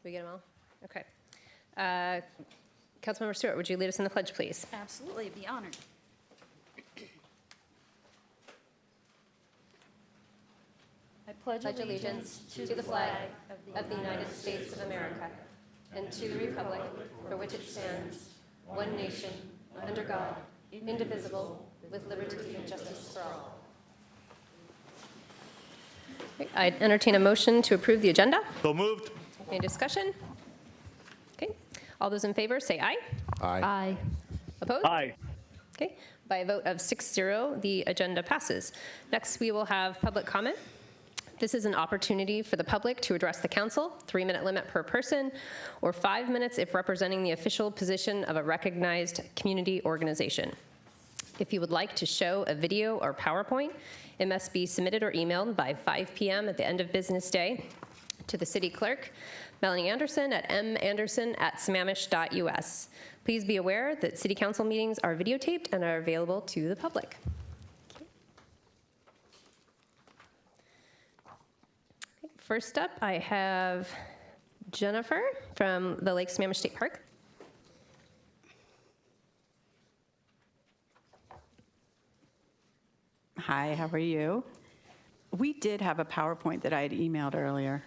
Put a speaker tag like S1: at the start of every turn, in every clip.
S1: we get them all? Okay. Councilmember Stewart, would you lead us in the pledge, please?
S2: Absolutely, I'd be honored. I pledge
S1: Allegiance to the flag of the United States of America and to the republic for which it stands, one nation, under God, indivisible, with liberty and justice for all. I entertain a motion to approve the agenda.
S3: So moved.
S1: Any discussion? Okay. All those in favor, say aye.
S2: Aye.
S1: Opposed?
S3: Aye.
S1: Okay. By a vote of 6-0, the agenda passes. Next, we will have public comment. This is an opportunity for the public to address the council, 3-minute limit per person, or 5 minutes if representing the official position of a recognized community organization. If you would like to show a video or PowerPoint, it must be submitted or emailed by 5 p.m. at the end of business day to the city clerk, Melanie Anderson at manderson@sammamish.us. Please be aware that city council meetings are videotaped and are available to the public. First up, I have Jennifer from the Lake Sammamish State Park.
S4: Hi, how are you? We did have a PowerPoint that I had emailed earlier.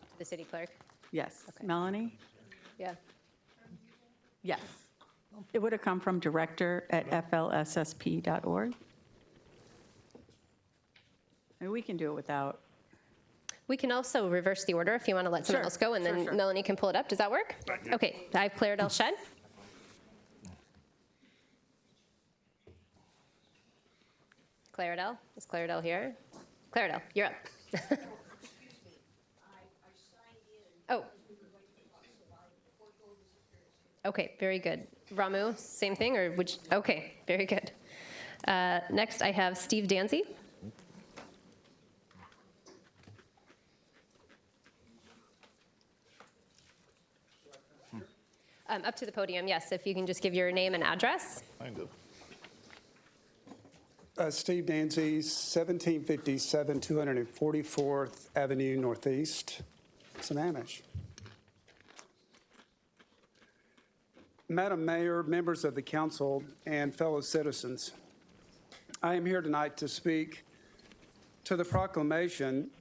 S1: To the city clerk.
S4: Yes.
S1: Okay.
S4: Melanie?
S1: Yeah.
S4: Yes. It would have come from director@flssp.org. And we can do it without.
S1: We can also reverse the order if you want to let someone
S4: Sure,
S1: else go, and then
S4: sure.
S1: Melanie can pull it up. Does that work? Okay. I have Claire Del Shed. Claridel? Is Claridel here? Claridel, you're up. Oh. Okay, very good. Ramu, same thing, or would you? Okay, very good. Next, I have Steve Danzy. Up to the podium, yes, if you can just give your name and address.
S3: I do.
S5: Steve Danzy, 1757 244th Avenue Northeast, Sammamish. Madam Mayor, members of the council, and fellow citizens, I am here tonight to speak to the proclamation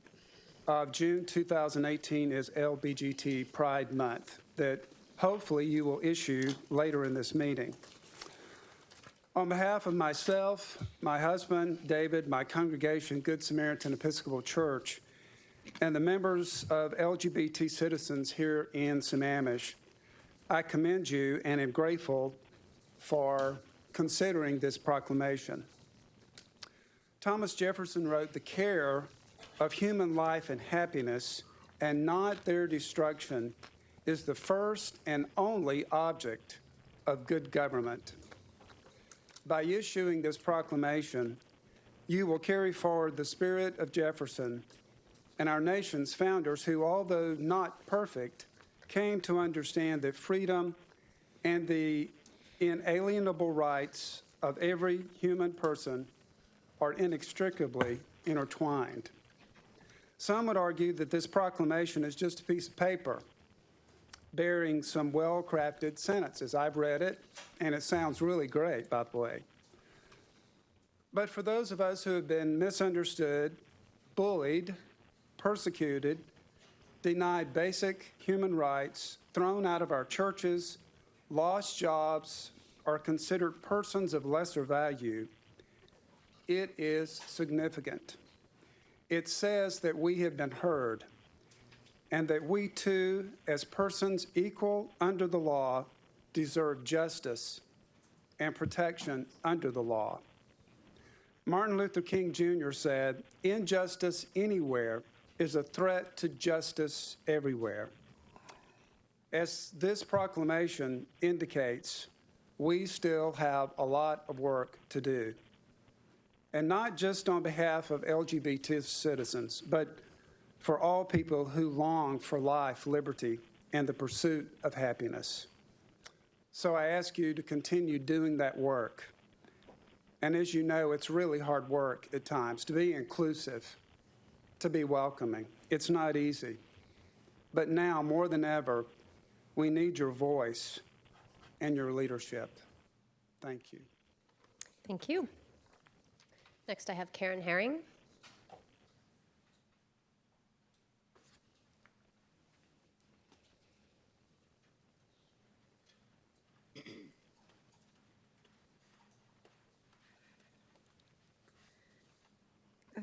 S5: of June 2018 as LBGT Pride Month that hopefully you will issue later in this meeting. On behalf of myself, my husband, David, my congregation, Good Samaritan Episcopal Church, and the members of LGBT citizens here in Sammamish, I commend you and am grateful for considering this proclamation. Thomas Jefferson wrote, "The care of human life and happiness, and not their destruction, is the first and only object of good government." By issuing this proclamation, you will carry forward the spirit of Jefferson and our nation's founders who, although not perfect, came to understand that freedom and the inalienable rights of every human person are inextricably intertwined. Some would argue that this proclamation is just a piece of paper bearing some well-crafted sentences. I've read it, and it sounds really great, by the way. But for those of us who have been misunderstood, bullied, persecuted, denied basic human rights, thrown out of our churches, lost jobs, or considered persons of lesser value, it is significant. It says that we have been heard, and that we too, as persons equal under the law, deserve justice and protection under the law. Martin Luther King Jr. said, "Injustice anywhere is a threat to justice everywhere." As this proclamation indicates, we still have a lot of work to do. And not just on behalf of LGBT citizens, but for all people who long for life, liberty, and the pursuit of happiness. So I ask you to continue doing that work. And as you know, it's really hard work at times to be inclusive, to be welcoming. It's not easy. But now, more than ever, we need your voice and your leadership. Thank you.
S1: Thank you. Next, I have Karen Herring.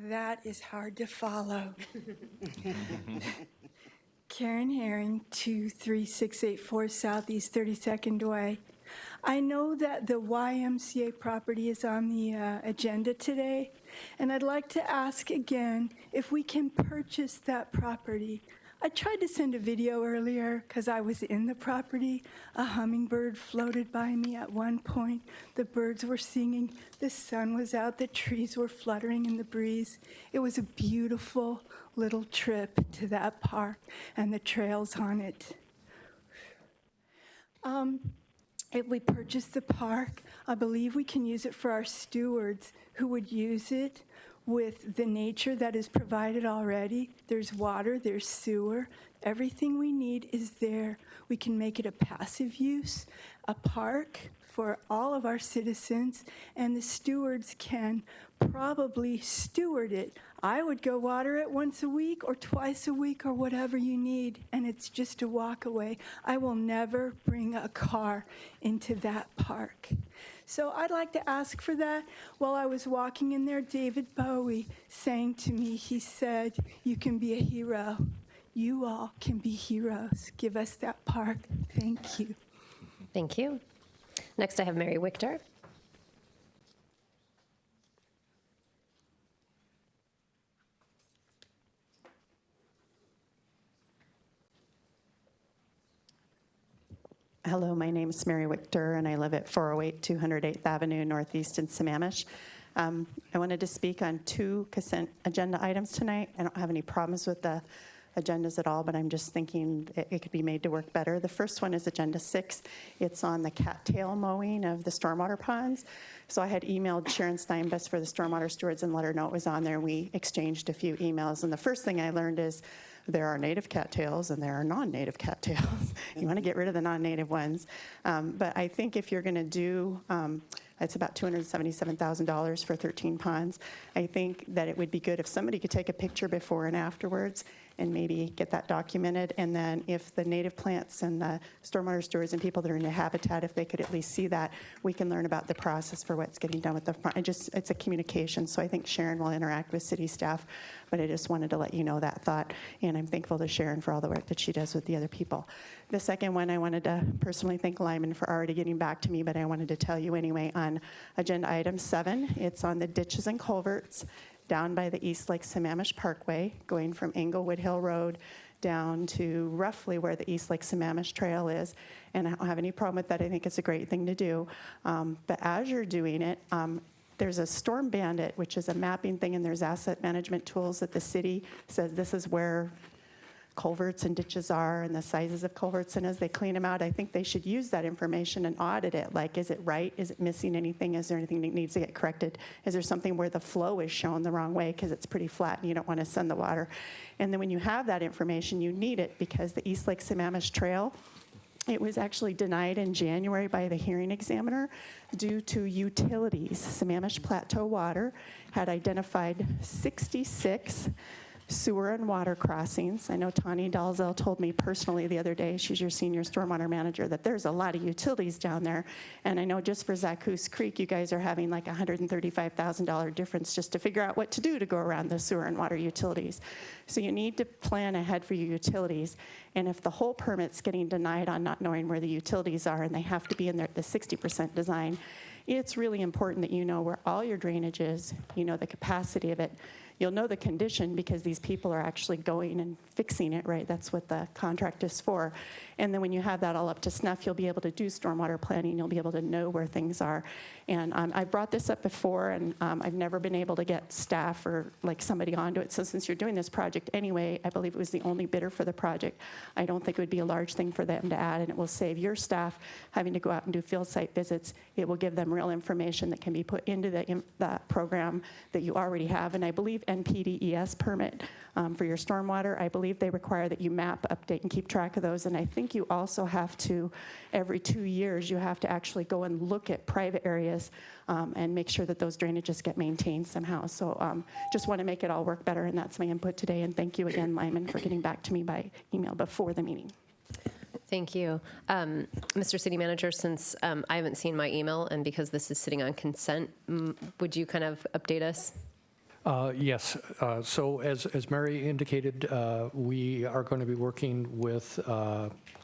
S3: That is hard to follow. Karen Herring, 23684 Southeast 32nd Way. I know that the YMCA property is on the agenda today, and I'd like to ask again if we can purchase that property. I tried to send a video earlier because I was in the property. A hummingbird floated by me at one point. The birds were singing. The sun was out. The trees were fluttering in the breeze. It was a beautiful little trip to that park and the trails on it. If we purchase the park, I believe we can use it for our stewards who would use it with the nature that is provided already. There's water, there's sewer, everything we need is there. We can make it a passive use, a park for all of our citizens, and the stewards can probably steward it. I would go water it once a week or twice a week or whatever you need, and it's just a walk away. I will never bring a car into that park. So I'd like to ask for that. While I was walking in there, David Bowie sang to me, he said, "You can be a hero. You all can be heroes. Give us that park." Thank you.
S1: Thank you. Next, I have Mary Wichter.
S6: Hello, my name is Mary Wichter, and I live at 408 208th Avenue Northeast in Sammamish. I wanted to speak on two consent agenda items tonight. I don't have any problems with the agendas at all, but I'm just thinking it could be made to work better. The first one is Agenda 6. It's on the cattail mowing of the stormwater ponds. So I had emailed Sharon Steinbest for the stormwater stewards and let her know it was on there, and we exchanged a few emails. And the first thing I learned is there are native cattails and there are non-native cattails. You want to get rid of the non-native ones. But I think if you're going to do, it's about $277,000 for 13 ponds. I think that it would be good if somebody could take a picture before and afterwards and maybe get that documented. And then if the native plants and the stormwater stewards and people that are in the habitat, if they could at least see that, we can learn about the process for what's getting done with the front. It's a communication, so I think Sharon will interact with city staff, but I just wanted to let you know that thought, and I'm thankful to Sharon for all the work that she does with the other people. The second one, I wanted to personally thank Lyman for already getting back to me, but I wanted to tell you anyway on agenda item 7. It's on the ditches and culverts down by the East Lake Sammamish Parkway, going from Englewood Hill Road down to roughly where the East Lake Sammamish Trail is. And I don't have any problem with that. I think it's a great thing to do. But as you're doing it, there's a Storm Bandit, which is a mapping thing, and there's asset management tools that the city says this is where culverts and ditches are and the sizes of culverts, and as they clean them out, I think they should use that information and audit it. Like, is it right? Is it missing anything? Is there anything that needs to get corrected? Is there something where the flow is shown the wrong way because it's pretty flat and you don't want to send the water? And then when you have that information, you need it because the East Lake Sammamish Trail, it was actually denied in January by the hearing examiner due to utilities. Sammamish Plateau Water had identified 66 sewer and water crossings. I know Tani Dalzell told me personally the other day, she's your senior stormwater manager, that there's a lot of utilities down there. And I know just for Zaccoose Creek, you guys are having like $135,000 difference just to figure out what to do to go around the sewer and water utilities. So you need to plan ahead for your utilities. And if the whole permit's getting denied on not knowing where the utilities are and they have to be in there at the 60% design, it's really important that you know where all your drainage is, you know the capacity of it, you'll know the condition because these people are actually going and fixing it, right? That's what the contract is for. And then when you have that all up to snuff, you'll be able to do stormwater planning. You'll be able to know where things are. And I brought this up before, and I've never been able to get staff or like somebody onto it. So since you're doing this project anyway, I believe it was the only bidder for the project. I don't think it would be a large thing for them to add, and it will save your staff having to go out and do field site visits. It will give them real information that can be put into the program that you already have. And I believe NPDES permit for your stormwater, I believe they require that you map, update, and keep track of those. And I think you also have to, every 2 years, you have to actually go and look at private areas and make sure that those drainages get maintained somehow. So just want to make it all work better, and that's my input today. And thank you again, Lyman, for getting back to me by email before the meeting.
S1: Thank you. Mr. City Manager, since I haven't seen my email and because this is sitting on consent, would you kind of update us?
S7: Yes. So as Mary indicated, we are going to be working with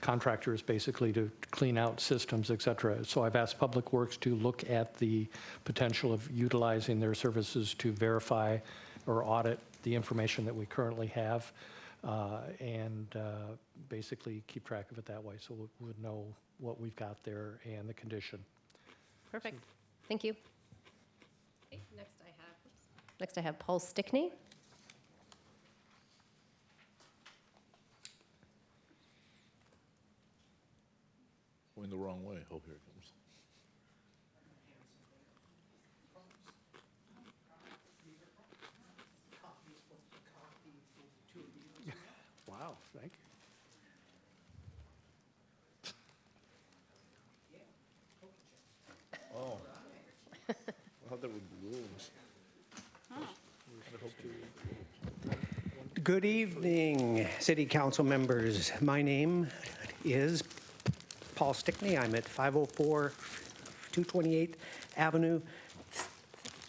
S7: contractors basically to clean out systems, et cetera. So I've asked Public Works to look at the potential of utilizing their services to verify or audit the information that we currently have and basically keep track of it that way so we would know what we've got there and the condition.
S1: Perfect. Thank you. Okay, next I have Paul Stickney.
S8: Going the wrong way. Oh, here it comes.
S7: Wow, thank you.
S8: Oh. I thought there would be rules.
S9: Good evening, City Council members. My name is Paul Stickney. I'm at 504 228th Avenue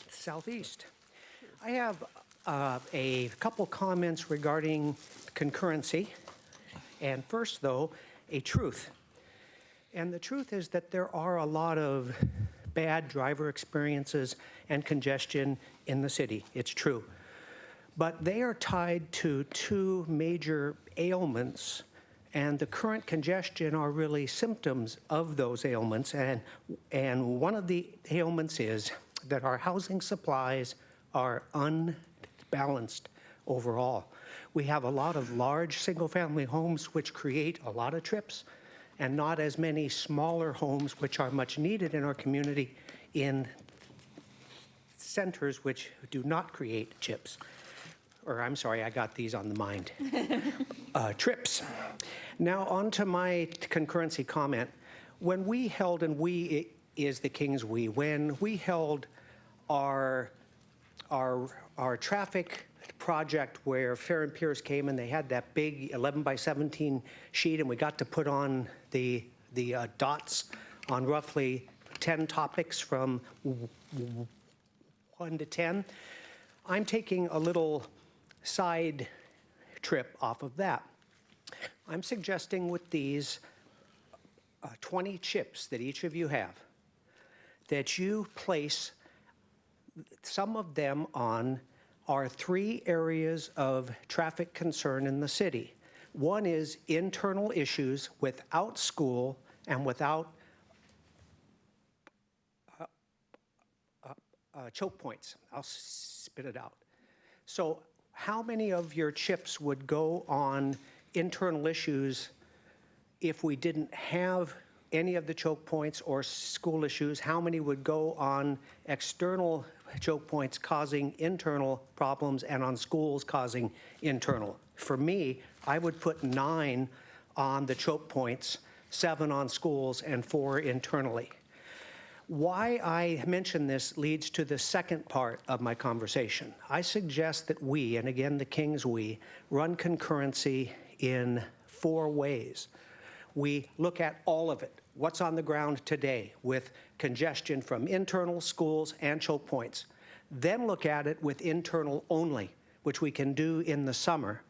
S9: Southeast. I have a couple comments regarding concurrency. And first, though, a truth. And the truth is that there are a lot of bad driver experiences and congestion in the city. It's true. But they are tied to two major ailments, and the current congestion are really symptoms of those ailments. And one of the ailments is that our housing supplies are unbalanced overall. We have a lot of large single-family homes which create a lot of trips, and not as many smaller homes which are much needed in our community in centers which do not create trips. Or I'm sorry, I got these on the mind. Trips. Now on to my concurrency comment. When we held, and we is the King's we, when we held our traffic project where Fair and Pierce came and they had that big 11 by 17 sheet and we got to put on the dots on roughly 10 topics from 1 to 10. I'm taking a little side trip off of that. I'm suggesting with these 20 chips that each of you have, that you place some of them on our 3 areas of traffic concern in the city. One is internal issues without school and without choke points. I'll spit it out. So how many of your chips would go on internal issues if we didn't have any of the choke points or school issues? How many would go on external choke points causing internal problems and on schools causing internal? For me, I would put 9 on the choke points, 7 on schools, and 4 internally. Why I mention this leads to the second part of my conversation. I suggest that we, and again the King's we, run concurrency in 4 ways. We look at all of it, what's on the ground today with congestion from internal, schools, and choke points. Then look at it with internal only, which we can do in the summer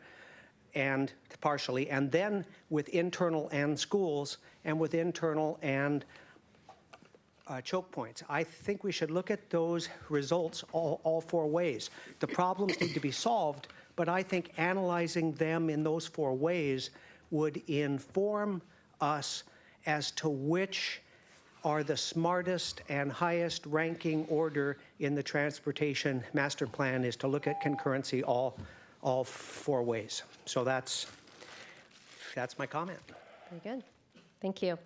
S9: and partially, and then with internal and schools, and with internal and choke points. I think we should look at those results all 4 ways. The problems need to be solved, but I think analyzing them in those 4 ways would inform us as to which are the smartest and highest ranking order in the transportation master plan is to look at concurrency all 4 ways. So that's my comment.
S1: Very good. Thank you.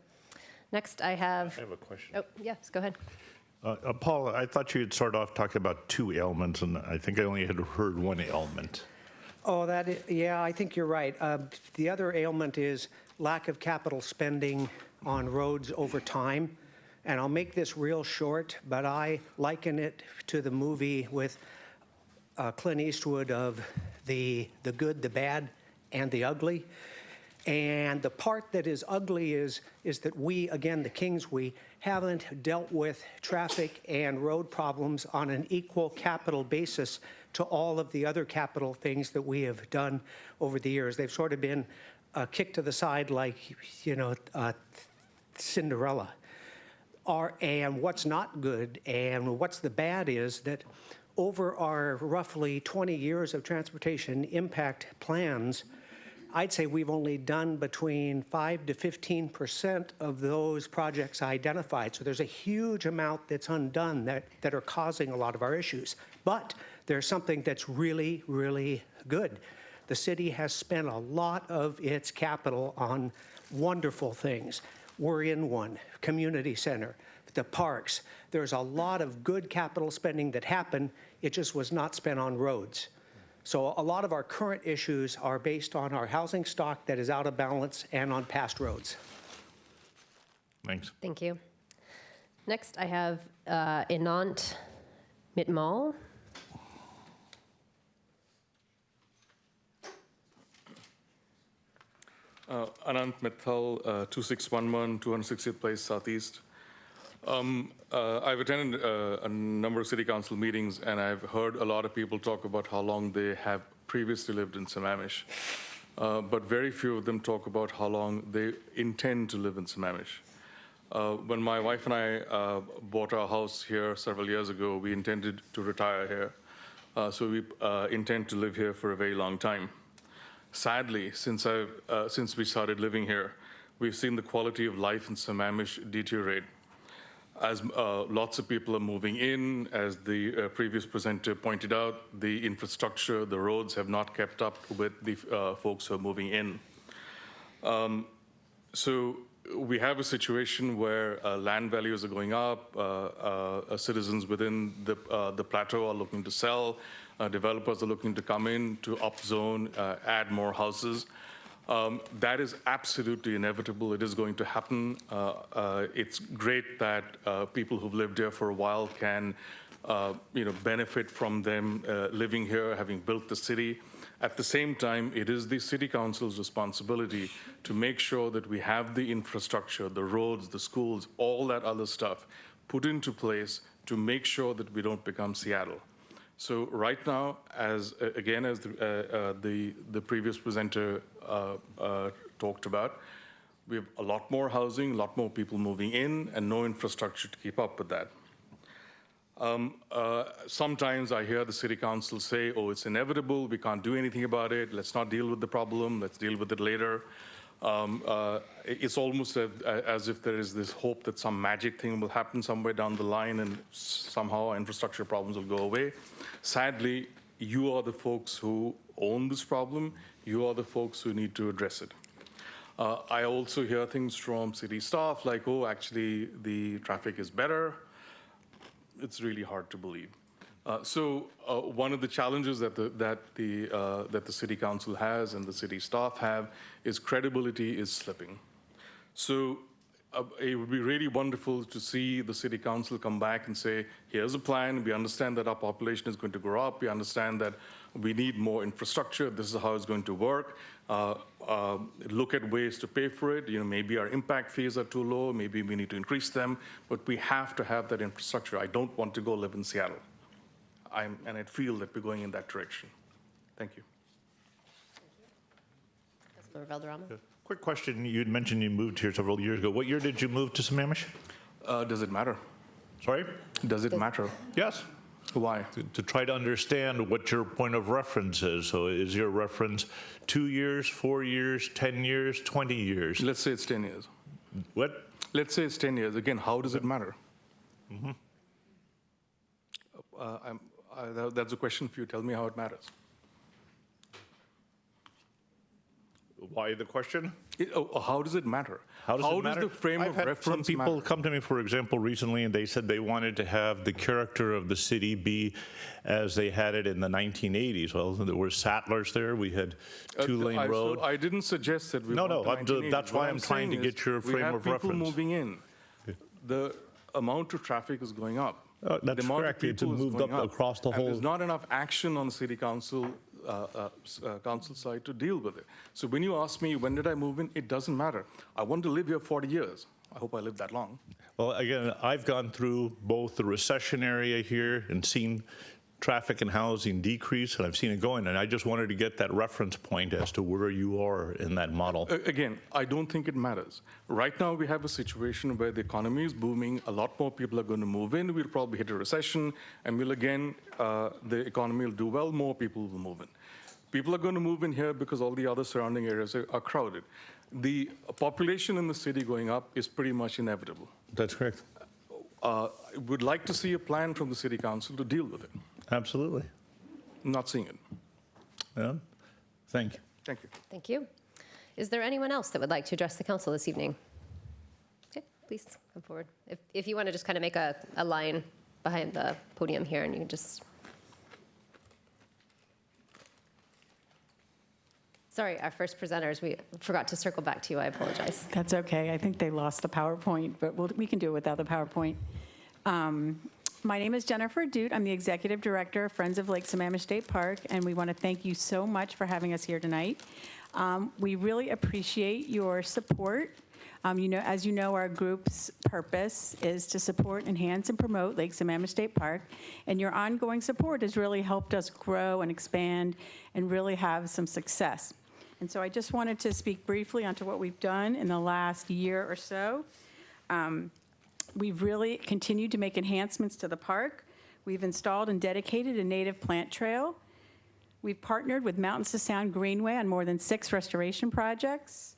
S1: Next, I have,
S8: I have a question.
S1: oh, yes, go ahead.
S8: Paul, I thought you had started off talking about 2 ailments, and I think I only had heard 1 ailment.
S9: Oh, yeah, I think you're right. The other ailment is lack of capital spending on roads over time. And I'll make this real short, but I liken it to the movie with Clint Eastwood of the good, the bad, and the ugly. And the part that is ugly is that we, again, the Kings, we haven't dealt with traffic and road problems on an equal capital basis to all of the other capital things that we have done over the years. They've sort of been kicked to the side like, Cinderella. And what's not good and what's the bad is that over our roughly 20 years of transportation impact plans, I'd say we've only done between 5 to 15% of those projects identified. So there's a huge amount that's undone that are causing a lot of our issues. But there's something that's really, really good. The city has spent a lot of its capital on wonderful things. We're in one, community center, the parks. There's a lot of good capital spending that happened. It just was not spent on roads. So a lot of our current issues are based on our housing stock that is out of balance and on past roads.
S8: Thanks.
S1: Thank you. Next, I have Anant Mitmal.
S10: Anant Mittal, 2611 260th Place Southeast. I've attended a number of city council meetings, and I've heard a lot of people talk about how long they have previously lived in Sammamish. But very few of them talk about how long they intend to live in Sammamish. When my wife and I bought our house here several years ago, we intended to retire here. So we intend to live here for a very long time. Sadly, since we started living here, we've seen the quality of life in Sammamish deteriorate. As lots of people are moving in, as the previous presenter pointed out, the infrastructure, the roads have not kept up with the folks who are moving in. So we have a situation where land values are going up, citizens within the plateau are looking to sell, developers are looking to come in to upzone, add more houses. That is absolutely inevitable. It is going to happen. It's great that people who've lived here for a while can benefit from them living here, having built the city. At the same time, it is the city council's responsibility to make sure that we have the infrastructure, the roads, the schools, all that other stuff put into place to make sure that we don't become Seattle. So right now, as the previous presenter talked about, we have a lot more housing, a lot more people moving in, and no infrastructure to keep up with that. Sometimes I hear the city council say, oh, it's inevitable, we can't do anything about it, let's not deal with the problem, let's deal with it later. It's almost as if there is this hope that some magic thing will happen somewhere down the line and somehow our infrastructure problems will go away. Sadly, you are the folks who own this problem. You are the folks who need to address it. I also hear things from city staff like, oh, actually, the traffic is better. It's really hard to believe. So one of the challenges that the city council has and the city staff have is credibility is slipping. So it would be really wonderful to see the city council come back and say, here's a plan. We understand that our population is going to grow up. We understand that we need more infrastructure. This is how it's going to work. Look at ways to pay for it. Maybe our impact fees are too low. Maybe we need to increase them. But we have to have that infrastructure. I don't want to go live in Seattle. And I feel that we're going in that direction. Thank you.
S1: Councilor Valderrama.
S8: Quick question. You had mentioned you moved here several years ago. What year did you move to Sammamish?
S10: Does it matter?
S8: Sorry?
S10: Does it matter?
S8: Yes.
S10: Why?
S8: To try to understand what your point of reference is. So is your reference 2 years, 4 years, 10 years, 20 years?
S10: Let's say it's 10 years.
S8: What?
S10: Let's say it's 10 years. Again, how does it matter? That's a question for you. Tell me how it matters.
S8: Why the question?
S10: How does it matter?
S8: How does it matter?
S10: the frame
S8: I've
S10: of
S8: had
S10: reference
S8: some people
S10: matter?
S8: come to me, for example, recently, and they said they wanted to have the character of the city be as they had it in the 1980s. Well, there were Sattlers there. We had two-lane road.
S10: I didn't suggest that we
S8: No,
S10: want
S8: no,
S10: the 1980s.
S8: that's why
S10: What
S8: I'm trying to
S10: saying
S8: get
S10: is
S8: your frame of
S10: We have people
S8: reference.
S10: moving in. The amount of traffic is going up.
S8: That's
S10: The amount of
S8: correct. It's
S10: people is
S8: moved
S10: going
S8: up across the
S10: And there's
S8: whole-
S10: not enough action on the city council side to deal with it. So when you ask me, when did I move in, it doesn't matter. I want to live here 40 years. I hope I live that long.
S8: Well, again, I've gone through both the recession area here and seen traffic and housing decrease, and I've seen it going, and I just wanted to get that reference point as to where you are in that model.
S10: Again, I don't think it matters. Right now, we have a situation where the economy is booming. A lot more people are going to move in. We'll probably hit a recession, and the economy will do well. More people will move in. People are going to move in here because all the other surrounding areas are crowded. The population in the city going up is pretty much inevitable.
S8: That's correct.
S10: Would like to see a plan from the city council to deal with it.
S8: Absolutely.
S10: Not seeing it.
S8: Yeah. Thank you.
S10: Thank you.
S1: Thank you. Is there anyone else that would like to address the council this evening? Okay, please come forward. If you want to just kind of make a line behind the podium here, and you can just... Sorry, our first presenters, we forgot to circle back to you. I apologize.
S4: That's okay. I think they lost the PowerPoint, but we can do it without the PowerPoint. My name is Jennifer Dute. I'm the Executive Director of Friends of Lake Sammamish State Park, and we want to thank you so much for having us here tonight. We really appreciate your support. As you know, our group's purpose is to support, enhance, and promote Lake Sammamish State Park, and your ongoing support has really helped us grow and expand and really have some success. And so I just wanted to speak briefly onto what we've done in the last year or so. We've really continued to make enhancements to the park. We've installed and dedicated a native plant trail. We've partnered with Mountains to Sound Greenway on more than 6 restoration projects.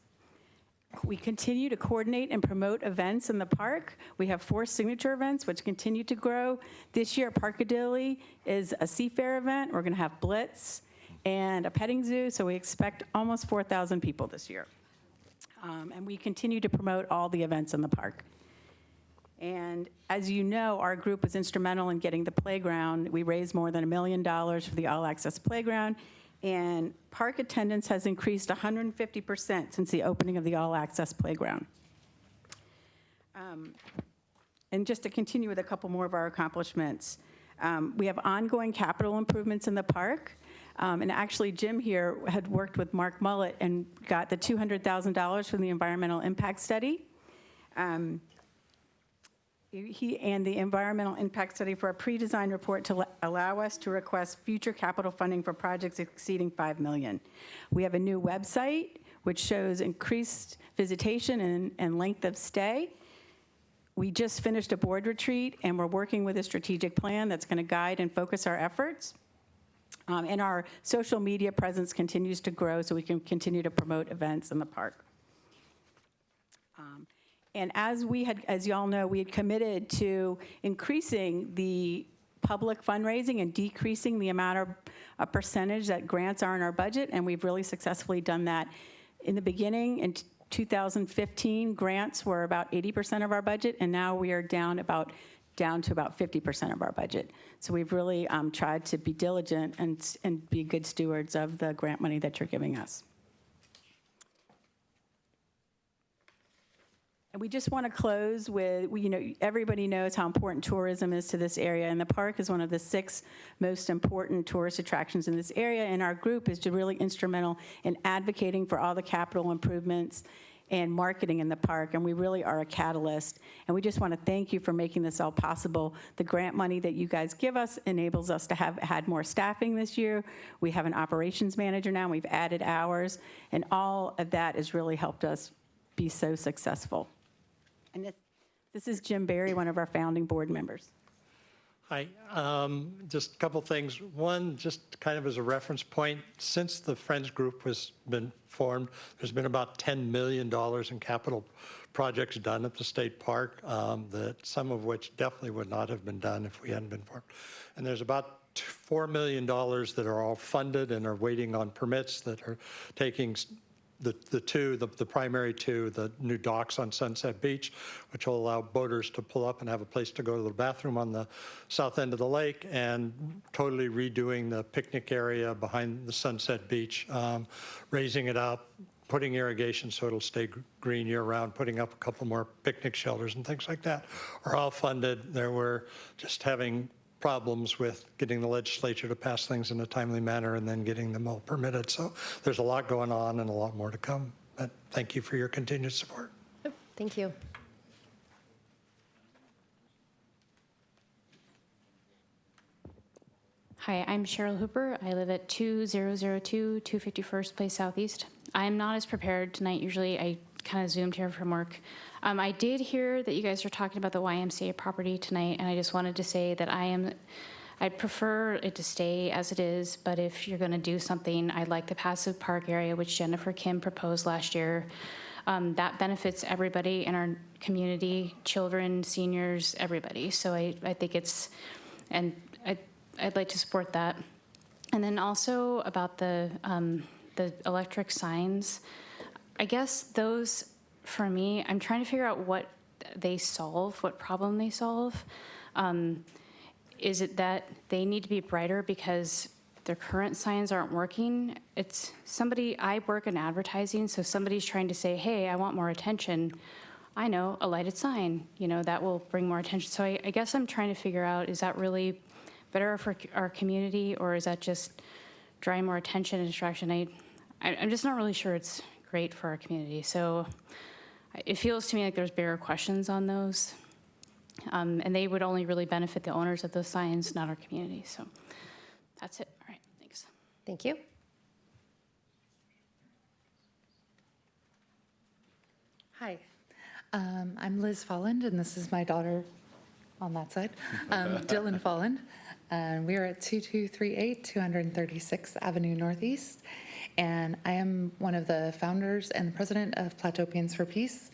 S4: We continue to coordinate and promote events in the park. We have 4 signature events, which continue to grow. This year, Parkadilly is a seafair event. We're going to have Blitz and a petting zoo, so we expect almost 4,000 people this year. And we continue to promote all the events in the park. And as you know, our group was instrumental in getting the playground. We raised more than $1 million for the all-access playground, and park attendance has increased 150% since the opening of the all-access playground. And just to continue with a couple more of our accomplishments, we have ongoing capital improvements in the park. And actually, Jim here had worked with Mark Mullet and got the $200,000 from the environmental impact study. He and the environmental impact study for a pre-design report to allow us to request future capital funding for projects exceeding $5 million. We have a new website which shows increased visitation and length of stay. We just finished a board retreat, and we're working with a strategic plan that's going to guide and focus our efforts. And our social media presence continues to grow so we can continue to promote events in the park. And as you all know, we had committed to increasing the public fundraising and decreasing the amount of percentage that grants are in our budget, and we've really successfully done that. In the beginning, in 2015, grants were about 80% of our budget, and now we are down to about 50% of our budget. So we've really tried to be diligent and be good stewards of the grant money that you're giving us. And we just want to close with, everybody knows how important tourism is to this area, and the park is one of the 6 most important tourist attractions in this area, and our group is really instrumental in advocating for all the capital improvements and marketing in the park, and we really are a catalyst. And we just want to thank you for making this all possible. The grant money that you guys give us enables us to have had more staffing this year. We have an operations manager now, and we've added hours, and all of that has really helped us be so successful. And This is Jim Barry, one of our founding board members.
S7: Hi, just a couple things. One, just kind of as a reference point, since the Friends Group has been formed, there's been about $10 million in capital projects done at the state park, that some of which definitely would not have been done if we hadn't been formed. And there's about $4 million that are all funded and are waiting on permits that are taking the primary two, the new docks on Sunset Beach, which will allow boaters to pull up and have a place to go to the bathroom on the south end of the lake, and totally redoing the picnic area behind the Sunset Beach, raising it up, putting irrigation so it'll stay green year-round, putting up a couple more picnic shelters and things like that are all funded. There were just having problems with getting the legislature to pass things in a timely manner and then getting them all permitted. So there's a lot going on and a lot more to come. But thank you for your continued support.
S1: Thank you.
S2: Hi, I'm Cheryl Hooper. I live at 2002 251st Place Southeast. I'm not as prepared tonight. Usually I kind of zoomed here from work. I did hear that you guys are talking about the YMCA property tonight, and I just wanted to say that I'd prefer it to stay as it is, but if you're going to do something, I'd like the passive park area, which Jennifer Kim proposed last year. That benefits everybody in our community, children, seniors, everybody. So I think and I'd like to support that. And then also about the electric signs, I guess those, for me, I'm trying to figure out what they solve, what problem they solve. Is it that they need to be brighter because their current signs aren't working? It's somebody, I work in advertising, so somebody's trying to say, hey, I want more attention. I know, a lighted sign, that will bring more attention. So I guess I'm trying to figure out, is that really better for our community, or is that just drawing more attention and distraction? I'm just not really sure it's great for our community. So it feels to me like there's bigger questions on those. And they would only really benefit the owners of those signs, not our community. So that's it. All right, thanks.
S1: Thank you.
S11: Hi, I'm Liz Folland, and this is my daughter on that side, Dylan Folland. And we are at 2238 236th Avenue Northeast. And I am one of the founders and the president of Platopians for Peace.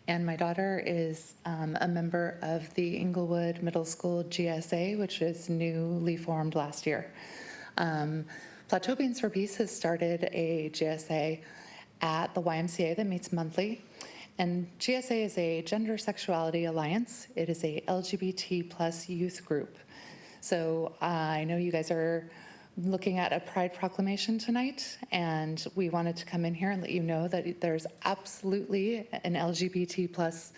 S11: And my daughter is a member of the Inglewood Middle School GSA, which is newly formed last year. Platopians for Peace has started a GSA at the YMCA that meets monthly. And GSA is a Gender Sexuality Alliance. It is a LGBT plus youth group. So I know you guys are looking at a Pride Proclamation tonight, and we wanted to come in here and let you know that there's absolutely an LGBT plus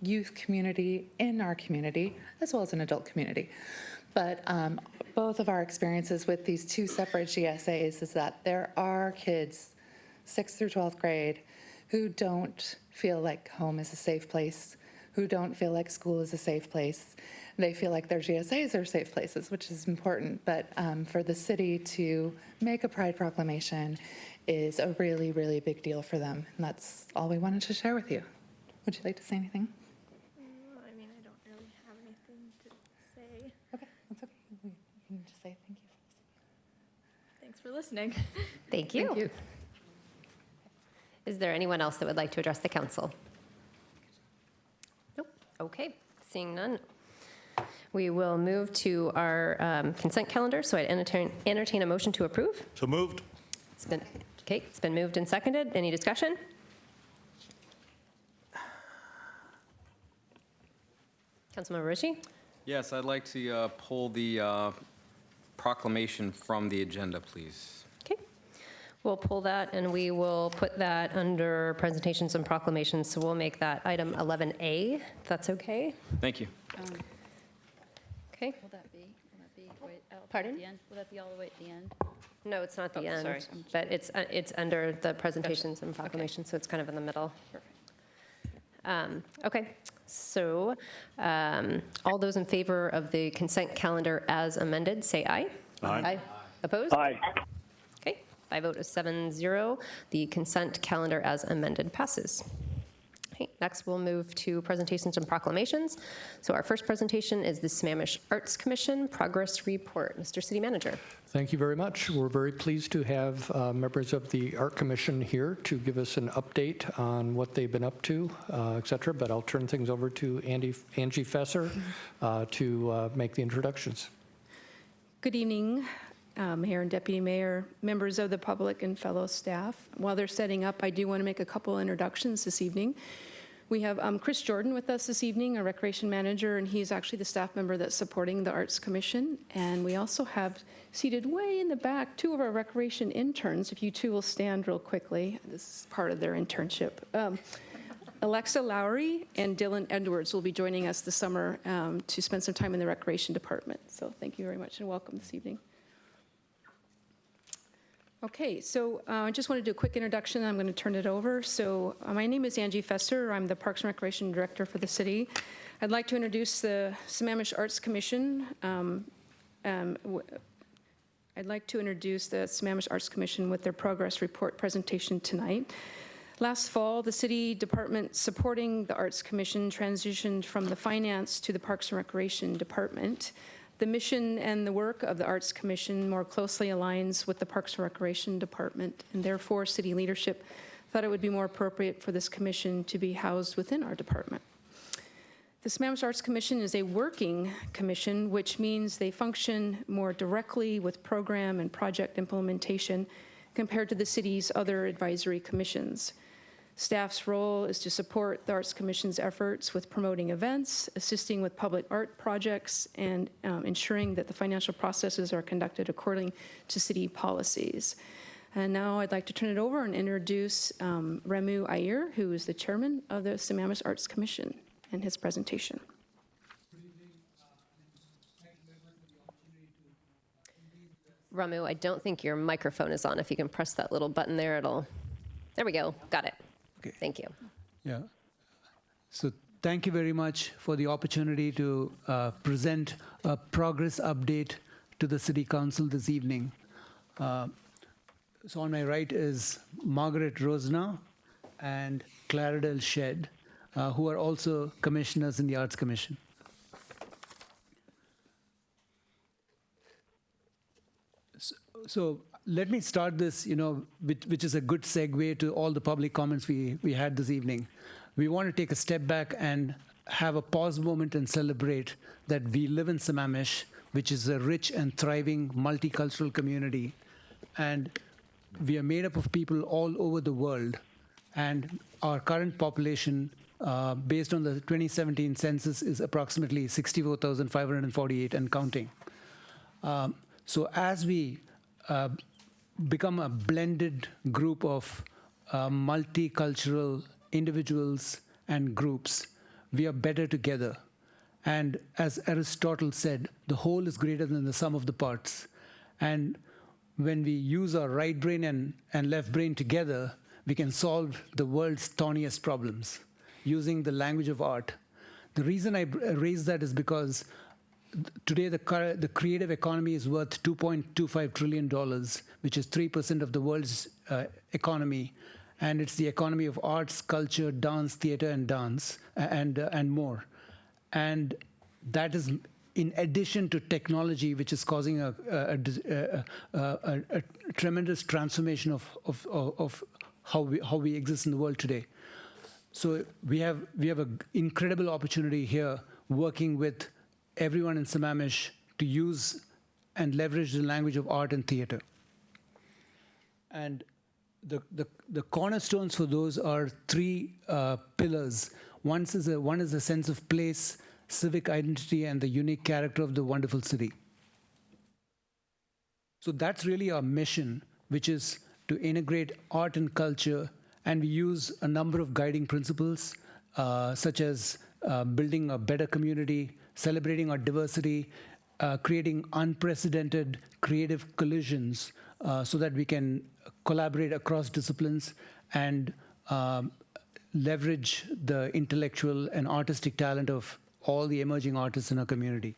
S11: youth community in our community, as well as an adult community. But both of our experiences with these two separate GSAs is that there are kids, 6th through 12th grade, who don't feel like home is a safe place, who don't feel like school is a safe place. They feel like their GSAs are safe places, which is important, but for the city to make a Pride Proclamation is a really, really big deal for them, and that's all we wanted to share with you. Would you like to say anything?
S2: I mean, I don't really have anything to say.
S11: Okay, that's okay. You can just say thank you.
S2: Thanks for listening.
S1: Thank you.
S11: Thank you.
S1: Is there anyone else that would like to address the council? Nope. Okay, seeing none. We will move to our consent calendar. So I'd entertain a motion to approve.
S8: So moved.
S1: It's been moved and seconded. Any discussion? Councilmember Ritchie?
S12: Yes, I'd like to pull the proclamation from the agenda, please.
S1: Okay. We'll pull that and we will put that under presentations and proclamations. So we'll make that item 11A, if that's okay.
S12: Thank you.
S1: Okay.
S2: Will that be wait,
S1: Pardon?
S2: at the end? Will that be all the way at the end?
S1: No, it's not the
S2: Oh,
S1: end,
S2: sorry.
S1: but it's under the presentations and proclamations, so it's kind of in the middle. Okay, so all those in favor of the consent calendar as amended, say aye.
S8: Aye.
S1: Opposed? Aye. Okay, by a vote of 7-0, the consent calendar as amended passes. Okay, next we'll move to presentations and proclamations. So our first presentation is the Sammamish Arts Commission Progress Report. Mr. City Manager.
S7: Thank you very much. We're very pleased to have members of the Art Commission here to give us an update on what they've been up to, et cetera. But I'll turn things over to Angie Fesser to make the introductions.
S13: Good evening, Mayor and Deputy Mayor, members of the public and fellow staff. While they're setting up, I do want to make a couple introductions this evening. We have Chris Jordan with us this evening, our Recreation Manager, and he's actually the staff member that's supporting the Arts Commission. And we also have seated way in the back 2 of our Recreation interns. If you 2 will stand real quickly, this is part of their internship. Alexa Lowry and Dylan Edwards will be joining us this summer to spend some time in the Recreation Department. So thank you very much and welcome this evening. Okay, so I just want to do a quick introduction. I'm going to turn it over. So my name is Angie Fesser. I'm the Parks and Recreation Director for the city. I'd like to introduce the Sammamish Arts Commission. I'd like to introduce the Sammamish Arts Commission with their progress report presentation tonight. Last fall, the city department supporting the Arts Commission transitioned from the finance to the Parks and Recreation Department. The mission and the work of the Arts Commission more closely aligns with the Parks and Recreation Department, and therefore city leadership thought it would be more appropriate for this commission to be housed within our department. The Sammamish Arts Commission is a working commission, which means they function more directly with program and project implementation compared to the city's other advisory commissions. Staff's role is to support the Arts Commission's efforts with promoting events, assisting with public art projects, and ensuring that the financial processes are conducted according to city policies. And now I'd like to turn it over and introduce Ramu Iyer, who is the chairman of the Sammamish Arts Commission, and his presentation.
S1: Ramu, I don't think your microphone is on. If you can press that little button there, there we go. Got it.
S14: Okay.
S1: Thank you.
S14: Yeah. So thank you very much for the opportunity to present a progress update to the City Council this evening. So on my right is Margaret Rosna and Claradel Shed, who are also commissioners in the Arts Commission. So let me start this, which is a good segue to all the public comments we had this evening. We want to take a step back and have a pause moment and celebrate that we live in Sammamish, which is a rich and thriving multicultural community. And we are made up of people all over the world. And our current population, based on the 2017 census, is approximately 64,548 and counting. So as we become a blended group of multicultural individuals and groups, we are better together. And as Aristotle said, the whole is greater than the sum of the parts. And when we use our right brain and left brain together, we can solve the world's thorniest problems using the language of art. The reason I raise that is because today, the creative economy is worth $2.25 trillion, which is 3% of the world's economy. And it's the economy of arts, culture, dance, theater, and more. And that is in addition to technology, which is causing a tremendous transformation of how we exist in the world today. So we have an incredible opportunity here working with everyone in Sammamish to use and leverage the language of art and theater. And the cornerstones for those are 3 pillars. One is a sense of place, civic identity, and the unique character of the wonderful city. So that's really our mission, which is to integrate art and culture, and we use a number of guiding principles, such as building a better community, celebrating our diversity, creating unprecedented creative collisions so that we can collaborate across disciplines and leverage the intellectual and artistic talent of all the emerging artists in our community.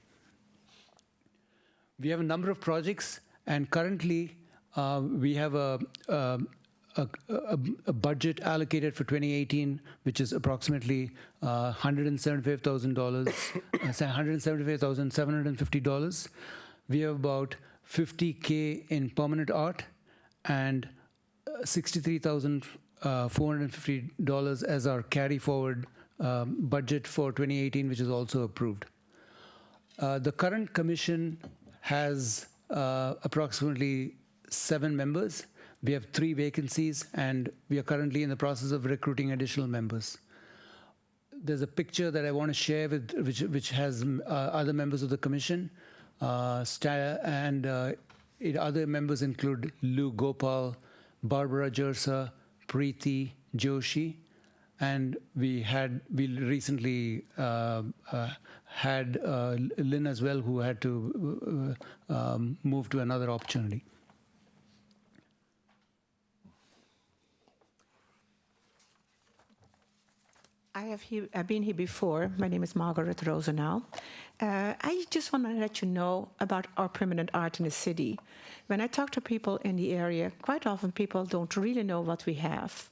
S14: We have a number of projects, and currently we have a a budget allocated for 2018, which is approximately $175,000, $175,750. We have about $50K in permanent art and $63,450 as our carry forward budget for 2018, which is also approved. The current commission has approximately 7 members. We have 3 vacancies, and we are currently in the process of recruiting additional members. There's a picture that I want to share with which has other members of the commission, and other members include Lou Gopal, Barbara Jersa, Preeti Joshi, and we recently had Lynn as well, who had to move to another opportunity.
S15: I've been here before. My name is Margaret Rosenau. I just want to let you know about our permanent art in the city. When I talk to people in the area, quite often people don't really know what we have.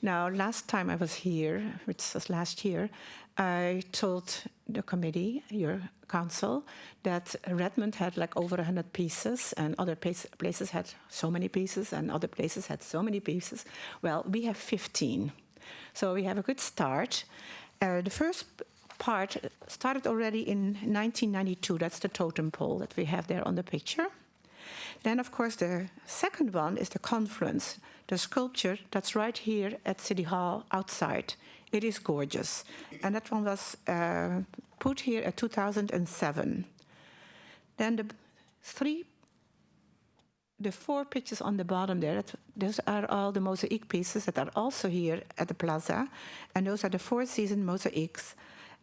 S15: Now, last time I was here, which was last year, I told the committee, your council, that Redmond had like over 100 pieces, and other places had so many pieces, and other places had so many pieces. Well, we have 15. So we have a good start. The first part started already in 1992. That's the totem pole that we have there on the picture. Then, of course, the second one is the conference, the sculpture that's right here at City Hall outside. It is gorgeous. And that one was put here in 2007. Then the 4 pictures on the bottom there, those are all the mosaic pieces that are also here at the plaza. And those are the 4 season mosaics.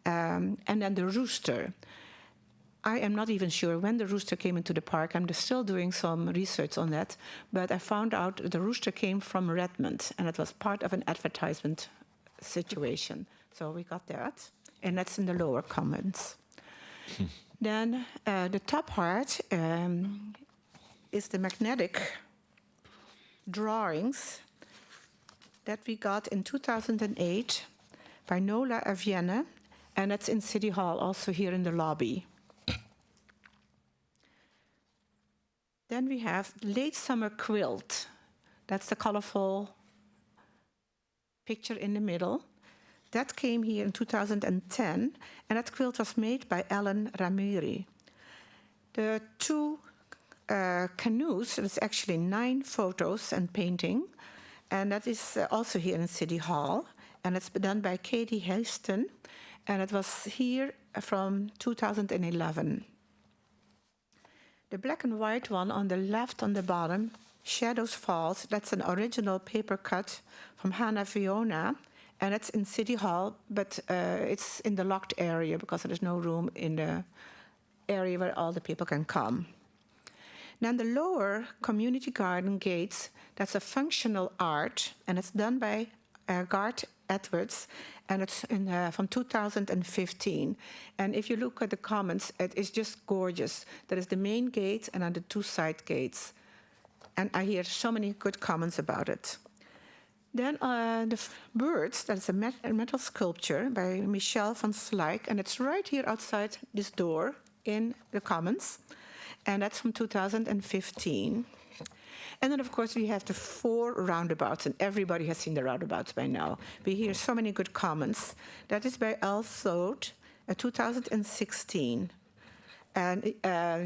S15: And then the rooster. I am not even sure when the rooster came into the park. I'm still doing some research on that. But I found out the rooster came from Redmond, and it was part of an advertisement situation. So we got that. And that's in the lower comments. Then the top part is the magnetic drawings that we got in 2008 by Nola Avienne, and that's in City Hall, also here in the lobby. Then we have Late Summer Quilt. That's the colorful picture in the middle. That came here in 2010, and that quilt was made by Ellen Ramiri. The 2 canoes, it's actually 9 photos and painting, and that is also here in City Hall, and it's done by Katie Haston, and it was here from 2011. The black and white one on the left on the bottom, Shadows Falls, that's an original paper cut from Hannah Fiona, and it's in City Hall, but it's in the locked area because there's no room in the area where all the people can come. Then the lower community garden gates, that's a functional art, and it's done by Garth Edwards, and it's from 2015. And if you look at the comments, it is just gorgeous. There is the main gate and then the 2 side gates. And I hear so many good comments about it. Then the birds, that's a metal sculpture by Michelle van Slyke, and it's right here outside this door in the Commons, and that's from 2015. And then, of course, we have the 4 roundabouts, and everybody has seen the roundabouts by now. We hear so many good comments. That is by Al Sode, 2016. And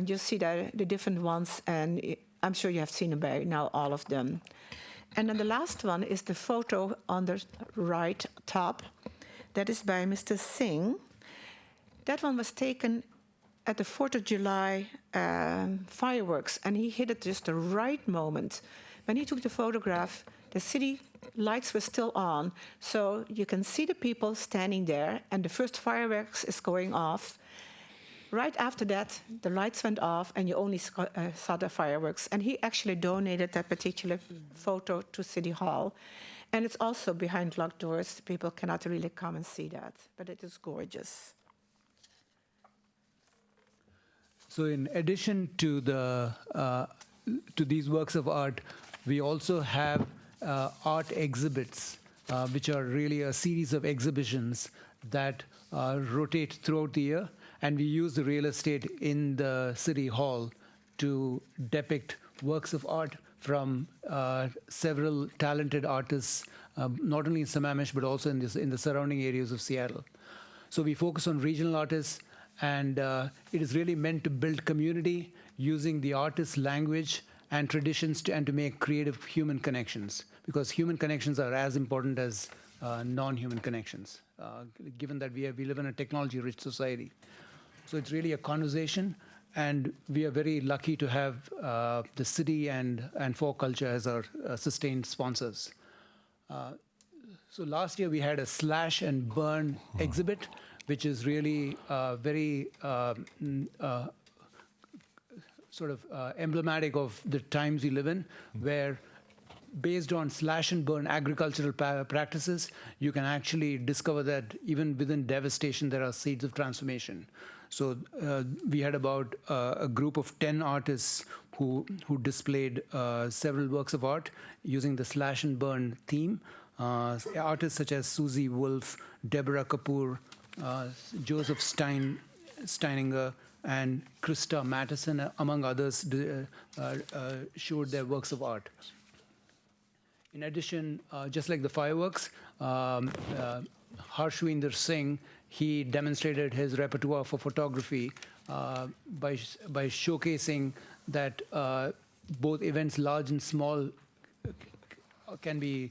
S15: you'll see the different ones, and I'm sure you have seen them by now, all of them. And then the last one is the photo on the right top. That is by Mr. Singh. That one was taken at the 4th of July fireworks, and he hit it just the right moment. When he took the photograph, the city lights were still on, so you can see the people standing there, and the first fireworks is going off. Right after that, the lights went off, and you only saw the fireworks. And he actually donated that particular photo to City Hall. And it's also behind locked doors. People cannot really come and see that, but it is gorgeous.
S14: So in addition to these works of art, we also have art exhibits, which are really a series of exhibitions that rotate throughout the year. And we use the real estate in the City Hall to depict works of art from several talented artists, not only in Sammamish, but also in the surrounding areas of Seattle. So we focus on regional artists, and it is really meant to build community using the artist's language and traditions and to make creative human connections, because human connections are as important as non-human connections, given that we live in a technology-rich society. So it's really a conversation, and we are very lucky to have the city and For Culture as our sustained sponsors. So last year we had a slash and burn exhibit, which is really very sort of emblematic of the times we live in, where based on slash and burn agricultural practices, you can actually discover that even within devastation, there are seeds of transformation. So we had about a group of 10 artists who displayed several works of art using the slash and burn theme. Artists such as Susie Wolf, Deborah Kapoor, Joseph Steininger, and Krista Mattison, among others, showed their works of art. In addition, just like the fireworks, Harshwinder Singh, he demonstrated his repertoire for photography by showcasing that both events, large and small, can be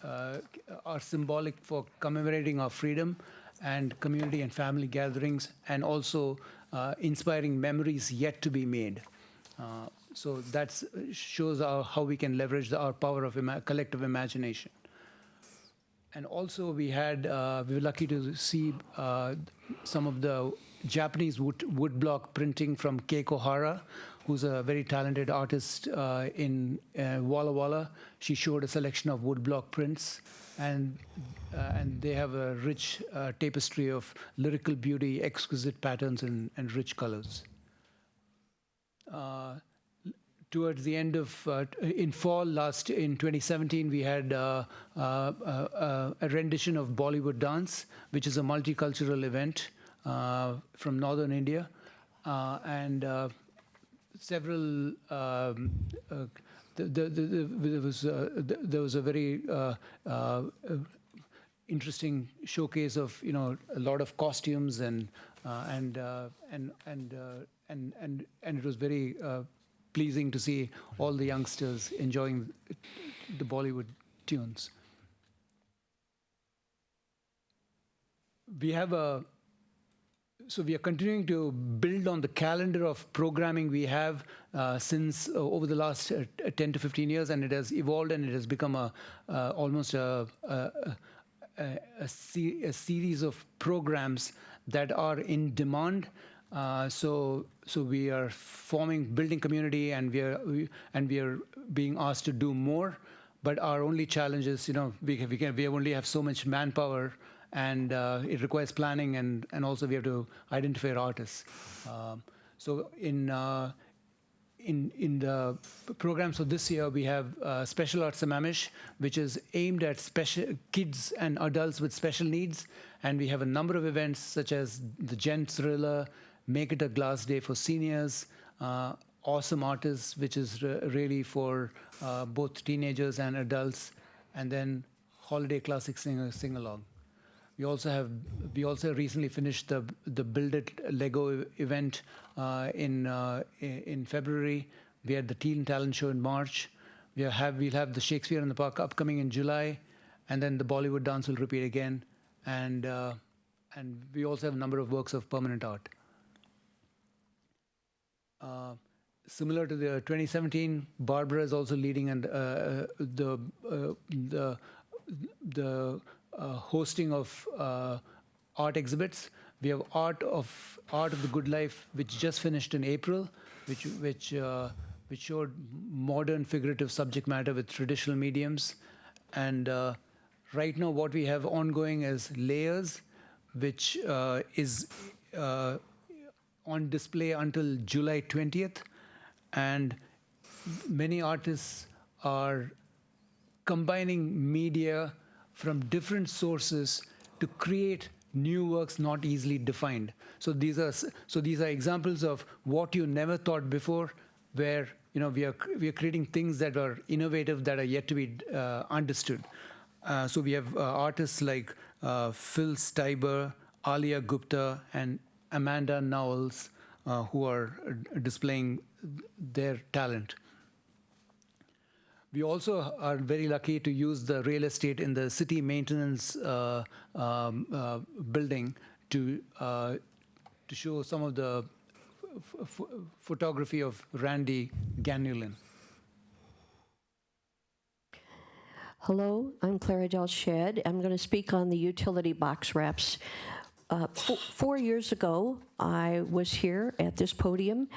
S14: are symbolic for commemorating our freedom and community and family gatherings, and also inspiring memories yet to be made. So that shows how we can leverage our power of collective imagination. And also we were lucky to see some of the Japanese woodblock printing from Keiko Hara, who's a very talented artist in Walla Walla. She showed a selection of woodblock prints, and they have a rich tapestry of lyrical beauty, exquisite patterns, and rich colors. Towards the end of, in fall in 2017, we had a rendition of Bollywood Dance, which is a multicultural event from northern India. And several, there was a very interesting showcase of, a lot of costumes and it was very pleasing to see all the youngsters enjoying the Bollywood tunes. So we are continuing to build on the calendar of programming we have since over the last 10 to 15 years, and it has evolved and it has become almost a series of programs that are in demand. So we are building community, and we are being asked to do more. But our only challenge is, we only have so much manpower, and it requires planning, and also we have to identify our artists. So in the programs of this year, we have Special Arts Sammamish, which is aimed at kids and adults with special needs, and we have a number of events such as the Gen Thriller, Make It a Glass Day for seniors, Awesome Artists, which is really for both teenagers and adults, and then Holiday Classic Sing-Along. We also recently finished the Build It Lego event in February. We had the Teen Talent Show in March. We'll have the Shakespeare in the Park upcoming in July, and then the Bollywood Dance will repeat again. And we also have a number of works of permanent art. Similar to the 2017, Barbara is also leading and the hosting of art exhibits. We have Art of the Good Life, which just finished in April, which showed modern figurative subject matter with traditional mediums. And right now, what we have ongoing is Layers, which is on display until July 20th. And many artists are combining media from different sources to create new works not easily defined. So these are examples of what you never thought before, where we are creating things that are innovative that are yet to be understood. So we have artists like Phil Steiber, Alia Gupta, and Amanda Knowles who are displaying their talent. We also are very lucky to use the real estate in the city maintenance building to show some of the photography of Randy Ganulin.
S16: Hello, I'm Clara Del Shed. I'm going to speak on the utility box wraps. 4 years ago, I was here at this podium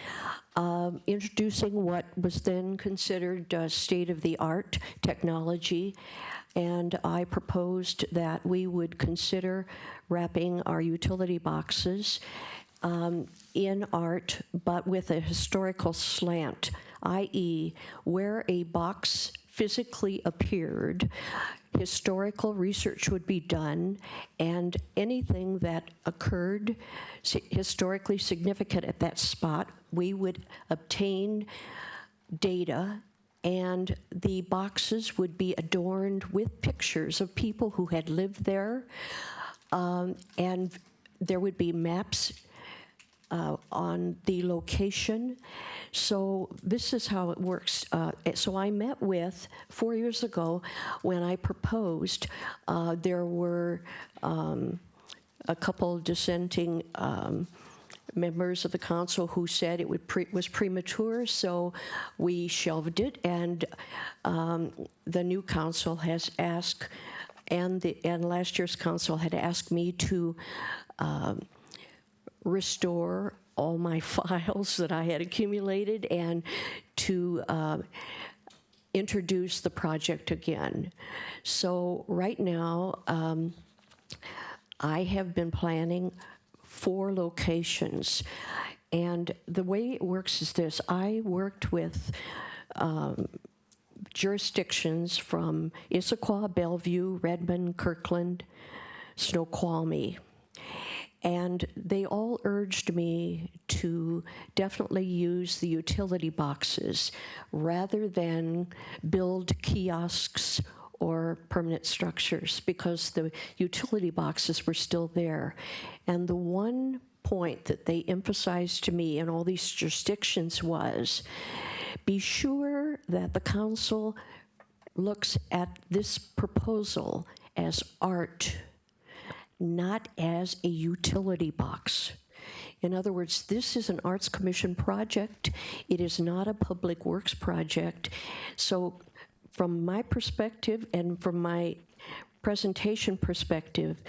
S16: introducing what was then considered state-of-the-art technology, and I proposed that we would consider wrapping our utility boxes in art, but with a historical slant, i.e., where a box physically appeared, historical research would be done, and anything that occurred historically significant at that spot, we would obtain data, and the boxes would be adorned with pictures of people who had lived there, and there would be maps on the location. So this is how it works. So I met with, 4 years ago, when I proposed, there were a couple dissenting members of the council who said it was premature, so we shelved it, and the new council has asked, and last year's council had asked me to restore all my files that I had accumulated and to introduce the project again. So right now, I have been planning 4 locations. And the way it works is this. I worked with jurisdictions from Issaquah, Bellevue, Redmond, Kirkland, Snoqualmie. And they all urged me to definitely use the utility boxes rather than build kiosks or permanent structures, because the utility boxes were still there. And the one point that they emphasized to me in all these jurisdictions was, be sure that the council looks at this proposal as art, not as a utility box. In other words, this is an Arts Commission project. It is not a public works project. So from my perspective and from my presentation perspective,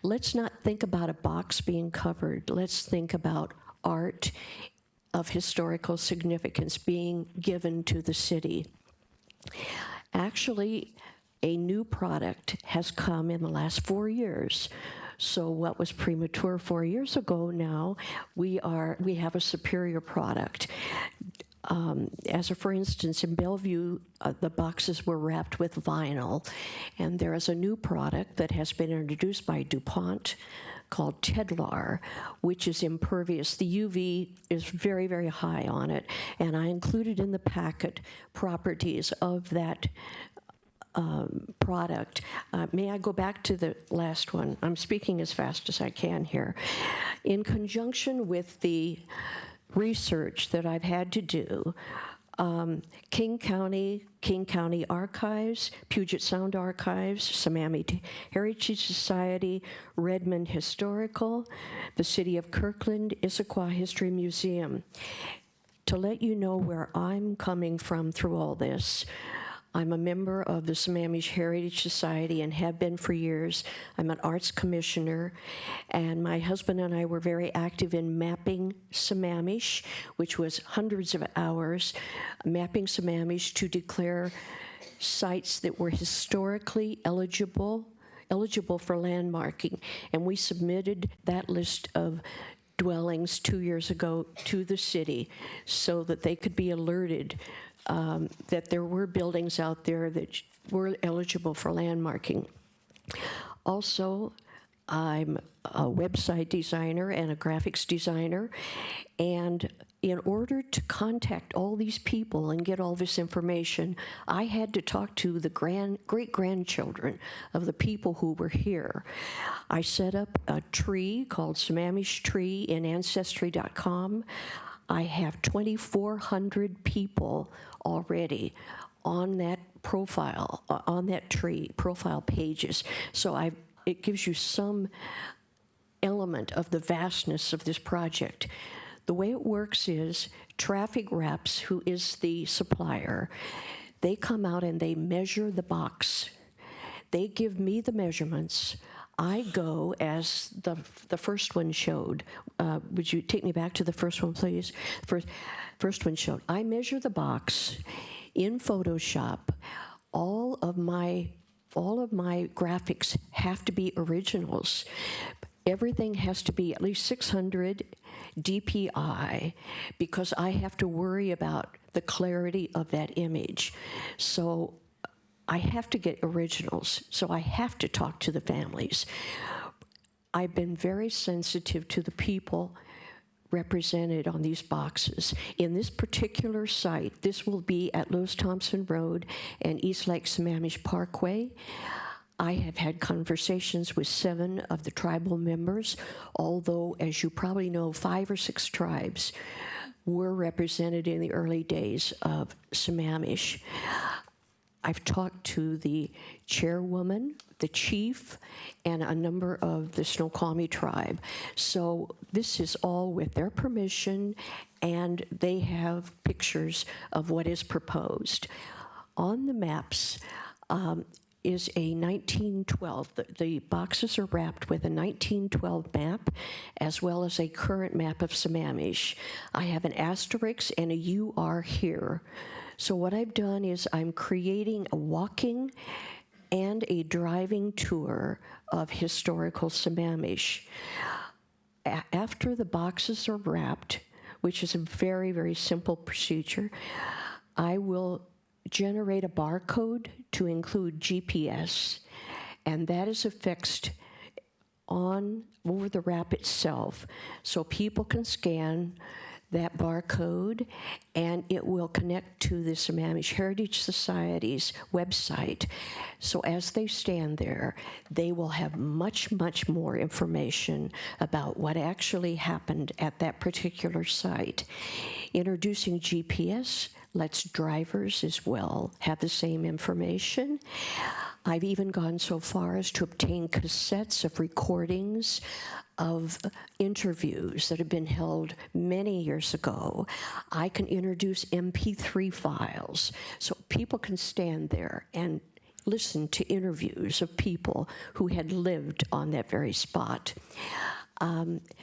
S16: let's not think about a box being covered. Let's think about art of historical significance being given to the city. Actually, a new product has come in the last 4 years. So what was premature 4 years ago, now we have a superior product. For instance, in Bellevue, the boxes were wrapped with vinyl, and there is a new product that has been introduced by DuPont called Tedlar, which is impervious. The UV is very, very high on it, and I included in the packet properties of that product. May I go back to the last one? I'm speaking as fast as I can here. In conjunction with the research that I've had to do, King County Archives, Puget Sound Archives, Sammamish Heritage Society, Redmond Historical, the City of Kirkland, Issaquah History Museum. To let you know where I'm coming from through all this, I'm a member of the Sammamish Heritage Society and have been for years. I'm an arts commissioner, and my husband and I were very active in mapping Sammamish, which was hundreds of hours, mapping Sammamish to declare sites that were historically eligible for landmarking. And we submitted that list of dwellings 2 years ago to the city so that they could be alerted that there were buildings out there that were eligible for landmarking. Also, I'm a website designer and a graphics designer, and in order to contact all these people and get all this information, I had to talk to the great-grandchildren of the people who were here. I set up a tree called Sammamish Tree in Ancestry.com. I have 2,400 people already on that profile, on that tree, profile pages. So it gives you some element of the vastness of this project. The way it works is Traffic Reps, who is the supplier, they come out and they measure the box. They give me the measurements. I go, as the first one showed. Would you take me back to the first one, please? First one showed. I measure the box in Photoshop. All of my graphics have to be originals. Everything has to be at least 600 DPI because I have to worry about the clarity of that image. So I have to get originals, so I have to talk to the families. I've been very sensitive to the people represented on these boxes. In this particular site, this will be at Lewis Thompson Road and East Lake Sammamish Parkway. I have had conversations with 7 of the tribal members, although, as you probably know, 5 or 6 tribes were represented in the early days of Sammamish. I've talked to the chairwoman, the chief, and a number of the Snoqualmie tribe. So this is all with their permission, and they have pictures of what is proposed. On the maps is a 1912, the boxes are wrapped with a 1912 map, as well as a current map of Sammamish. I have an asterisk and a "You Are Here." So what I've done is I'm creating a walking and a driving tour of historical Sammamish. After the boxes are wrapped, which is a very, very simple procedure, I will generate a barcode to include GPS, and that is affixed over the wrap itself, so people can scan that barcode, and it will connect to the Sammamish Heritage Society's website. So as they stand there, they will have much, much more information about what actually happened at that particular site. Introducing GPS lets drivers as well have the same information. I've even gone so far as to obtain cassettes of recordings of interviews that have been held many years ago. I can introduce MP3 files so people can stand there and listen to interviews of people who had lived on that very spot.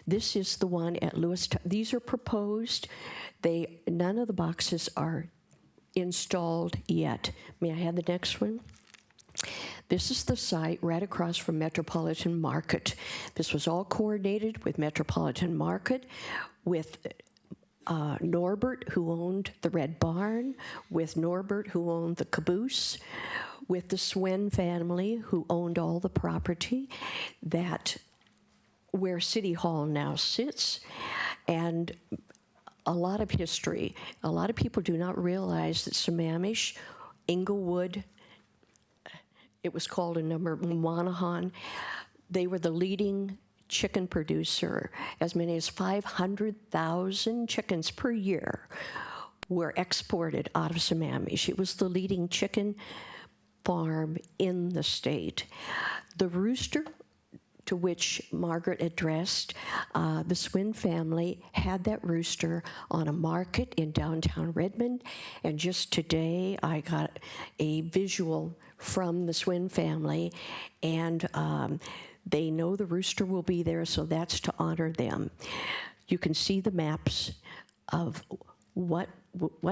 S16: This is the one at Lewis. These are proposed. None of the boxes are installed yet. May I have the next one? This is the site right across from Metropolitan Market. This was all coordinated with Metropolitan Market, with Norbert, who owned the Red Barn, with Norbert, who owned the caboose, with the Swen family, who owned all the property where City Hall now sits, and a lot of history. A lot of people do not realize that Sammamish, Inglewood, it was called a number, Wanahan, they were the leading chicken producer. As many as 500,000 chickens per year were exported out of Sammamish. It was the leading chicken farm in the state. The rooster, to which Margaret addressed, the Swin family had that rooster on a market in downtown Redmond, and just today I got a visual from the Swin family, and they know the rooster will be there, so that's to honor them. You can see the maps of what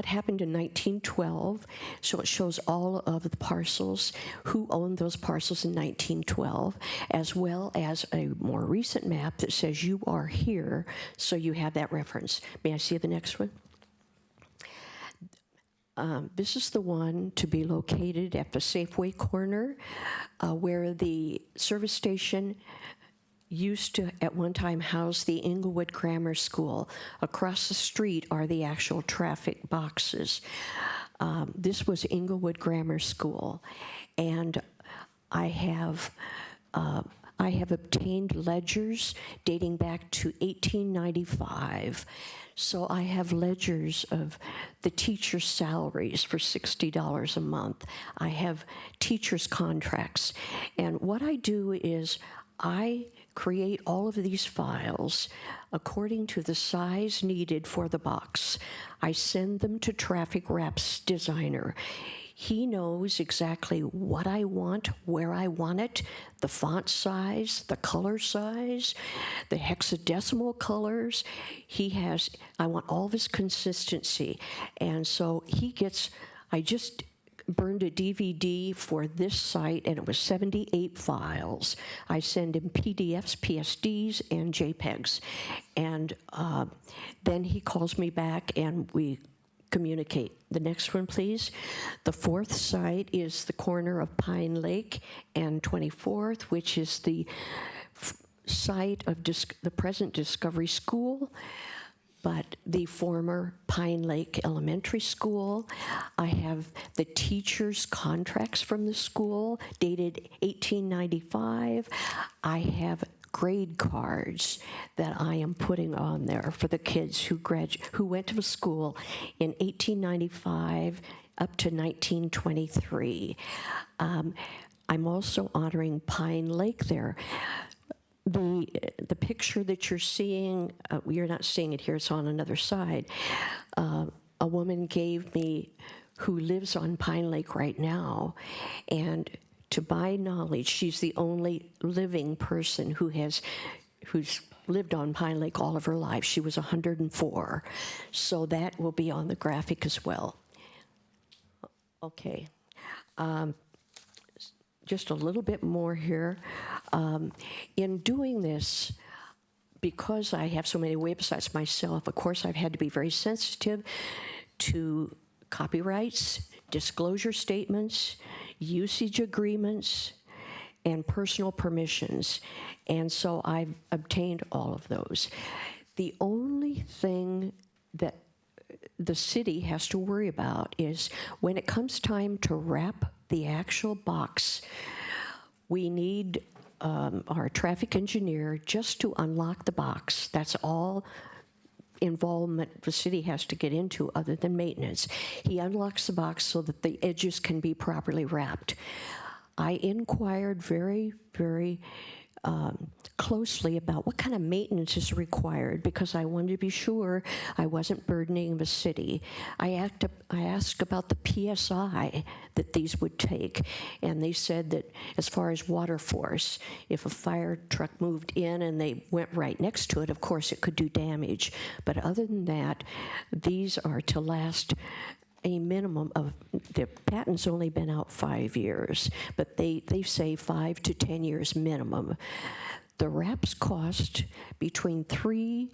S16: happened in 1912, so it shows all of the parcels, who owned those parcels in 1912, as well as a more recent map that says "You Are Here," so you have that reference. May I see the next one? This is the one to be located at the Safeway corner where the service station used to at one time house the Inglewood Grammar School. Across the street are the actual traffic boxes. This was Inglewood Grammar School, and I have obtained ledgers dating back to 1895. So I have ledgers of the teachers' salaries for $60 a month. I have teachers' contracts. And what I do is I create all of these files according to the size needed for the box. I send them to Traffic Wrap's designer. He knows exactly what I want, where I want it, the font size, the color size, the hexadecimal colors. I want all of his consistency. And so I just burned a DVD for this site, and it was 78 files. I send him PDFs, PSDs, and JPEGs. And then he calls me back, and we communicate. The next one, please. The fourth site is the corner of Pine Lake and 24th, which is the site of the present Discovery School, but the former Pine Lake Elementary School. I have the teachers' contracts from the school dated 1895. I have grade cards that I am putting on there for the kids who went to the school in 1895 up to 1923. I'm also honoring Pine Lake there. The picture that you're seeing, you're not seeing it here, it's on another side. A woman gave me, who lives on Pine Lake right now, and to my knowledge, she's the only living person who's lived on Pine Lake all of her life. She was 104. So that will be on the graphic as well. Okay. Just a little bit more here. In doing this, because I have so many websites myself, of course, I've had to be very sensitive to copyrights, disclosure statements, usage agreements, and personal permissions. And so I've obtained all of those. The only thing that the city has to worry about is when it comes time to wrap the actual box, we need our traffic engineer just to unlock the box. That's all involvement the city has to get into other than maintenance. He unlocks the box so that the edges can be properly wrapped. I inquired very, very closely about what kind of maintenance is required because I wanted to be sure I wasn't burdening the city. I asked about the PSI that these would take, and they said that as far as water force, if a fire truck moved in and they went right next to it, of course it could do damage. But other than that, these are to last a minimum of, the patent's only been out 5 years, but they say 5 to 10 years minimum. The wraps cost between $3,000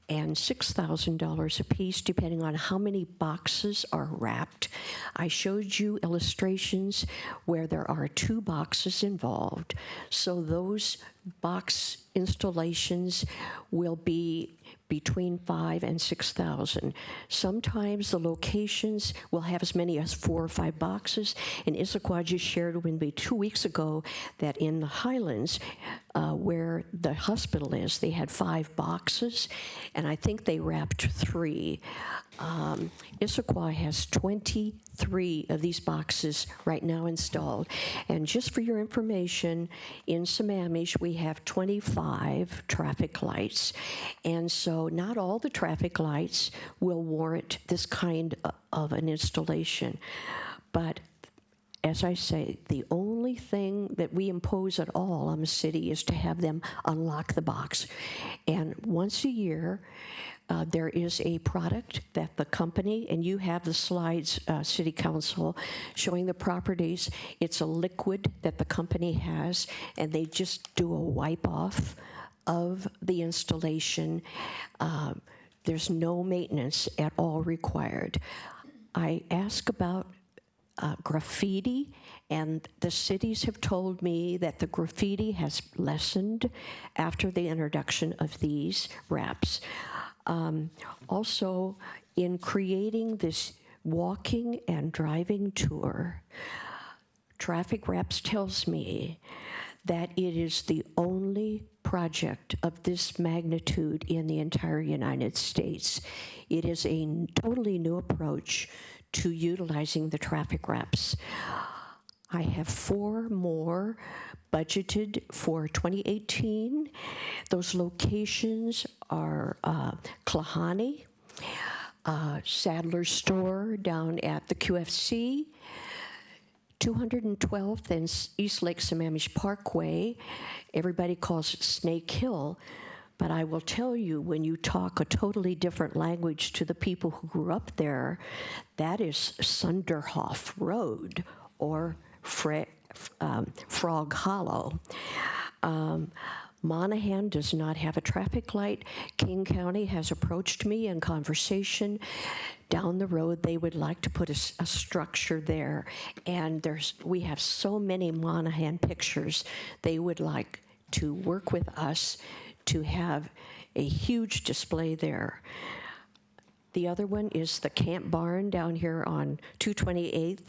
S16: and $6,000 a piece, depending on how many boxes are wrapped. I showed you illustrations where there are 2 boxes involved, so those box installations will be between $5,000 and $6,000. Sometimes the locations will have as many as 4 or 5 boxes. And Issaquah just shared with me 2 weeks ago that in the Highlands, where the hospital is, they had 5 boxes, and I think they wrapped 3. Issaquah has 23 of these boxes right now installed. And just for your information, in Sammamish, we have 25 traffic lights. And so not all the traffic lights will warrant this kind of an installation. But as I say, the only thing that we impose at all on the city is to have them unlock the box. And once a year, there is a product that the company, and you have the slides, City Council, showing the properties. It's a liquid that the company has, and they just do a wipe off of the installation. There's no maintenance at all required. I ask about graffiti, and the cities have told me that the graffiti has lessened after the introduction of these wraps. Also, in creating this walking and driving tour, Traffic Wraps tells me that it is the only project of this magnitude in the entire United States. It is a totally new approach to utilizing the Traffic Wraps. I have 4 more budgeted for 2018. Those locations are Klahani, Sadler's Store down at the QFC, 212th and East Lake Sammamish Parkway. Everybody calls it Snake Hill, but I will tell you, when you talk a totally different language to the people who grew up there, that is Sunderhoff Road or Frog Hollow. Monaghan does not have a traffic light. King County has approached me in conversation. Down the road, they would like to put a structure there. And we have so many Monaghan pictures. They would like to work with us to have a huge display there. The other one is the Camp Barn down here on 228th.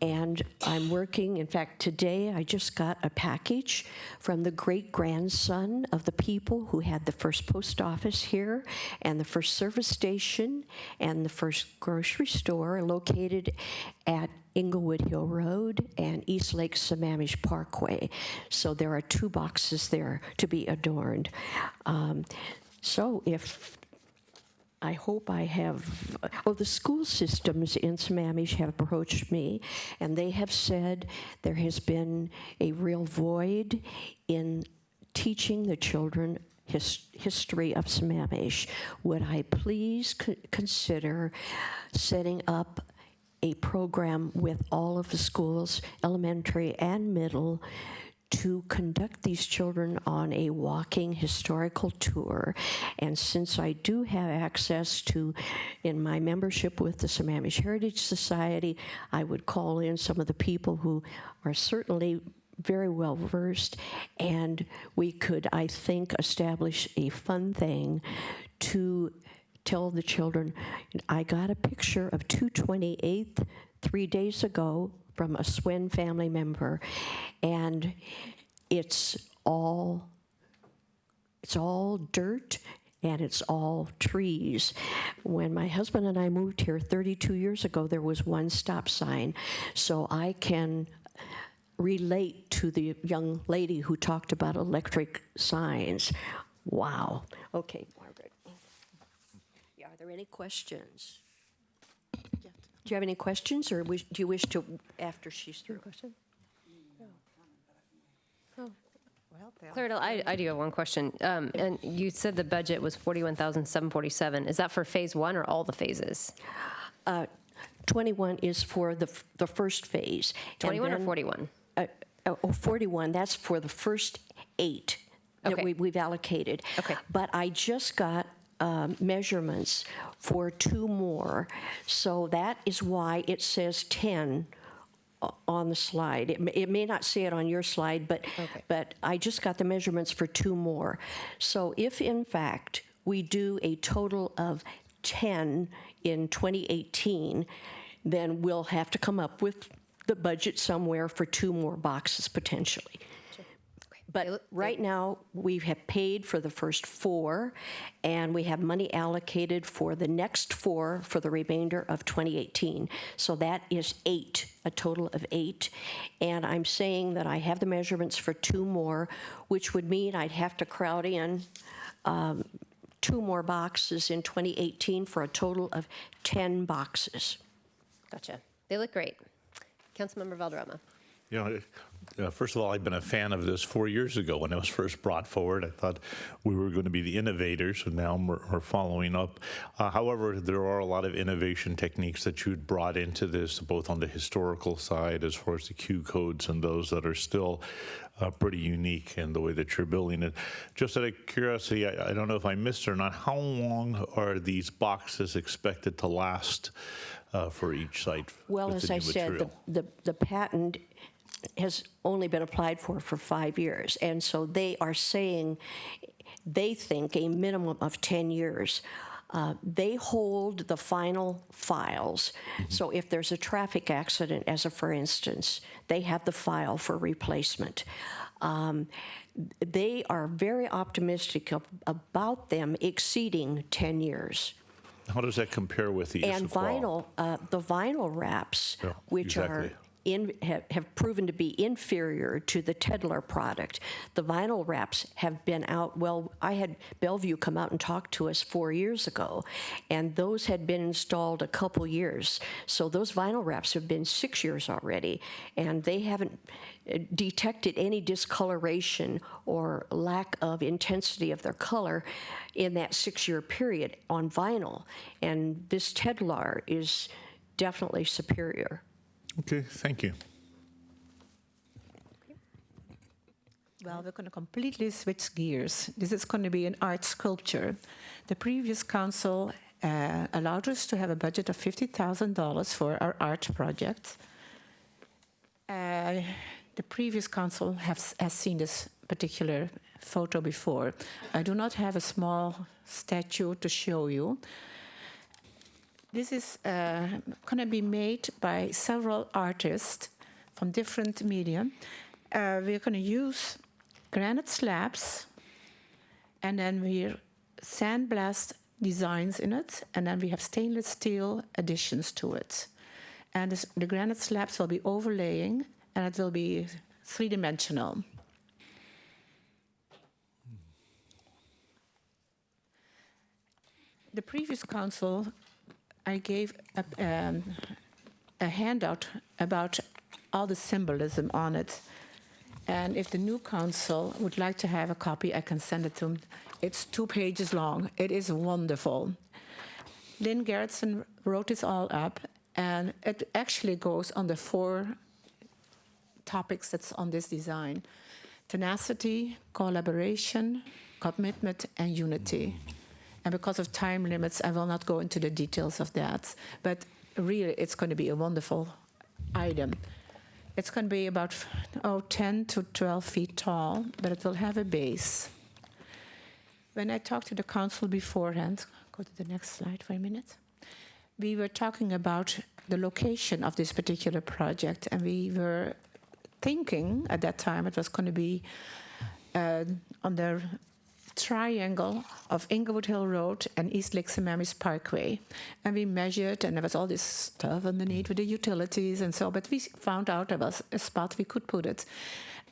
S16: And I'm working, in fact, today I just got a package from the great-grandson of the people who had the first post office here and the first service station and the first grocery store located at Inglewood Hill Road and East Lake Sammamish Parkway. So there are 2 boxes there to be adorned. So if I hope I have, the school systems in Sammamish have approached me, and they have said there has been a real void in teaching the children history of Sammamish. Would I please consider setting up a program with all of the schools, elementary and middle, to conduct these children on a walking historical tour. And since I do have access to, in my membership with the Sammamish Heritage Society, I would call in some of the people who are certainly very well versed, and we could, I think, establish a fun thing to tell the children. I got a picture of 228th 3 days ago from a Swen family member, and it's all dirt and it's all trees. When my husband and I moved here 32 years ago, there was one stop sign, so I can relate to the young lady who talked about electric signs. Wow. Okay, Margaret. Are there any questions? Do you have any questions, or do you wish to, after she's through? Question?
S1: Oh. Claridel, I do have one question. And you said the budget was $41,747. Is that for phase 1 or all the phases?
S16: 21 is for the first phase.
S1: 21 or 41?
S16: 41, that's for the first 8 that we've allocated.
S1: Okay.
S16: But I just got measurements for 2 more. So that is why it says 10 on the slide. It may not say it on your slide, but I just got the measurements for 2 more. So if, in fact, we do a total of 10 in 2018, then we'll have to come up with the budget somewhere for 2 more boxes potentially. But right now, we have paid for the first 4, and we have money allocated for the next 4 for the remainder of 2018. So that is 8, a total of 8. And I'm saying that I have the measurements for 2 more, which would mean I'd have to crowd in 2 more boxes in 2018 for a total of 10 boxes.
S1: Gotcha. They look great. Councilmember Valderrama.
S8: You know, First of all, I've been a fan of this 4 years ago when it was first brought forward. I thought we were going to be the innovators, and now we're following up. However, there are a lot of innovation techniques that you'd brought into this, both on the historical side as far as the Q codes and those that are still pretty unique in the way that you're building it. Just out of curiosity, I don't know if I missed or not, how long are these boxes expected to last for each site?
S16: Well,
S8: with
S16: as
S8: the
S16: I
S8: new
S16: said,
S8: material?
S16: the patent has only been applied for 5 years, and so they are saying they think a minimum of 10 years. They hold the final files. So if there's a traffic accident, as a for instance, they have the file for replacement. They are very optimistic about them exceeding 10 years.
S8: How does that compare with the
S16: And vinyl, the vinyl wraps,
S8: Yeah,
S16: which
S8: exactly.
S16: have proven to be inferior to the Tedlar product. The vinyl wraps have been out, well, I had Bellevue come out and talk to us 4 years ago, and those had been installed a couple years. So those vinyl wraps have been 6 years already, and they haven't detected any discoloration or lack of intensity of their color in that 6-year period on vinyl. And this Tedlar is definitely superior.
S8: Okay, thank you.
S15: Well, we're going to completely switch gears. This is going to be an art sculpture. The previous council allowed us to have a budget of $50,000 for our art project. The previous council has seen this particular photo before. I do not have a small statue to show you. This is going to be made by several artists from different media. We're going to use granite slabs, and then we sandblast designs in it, and then we have stainless steel additions to it. And the granite slabs will be overlaying, and it will be three-dimensional. The previous council, I gave a handout about all the symbolism on it. And if the new council would like to have a copy, I can send it to them. It's 2 pages long. It is wonderful. Lynn Gerritsen wrote this all up, and it actually goes on the 4 topics that's on this design: tenacity, collaboration, commitment, and unity. And because of time limits, I will not go into the details of that. But really, it's going to be a wonderful item. It's going to be about 10 to 12 feet tall, but it will have a base. When I talked to the council beforehand, go to the next slide for a minute, we were talking about the location of this particular project, and we were thinking at that time it was going to be on the triangle of Inglewood Hill Road and East Lake Sammamish Parkway. And we measured, and there was all this stuff underneath with the utilities and so, but we found out there was a spot we could put it.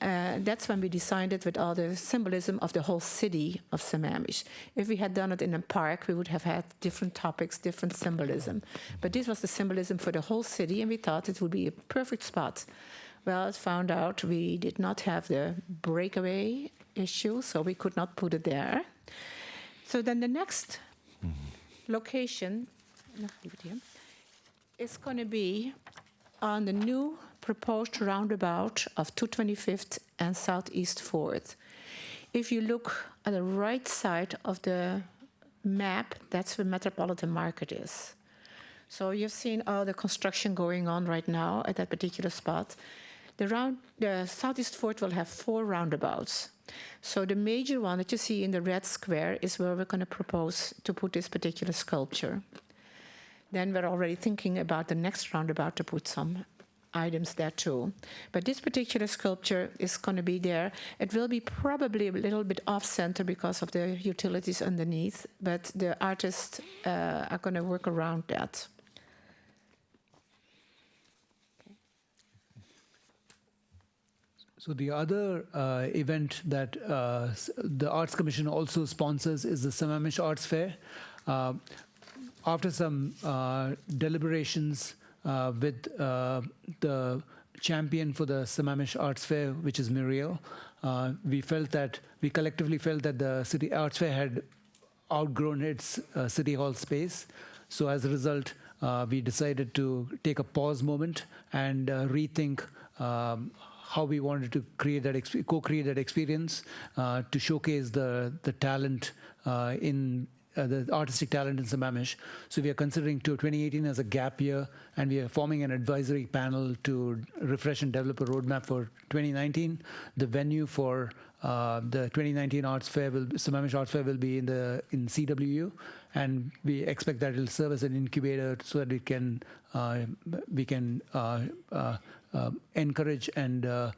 S15: That's when we decided with all the symbolism of the whole city of Sammamish. If we had done it in a park, we would have had different topics, different symbolism. But this was the symbolism for the whole city, and we thought it would be a perfect spot. Well, it found out we did not have the breakaway issue, so we could not put it there. So then the next location is going to be on the new proposed roundabout of 225th and Southeast 4th. If you look at the right side of the map, that's where Metropolitan Market is. So you've seen all the construction going on right now at that particular spot. The Southeast 4th will have 4 roundabouts. So the major one that you see in the red square is where we're going to propose to put this particular sculpture. Then we're already thinking about the next roundabout to put some items there too. But this particular sculpture is going to be there. It will be probably a little bit off-center because of the utilities underneath, but the artists are going to work around that.
S14: So the other event that the Arts Commission also sponsors is the Sammamish Arts Fair. After some deliberations with the champion for the Sammamish Arts Fair, which is Muriel. We collectively felt that the City Arts Fair had outgrown its City Hall space. So as a result, we decided to take a pause moment and rethink how we wanted to create that co-create that experience to showcase the talent in the artistic talent in Sammamish. So we are considering 2018 as a gap year, and we are forming an advisory panel to refresh and develop a roadmap for 2019. The venue for the 2019 Arts Fair, Sammamish Arts Fair, will be in CWU, and we expect that it will serve as an incubator so that we can encourage and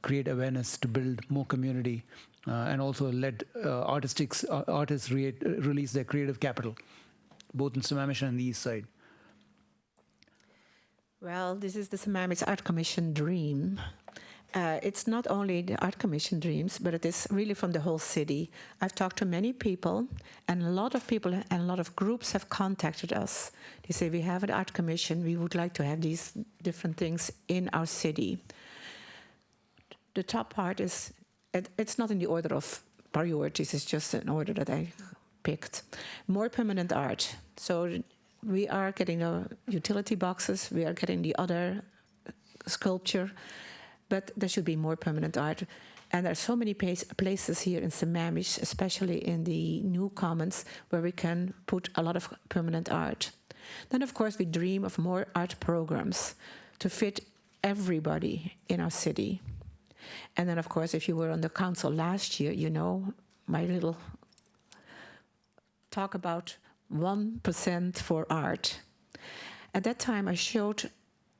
S14: create awareness to build more community. And also let artists release their creative capital, both in Sammamish and the East Side.
S15: Well, this is the Sammamish Art Commission dream. It's not only the Art Commission dreams, but it is really from the whole city. I've talked to many people, and a lot of people and a lot of groups have contacted us. They say, we have an Art Commission, we would like to have these different things in our city. The top part is, it's not in the order of priorities, it's just an order that I picked. More permanent art. So we are getting the utility boxes, we are getting the other sculpture, but there should be more permanent art. And there are so many places here in Sammamish, especially in the new commons, where we can put a lot of permanent art. Then, of course, we dream of more art programs to fit everybody in our city. And then, of course, if you were on the council last year, you know my little talk about 1% for art. At that time, I showed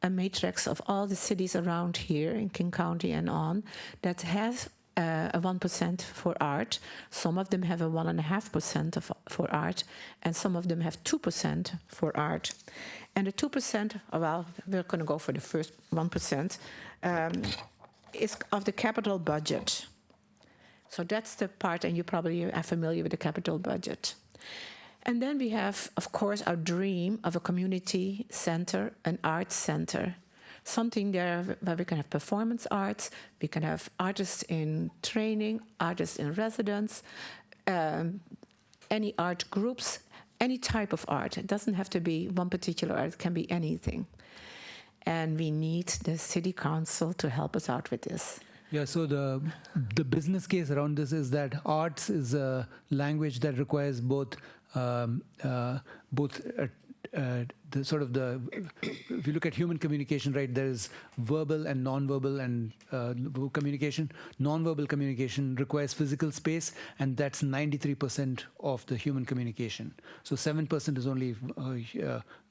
S15: a matrix of all the cities around here in King County and on that has a 1% for art. Some of them have a 1.5% for art, and some of them have 2% for art. And the 2%, well, we're going to go for the first 1%. Is of the capital budget. So that's the part, and you probably are familiar with the capital budget. And then we have, of course, our dream of a community center, an arts center. Something there where we can have performance arts, we can have artists in training, artists in residence, any art groups, any type of art. It doesn't have to be one particular art, it can be anything. And we need the city council to help us out with this.
S14: Yeah, so the business case around this is that arts is a language that requires both if you look at human communication, right, there is verbal and non-verbal and communication. Non-verbal communication requires physical space, and that's 93% of the human communication. So 7% is only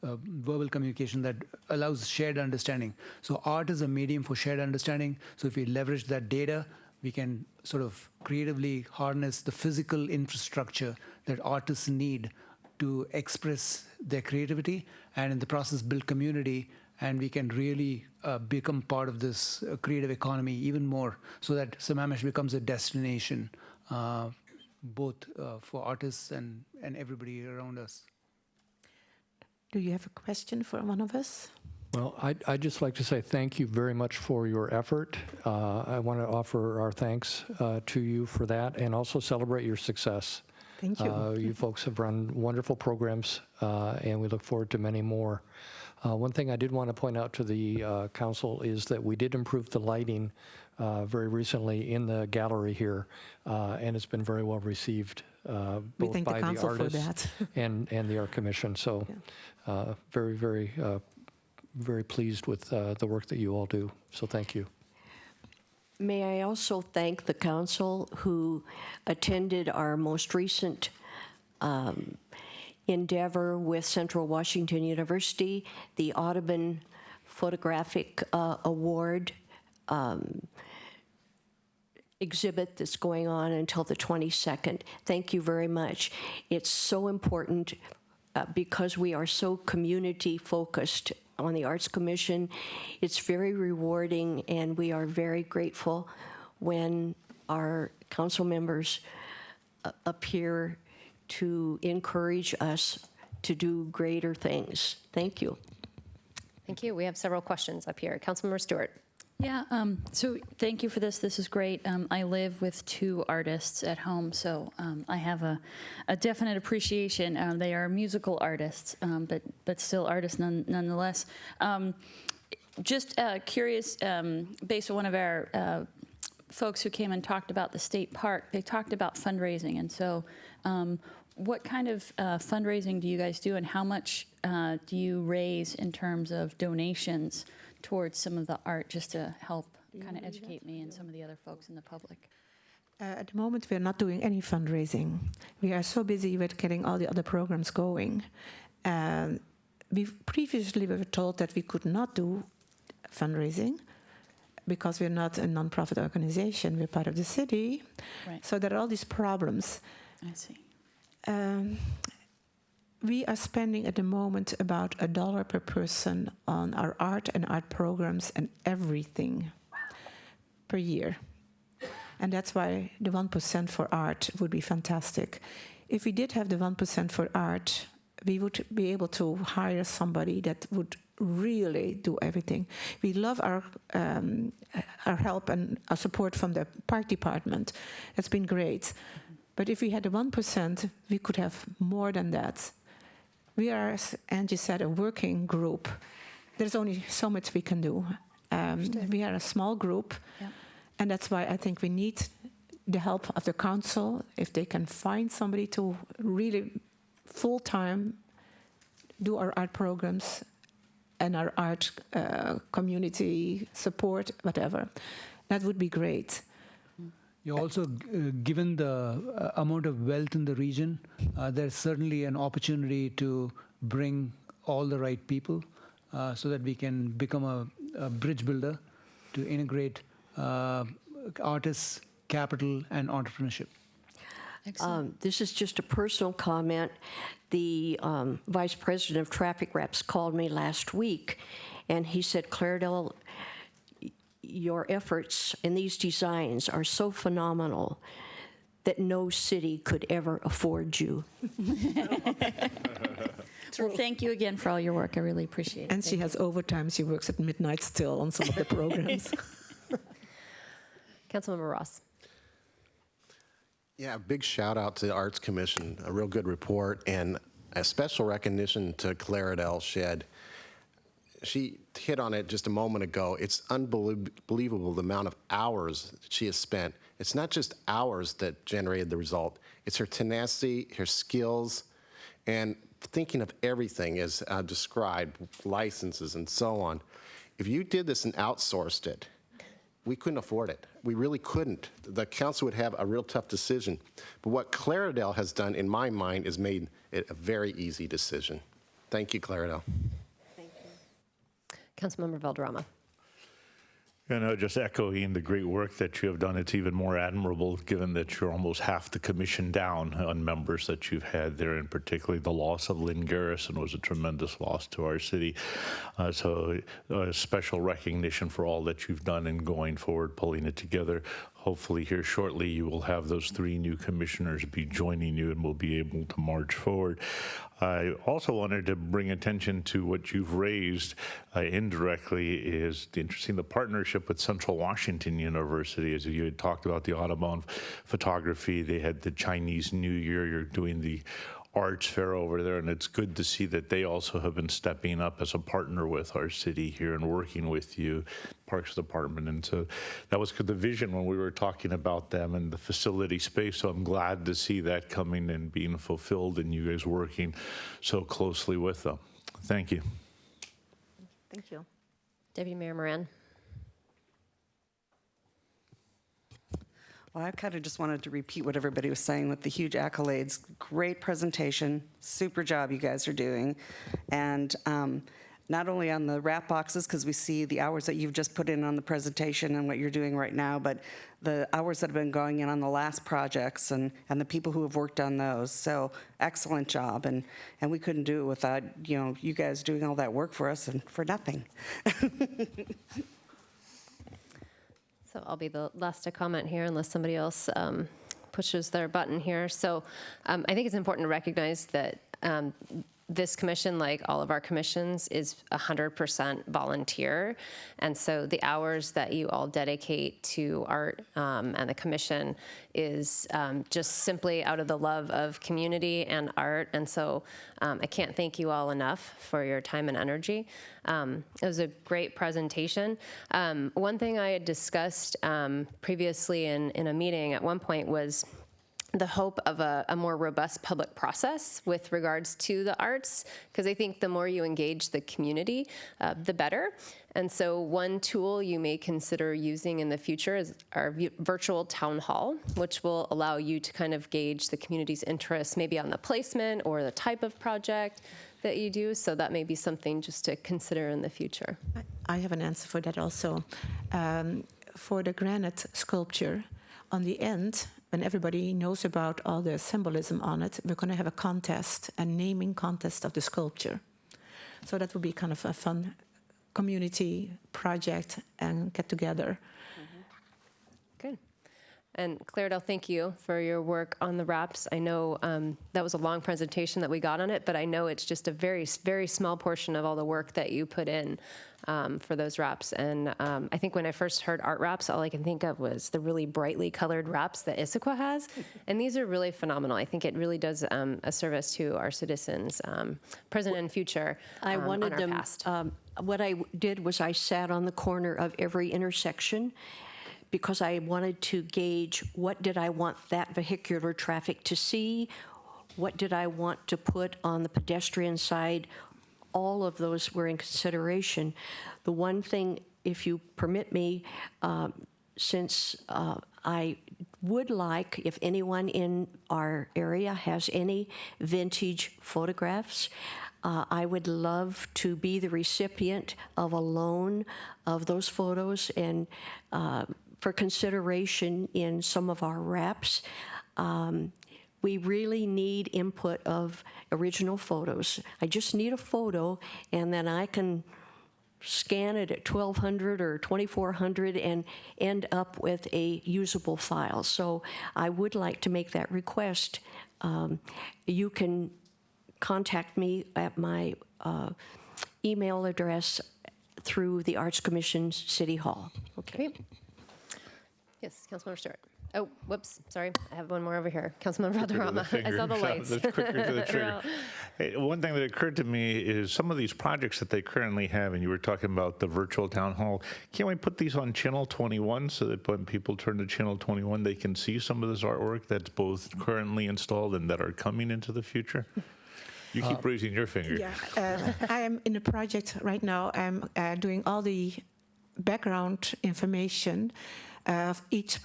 S14: verbal communication that allows shared understanding. So art is a medium for shared understanding. So if we leverage that data, we can sort of creatively harness the physical infrastructure that artists need to express their creativity, and in the process build community, and we can really become part of this creative economy even more, so that Sammamish becomes a destination both for artists and everybody around us.
S15: Do you have a question for one of us?
S7: Well, I'd just like to say thank you very much for your effort. I want to offer our thanks to you for that, and also celebrate your success.
S15: Thank you.
S7: You folks have run wonderful programs, and we look forward to many more. One thing I did want to point out to the council is that we did improve the lighting very recently in the gallery here, and it's been very well received both by the artists and the Art Commission. So very pleased with the work that you all do. So thank you.
S16: May I also thank the council who attended our most recent endeavor with Central Washington University, the Audubon Photographic Award exhibit that's going on until the 22nd. Thank you very much. It's so important because we are so community focused on the Arts Commission. It's very rewarding, and we are very grateful when our council members appear to encourage us to do greater things. Thank you.
S1: Thank you. We have several questions up here. Councilmember Stewart.
S17: Yeah, so thank you for this. This is great. I live with two artists at home, so I have a definite appreciation. They are musical artists, but still artists nonetheless. Just curious, based on one of our folks who came and talked about the state park, they talked about fundraising, and so what kind of fundraising do you guys do, and how much do you raise in terms of donations towards some of the art, just to help kind of educate me and some of the other folks in the public?
S15: At the moment, we're not doing any fundraising. We are so busy with getting all the other programs going. Previously, we were told that we could not do fundraising because we're not a nonprofit organization. We're part of the city.
S17: Right.
S15: So there are all these problems.
S17: I see.
S15: We are spending at the moment about $1 per person on our art and art programs and everything per year. And that's why the 1% for art would be fantastic. If we did have the 1% for art, we would be able to hire somebody that would really do everything. We love our help and our support from the park department. It's been great. But if we had the 1%, we could have more than that. We are, as Angie said, a working group. There's only so much we can do. We are a small group, and that's why I think we need the help of the council. If they can find somebody to really full-time do our art programs and our art community support, whatever, that would be great.
S14: You also, given the amount of wealth in the region, there's certainly an opportunity to bring all the right people so that we can become a bridge builder to integrate artists, capital, and entrepreneurship.
S16: This is just a personal comment. The vice president of Traffic Reps called me last week, and he said, Claredel, your efforts in these designs are so phenomenal that no city could ever afford you.
S17: Well, thank you again for all your work. I really appreciate it.
S15: And she has overtime. She works at midnight still on some of the programs.
S1: Councilmember Ross.
S18: Yeah, a big shout out to the Arts Commission, a real good report, and a special recognition to Claredel Shed. She hit on it just a moment ago. It's unbelievable the amount of hours that she has spent. It's not just hours that generated the result. It's her tenacity, her skills, and thinking of everything as described, licenses and so on. If you did this and outsourced it, we couldn't afford it. We really couldn't. The council would have a real tough decision. But what Claredel has done, in my mind, is made it a very easy decision. Thank you, Claredel.
S1: Councilmember Valderrama.
S8: Just echoing the great work that you have done, it's even more admirable given that you're almost half the commission down on members that you've had there, and particularly the loss of Lynn Garrison was a tremendous loss to our city. So a special recognition for all that you've done in going forward, pulling it together. Hopefully here shortly you will have those 3 new commissioners be joining you and we'll be able to march forward. I also wanted to bring attention to what you've raised indirectly is the partnership with Central Washington University. As you had talked about the Audubon photography, they had the Chinese New Year, you're doing the arts fair over there, and it's good to see that they also have been stepping up as a partner with our city here and working with you, Parks Department. And so that was the vision when we were talking about them and the facility space. So I'm glad to see that coming and being fulfilled and you guys working so closely with them. Thank you.
S1: Thank you. Deputy Mayor Moran.
S19: Well, I kind of just wanted to repeat what everybody was saying with the huge accolades. Great presentation, super job you guys are doing. And not only on the wrap boxes, because we see the hours that you've just put in on the presentation and what you're doing right now, but the hours that have been going in on the last projects and the people who have worked on those. So excellent job. And we couldn't do it without, you guys doing all that work for us and for nothing.
S1: So I'll be the last to comment here unless somebody else pushes their button here. So I think it's important to recognize that this commission, like all of our commissions, is 100% volunteer. And so the hours that you all dedicate to art and the commission is just simply out of the love of community and art. And so I can't thank you all enough for your time and energy. It was a great presentation. One thing I had discussed previously in a meeting at one point was the hope of a more robust public process with regards to the arts, because I think the more you engage the community, the better. And so one tool you may consider using in the future is our virtual town hall, which will allow you to kind of gauge the community's interest, maybe on the placement or the type of project that you do. So that may be something just to consider in the future.
S15: I have an answer for that also. For the granite sculpture, on the end, when everybody knows about all the symbolism on it, we're going to have a contest, a naming contest of the sculpture. So that will be kind of a fun community project and get together.
S1: Good. And Claredel, thank you for your work on the wraps. I know that was a long presentation that we got on it, but I know it's just a very, very small portion of all the work that you put in for those wraps. And I think when I first heard art wraps, all I can think of was the really brightly colored wraps that Issaquah has. And these are really phenomenal. I think it really does a service to our citizens, present and future,
S16: I wanted
S1: on our
S16: them,
S1: past.
S16: what I did was I sat on the corner of every intersection because I wanted to gauge what did I want that vehicular traffic to see, what did I want to put on the pedestrian side. All of those were in consideration. The one thing, if you permit me, since I would like, if anyone in our area has any vintage photographs, I would love to be the recipient of a loan of those photos and for consideration in some of our wraps. We really need input of original photos. I just need a photo, and then I can scan it at 1200 or 2400 and end up with a usable file. So I would like to make that request. You can contact me at my email address through the Arts Commission City Hall. Okay.
S1: Great. Yes, Councilmember Stewart. Oh, whoops, sorry. I have one more over here. Councilmember Valderrama. I saw the lights.
S8: That's quicker to the trigger. Hey, one thing that occurred to me is some of these projects that they currently have, and you were talking about the virtual town hall, can't we put these on Channel 21 so that when people turn to Channel 21, they can see some of this artwork that's both currently installed and that are coming into the future? You keep raising your finger.
S15: Yeah, I am in a project right now. I'm doing all the background information of each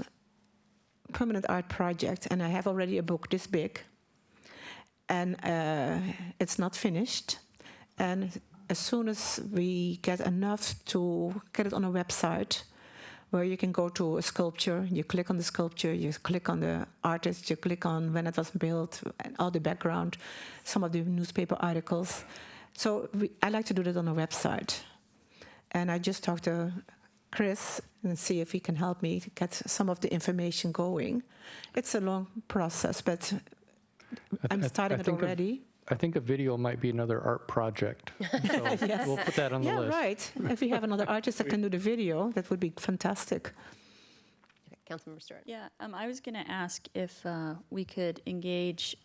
S15: permanent art project, and I have already a book this big, and it's not finished. And as soon as we get enough to get it on a website where you can go to a sculpture, you click on the sculpture, you click on the artist, you click on when it was built, and all the background, some of the newspaper articles. So I like to do that on a website. And I just talked to Chris and see if he can help me to get some of the information going. It's a long process, but I'm starting it already.
S7: I think a video might be another art project. So
S15: Yes.
S7: we'll put that on the list.
S15: Yeah, right. If we have another artist that can do the video, that would be fantastic.
S1: Councilmember Stewart.
S17: Yeah, I was going to ask if we could engage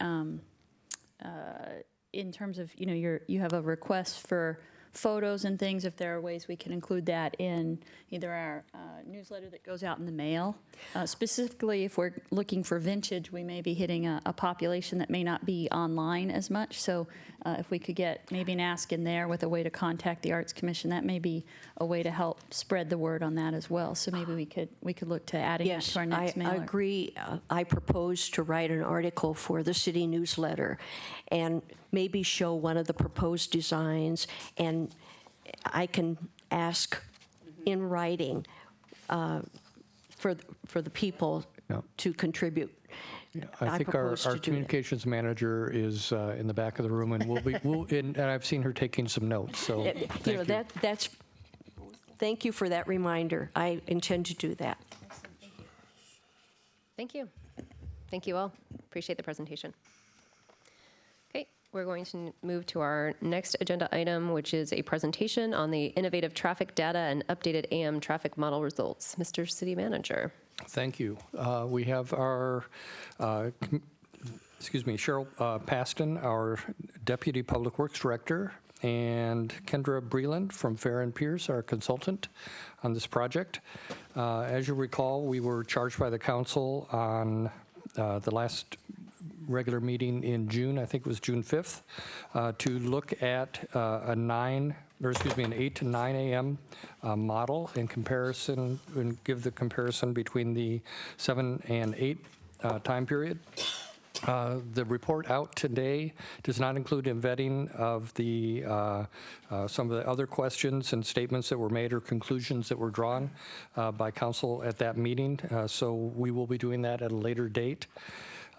S17: in terms of, you have a request for photos and things, if there are ways we can include that in either our newsletter that goes out in the mail. Specifically, if we're looking for vintage, we may be hitting a population that may not be online as much. So if we could get maybe an ask in there with a way to contact the Arts Commission, that may be a way to help spread the word on that as well. So maybe we could look to adding that to our next mailer.
S16: I agree. I propose to write an article for the city newsletter and maybe show one of the proposed designs, and I can ask in writing for the people to contribute.
S7: I think our
S16: propose to do that.
S7: communications manager is in the back of the room, and and I've seen her taking some notes. So thank you.
S16: Thank you for that reminder. I intend to do that.
S1: Thank you. Thank you all. Appreciate the presentation. Okay, We're going to move to our next agenda item, which is a presentation on the innovative traffic data and updated AM traffic model results. Mr. City Manager.
S7: Thank you. We have our, Cheryl Paston, our Deputy Public Works Director, and Kendra Breland from Fair and Pierce, our consultant on this project. As you recall, we were charged by the council on the last regular meeting in June, I think it was June 5th, to look at an 8 to 9 a.m. Model in comparison, and give the comparison between the 7 and 8 time period. The report out today does not include embedding of the some of the other questions and statements that were made or conclusions that were drawn by council at that meeting. So we will be doing that at a later date.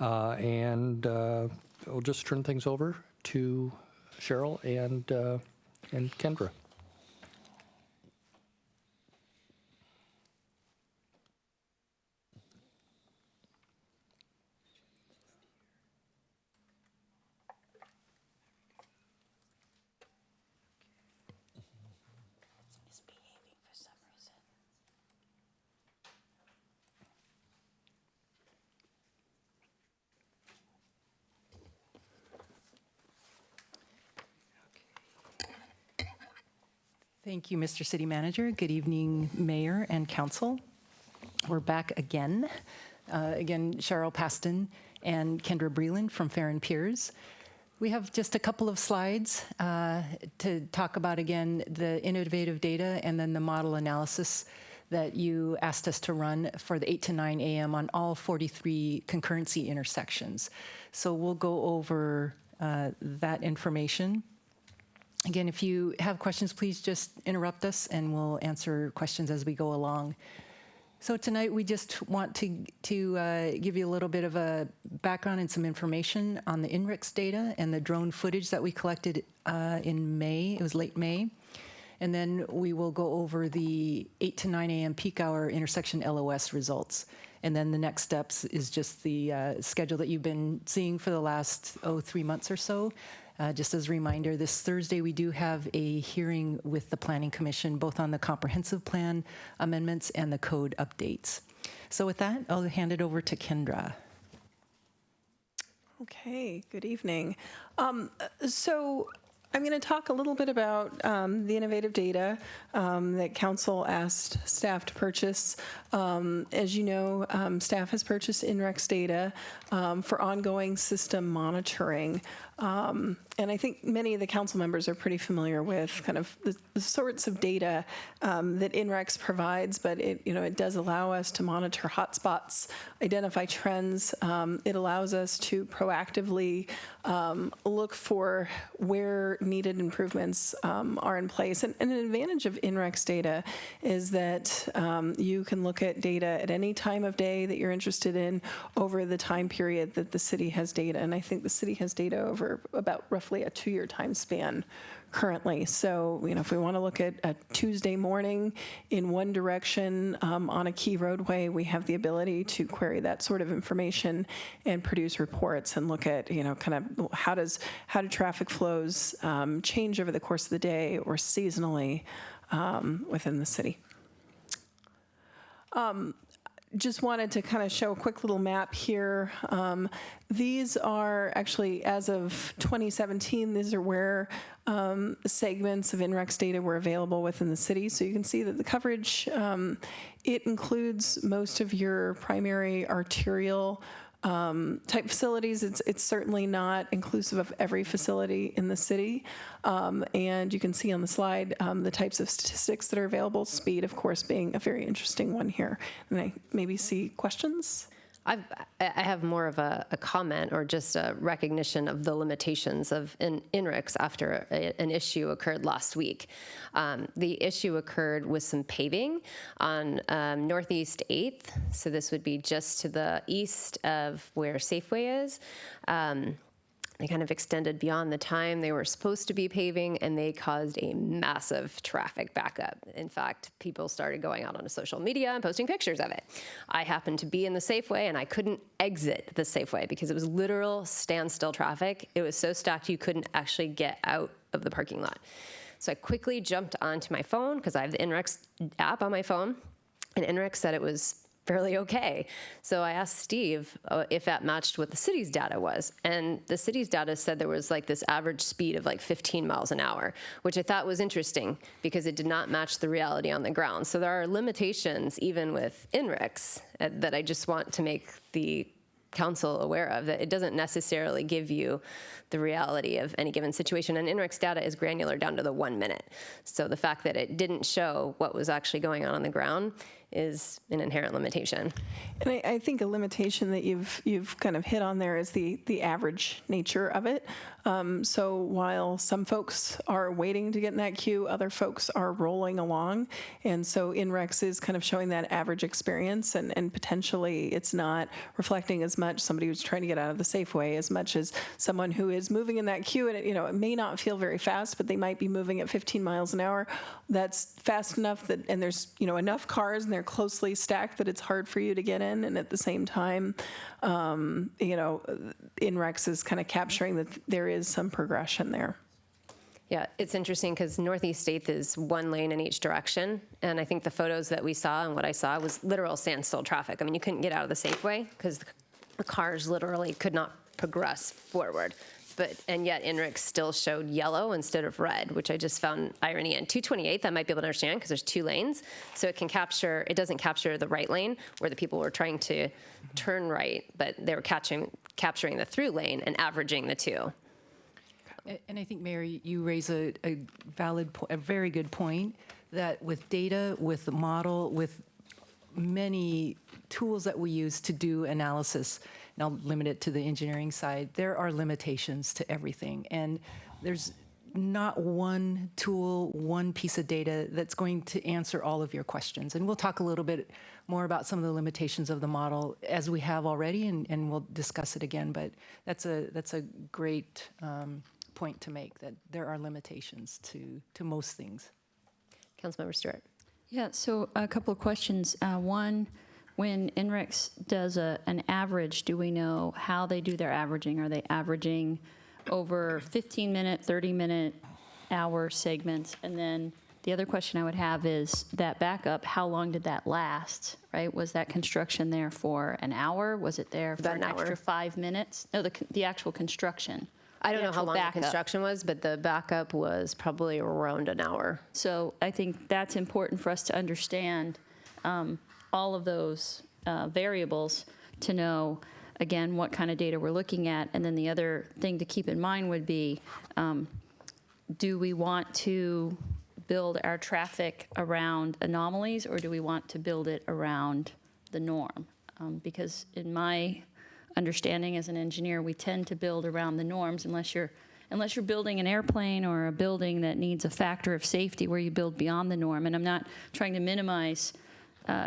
S7: And I'll just turn things over to Cheryl and Kendra.
S20: Thank you, Mr. City Manager. Good evening, Mayor and Council. We're back again. Again, Cheryl Paston and Kendra Breland from Fair and Pierce. We have just a couple of slides to talk about, again, the innovative data and then the model analysis that you asked us to run for the 8 to 9 a.m. on all 43 concurrency intersections. So we'll go over that information. Again, if you have questions, please just interrupt us and we'll answer questions as we go along. So tonight we just want to give you a little bit of a background and some information on the INRIX data and the drone footage that we collected in May. It was late May. And then we will go over the 8 to 9 a.m. peak hour intersection LOS results. And then the next steps is just the schedule that you've been seeing for the last 3 months or so. Just as a reminder, this Thursday we do have a hearing with the Planning Commission, both on the comprehensive plan amendments and the code updates. So with that, I'll hand it over to Kendra.
S21: Okay, good evening. So I'm going to talk a little bit about the innovative data that Council asked staff to purchase. As you know, staff has purchased INRIX data for ongoing system monitoring. And I think many of the council members are pretty familiar with kind of the sorts of data that INRIX provides, but it does allow us to monitor hotspots, identify trends. It allows us to proactively look for where needed improvements are in place. And an advantage of INRIX data is that you can look at data at any time of day that you're interested in over the time period that the city has data. And I think the city has data over about roughly a 2-year time span currently. So, if we want to look at a Tuesday morning in one direction on a key roadway, we have the ability to query that sort of information and produce reports and look at, kind of how do traffic flows change over the course of the day or seasonally within the city. Just wanted to kind of show a quick little map here. These are actually, as of 2017, these are where segments of INRIX data were available within the city. So you can see that the coverage, it includes most of your primary arterial type facilities. It's certainly not inclusive of every facility in the city. And you can see on the slide the types of statistics that are available, speed, of course, being a very interesting one here. And I maybe see questions?
S1: I have more of a comment or just a recognition of the limitations of INRIX after an issue occurred last week. The issue occurred with some paving on Northeast 8th, so this would be just to the east of where Safeway is. They kind of extended beyond the time they were supposed to be paving, and they caused a massive traffic backup. In fact, people started going out onto social media and posting pictures of it. I happened to be in the Safeway, and I couldn't exit the Safeway because it was literal standstill traffic. It was so stacked you couldn't actually get out of the parking lot. So I quickly jumped onto my phone because I have the INRIX app on my phone, and INRIX said it was fairly okay. So I asked Steve if that matched what the city's data was. And the city's data said there was like this average speed of like 15 miles an hour, which I thought was interesting because it did not match the reality on the ground. So there are limitations even with INRIX that I just want to make the council aware of, that it doesn't necessarily give you the reality of any given situation. And INRIX data is granular down to the 1 minute. So the fact that it didn't show what was actually going on the ground is an inherent limitation.
S21: And I think a limitation that you've kind of hit on there is the average nature of it. So while some folks are waiting to get in that queue, other folks are rolling along. And so INRIX is kind of showing that average experience, and potentially it's not reflecting as much somebody who's trying to get out of the Safeway as much as someone who is moving in that queue. And it may not feel very fast, but they might be moving at 15 miles an hour. That's fast enough that, and there's enough cars and they're closely stacked that it's hard for you to get in. And at the same time, INRIX is kind of capturing that there is some progression there.
S1: Yeah, it's interesting because Northeast 8th is 1 lane in each direction. And I think the photos that we saw and what I saw was literal standstill traffic. I mean, you couldn't get out of the Safeway because the cars literally could not progress forward. And yet INRIX still showed yellow instead of red, which I just found irony in. 228, that might be able to understand because there's 2 lanes. So it doesn't capture the right lane where the people were trying to turn right, but they were capturing the through lane and averaging the 2.
S20: And I think, Mayor, you raise a very good point, that with data, with the model, with many tools that we use to do analysis, and I'll limit it to the engineering side, there are limitations to everything. And there's not one tool, one piece of data that's going to answer all of your questions. And we'll talk a little bit more about some of the limitations of the model as we have already, and we'll discuss it again. But that's a great point to make, that there are limitations to most things.
S1: Councilmember Stewart.
S17: Yeah, so a couple of questions. One, when INRIX does an average, do we know how they do their averaging? Are they averaging over 15-minute, 30-minute, hour segments? And then the other question I would have is that backup, how long did that last, right? Was that construction there for an hour? Was it there for an extra 5 minutes? No, the actual construction.
S1: I don't know how long the construction was, but the backup was probably around an hour.
S17: So I think that's important for us to understand all of those variables to know, again, what kind of data we're looking at. And then the other thing to keep in mind would be, do we want to build our traffic around anomalies, or do we want to build it around the norm? Because in my understanding as an engineer, we tend to build around the norms unless you're building an airplane or a building that needs a factor of safety where you build beyond the norm. And I'm not trying to minimize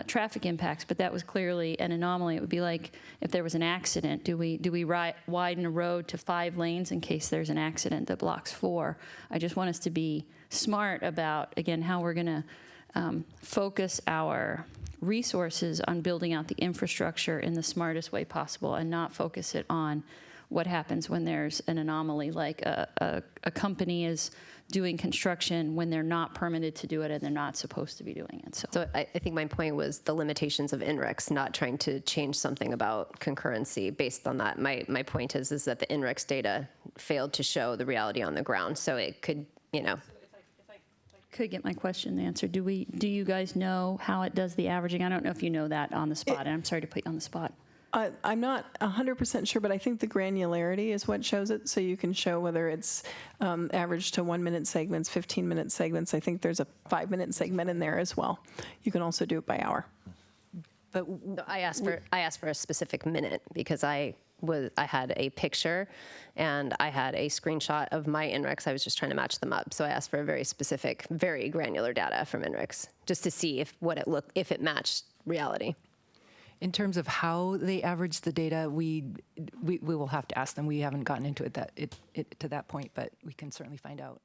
S17: traffic impacts, but that was clearly an anomaly. It would be like if there was an accident, do we widen a road to 5 lanes in case there's an accident that blocks 4? I just want us to be smart about, again, how we're going to focus our resources on building out the infrastructure in the smartest way possible, and not focus it on what happens when there's an anomaly, like a company is doing construction when they're not permitted to do it and they're not supposed to be doing it.
S1: So I think my point was the limitations of INRIX, not trying to change something about concurrency based on that. My point is that the INRIX data failed to show the reality on the ground. So it could,
S17: Could get my question answered. Do you guys know how it does the averaging? I don't know if you know that on the spot, and I'm sorry to put you on the spot.
S21: I'm not 100% sure, but I think the granularity is what shows it. So you can show whether it's average to 1-minute segments, 15-minute segments. I think there's a 5-minute segment in there as well. You can also do it by hour.
S1: But I asked for a specific minute because I had a picture and I had a screenshot of my INRIX. I was just trying to match them up. So I asked for a very specific, very granular data from INRIX just to see if it matched reality.
S20: In terms of how they average the data, we will have to ask them. We haven't gotten into it to that point, but we can certainly find out.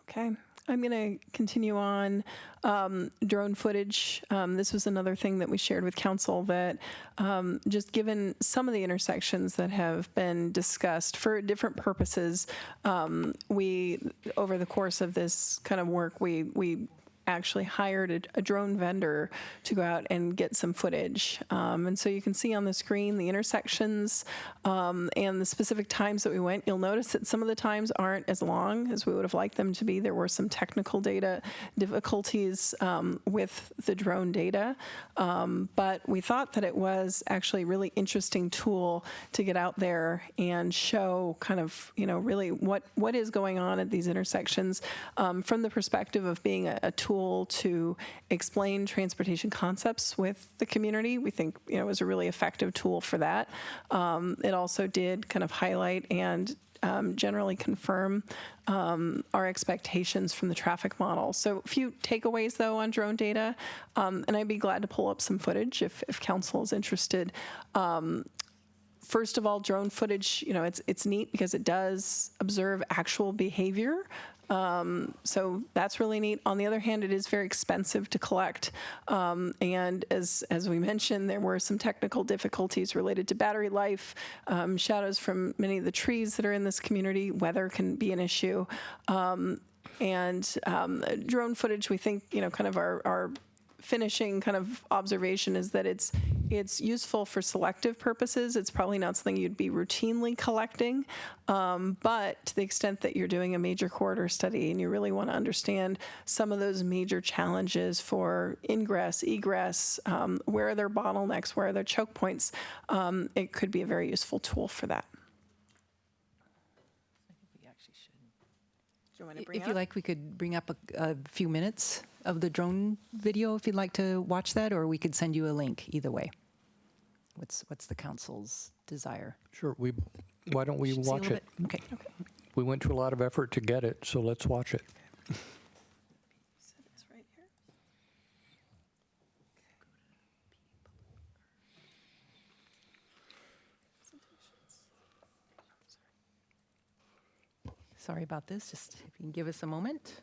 S21: Okay, I'm going to continue on. Drone footage. This was another thing that we shared with council that just given some of the intersections that have been discussed for different purposes, we, over the course of this kind of work, we actually hired a drone vendor to go out and get some footage. And so you can see on the screen the intersections and the specific times that we went. You'll notice that some of the times aren't as long as we would have liked them to be. There were some technical data difficulties with the drone data, but we thought that it was actually a really interesting tool to get out there and show kind of, really what is going on at these intersections from the perspective of being a tool to explain transportation concepts with the community. We think it was a really effective tool for that. It also did kind of highlight and generally confirm our expectations from the traffic model. So a few takeaways though on drone data, and I'd be glad to pull up some footage if council is interested. First of all, drone footage, it's neat because it does observe actual behavior. So that's really neat. On the other hand, it is very expensive to collect. And as we mentioned, there were some technical difficulties related to battery life, shadows from many of the trees that are in this community. Weather can be an issue. And drone footage, we think, kind of our finishing kind of observation is that it's useful for selective purposes. It's probably not something you'd be routinely collecting, but to the extent that you're doing a major corridor study and you really want to understand some of those major challenges for ingress, egress, where are their bottlenecks, where are their choke points, it could be a very useful tool for that.
S20: If you like, we could bring up a few minutes of the drone video if you'd like to watch that, or we could send you a link. Either way, what's the council's desire?
S7: Sure. Why don't we watch it?
S20: Okay.
S7: We went to a lot of effort to get it, so let's watch it.
S20: Sorry about this. Just if you can give us a moment.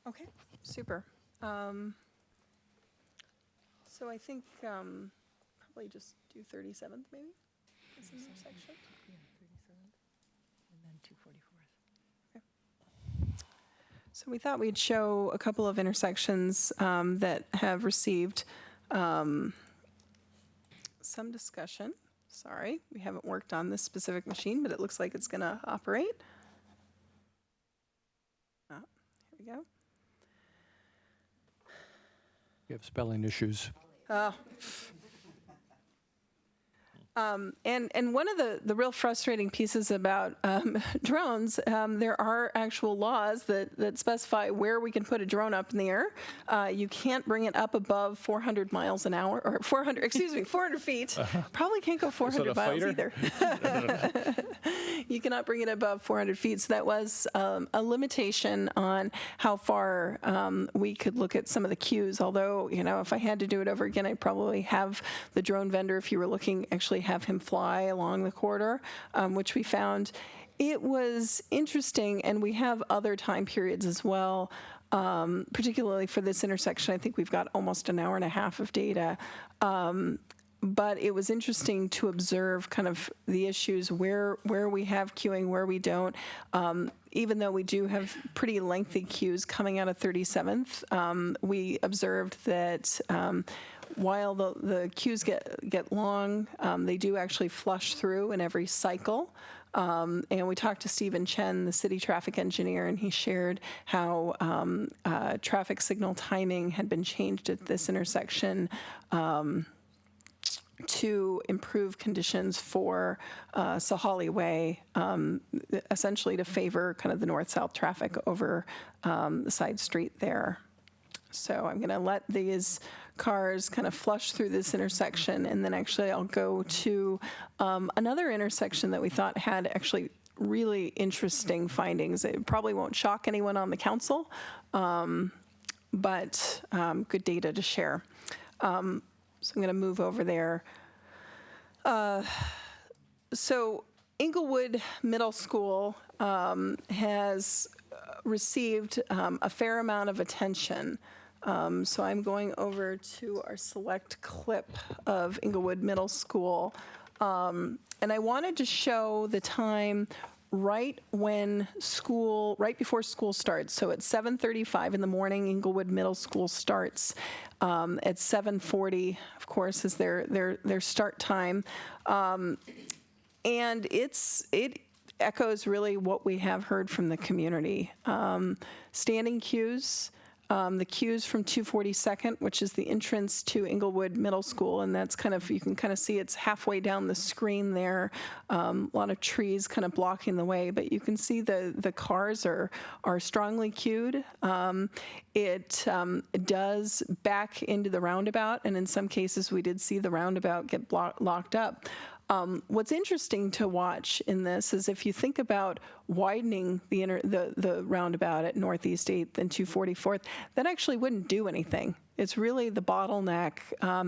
S21: Okay, super. So I think probably just do 37th maybe, this intersection.
S20: And then 244th.
S21: Okay. So we thought we'd show a couple of intersections that have received some discussion. Sorry, we haven't worked on this specific machine, but it looks like it's going to operate. Here we go.
S7: You have spelling issues.
S21: Oh. And one of the real frustrating pieces about drones, there are actual laws that specify where we can put a drone up in the air. You can't bring it up above 400 miles an hour, or 400 feet. Probably can't go 400 miles either. You cannot bring it above 400 feet. So that was a limitation on how far we could look at some of the cues. Although, if I had to do it over again, I'd probably have the drone vendor, if you were looking, actually have him fly along the corridor, which we found. It was interesting, and we have other time periods as well, particularly for this intersection. I think we've got almost an hour and a half of data. But it was interesting to observe kind of the issues where we have queuing, where we don't. Even though we do have pretty lengthy queues coming out of 37th, we observed that while the queues get long, they do actually flush through in every cycle. And we talked to Stephen Chen, the city traffic engineer, and he shared how traffic signal timing had been changed at this intersection to improve conditions for Sahali Way, essentially to favor kind of the north-south traffic over the side street there. So I'm going to let these cars kind of flush through this intersection, and then actually I'll go to another intersection that we thought had actually really interesting findings. It probably won't shock anyone on the council, but good data to share. So I'm going to move over there. So Inglewood Middle School has received a fair amount of attention. So I'm going over to our select clip of Inglewood Middle School. And I wanted to show the time right before school starts. So at 7:35 in the morning, Inglewood Middle School starts. At 7:40, of course, is their start time. And it echoes really what we have heard from the community. Standing queues. The queues from 242nd, which is the entrance to Inglewood Middle School, and that's kind of, you can kind of see it's halfway down the screen there. A lot of trees kind of blocking the way, but you can see the cars are strongly queued. It does back into the roundabout, and in some cases we did see the roundabout get locked up. What's interesting to watch in this is if you think about widening the roundabout at Northeast 8th and 244th, that actually wouldn't do anything. It's really the bottleneck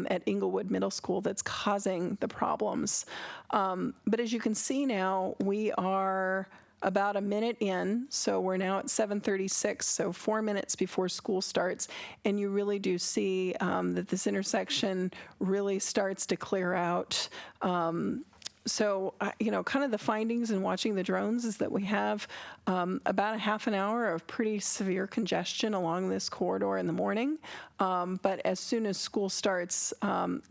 S21: at Inglewood Middle School that's causing the problems. But as you can see now, we are about a minute in, so we're now at 7:36, so 4 minutes before school starts, and you really do see that this intersection really starts to clear out. So, kind of the findings in watching the drones is that we have about a half an hour of pretty severe congestion along this corridor in the morning. But as soon as school starts,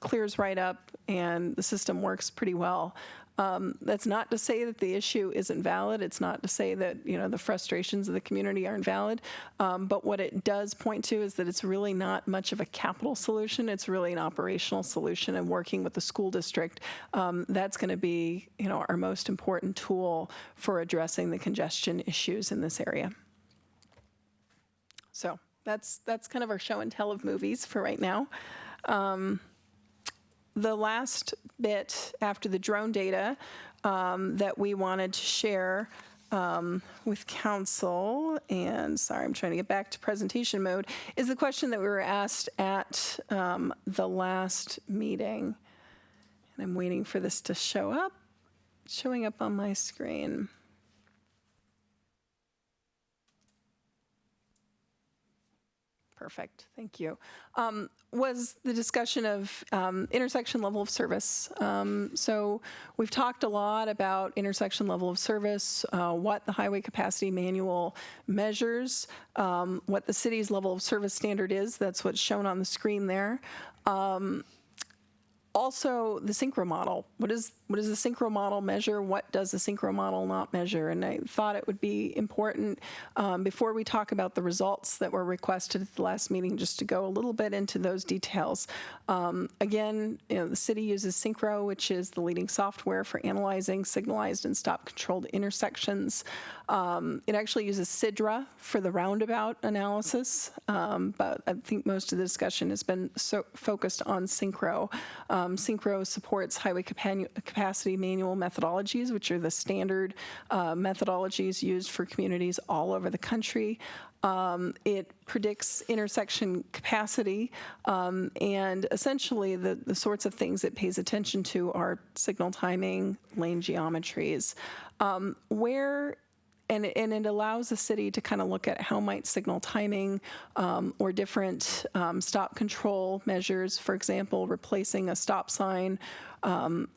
S21: clears right up and the system works pretty well. That's not to say that the issue isn't valid. It's not to say that, the frustrations of the community aren't valid. But what it does point to is that it's really not much of a capital solution. It's really an operational solution, and working with the school district, that's going to be, our most important tool for addressing the congestion issues in this area. So that's kind of our show and tell of movies for right now. The last bit after the drone data that we wanted to share with council, and sorry, I'm trying to get back to presentation mode, is the question that we were asked at the last meeting. And I'm waiting for this to showing up on my screen. Perfect, thank you. Was the discussion of intersection level of service. So we've talked a lot about intersection level of service, what the highway capacity manual measures, what the city's level of service standard is. That's what's shown on the screen there. Also, the synchro model. What does the synchro model measure? What does the synchro model not measure? And I thought it would be important before we talk about the results that were requested at the last meeting, just to go a little bit into those details. Again, the city uses Synchro, which is the leading software for analyzing signalized and stop-controlled intersections. It actually uses Sidra for the roundabout analysis, but I think most of the discussion has been focused on Synchro. Synchro supports highway capacity manual methodologies, which are the standard methodologies used for communities all over the country. It predicts intersection capacity, and essentially the sorts of things it pays attention to are signal timing, lane geometries, and it allows the city to kind of look at how might signal timing or different stop control measures, for example, replacing a stop sign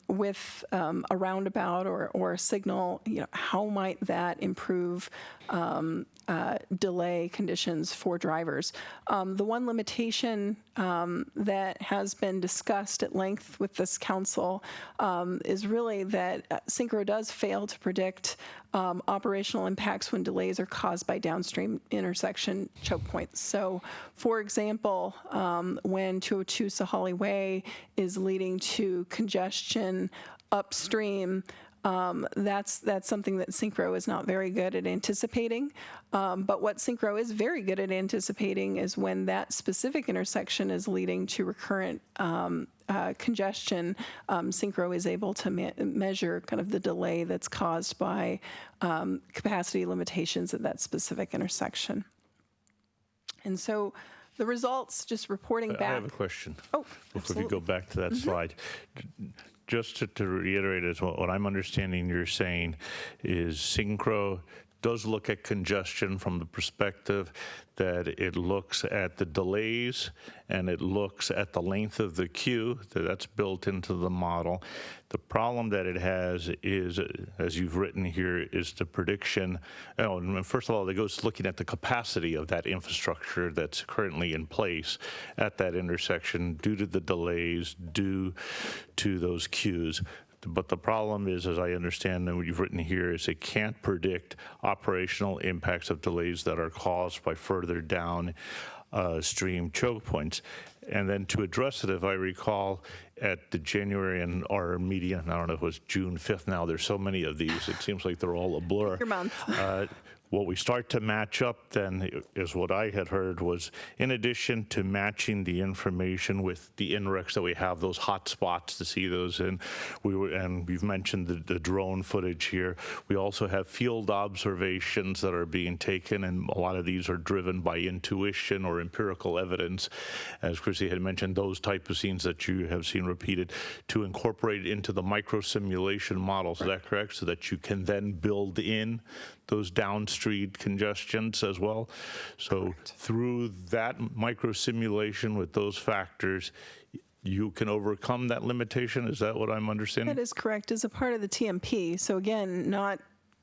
S21: with a roundabout or a signal, how might that improve delay conditions for drivers. The one limitation that has been discussed at length with this council is really that Synchro does fail to predict operational impacts when delays are caused by downstream intersection choke points. So, for example, when 202 Sahali Way is leading to congestion upstream, that's something that Synchro is not very good at anticipating. But what Synchro is very good at anticipating is when that specific intersection is leading to recurrent congestion, Synchro is able to measure kind of the delay that's caused by capacity limitations at that specific intersection. And so the results, just reporting back.
S8: I have a question.
S21: Oh,
S8: before we go back to that slide. Just to reiterate as well, what I'm understanding you're saying is Synchro does look at congestion from the perspective that it looks at the delays and it looks at the length of the queue, that's built into the model. The problem that it has is, as you've written here, is the prediction. First of all, it goes looking at the capacity of that infrastructure that's currently in place at that intersection due to the delays, due to those queues. But the problem is, as I understand and what you've written here, is it can't predict operational impacts of delays that are caused by further downstream choke points. And then to address it, if I recall, at the January and our meeting, I don't know if it was June 5th now, there's so many of these, it seems like they're all a blur.
S21: Your month.
S8: What we start to match up then is what I had heard was, in addition to matching the information with the INREX that we have, those hot spots to see those in, and we've mentioned the drone footage here. We also have field observations that are being taken, and a lot of these are driven by intuition or empirical evidence, as Chrissy had mentioned, those type of scenes that you have seen repeated, to incorporate into the micro simulation models. Is that correct? So that you can then build in those downstream congestions as well. So through that micro simulation with those factors, you can overcome that limitation. Is that what I'm understanding?
S21: That is correct. As a part of the TMP, so again, not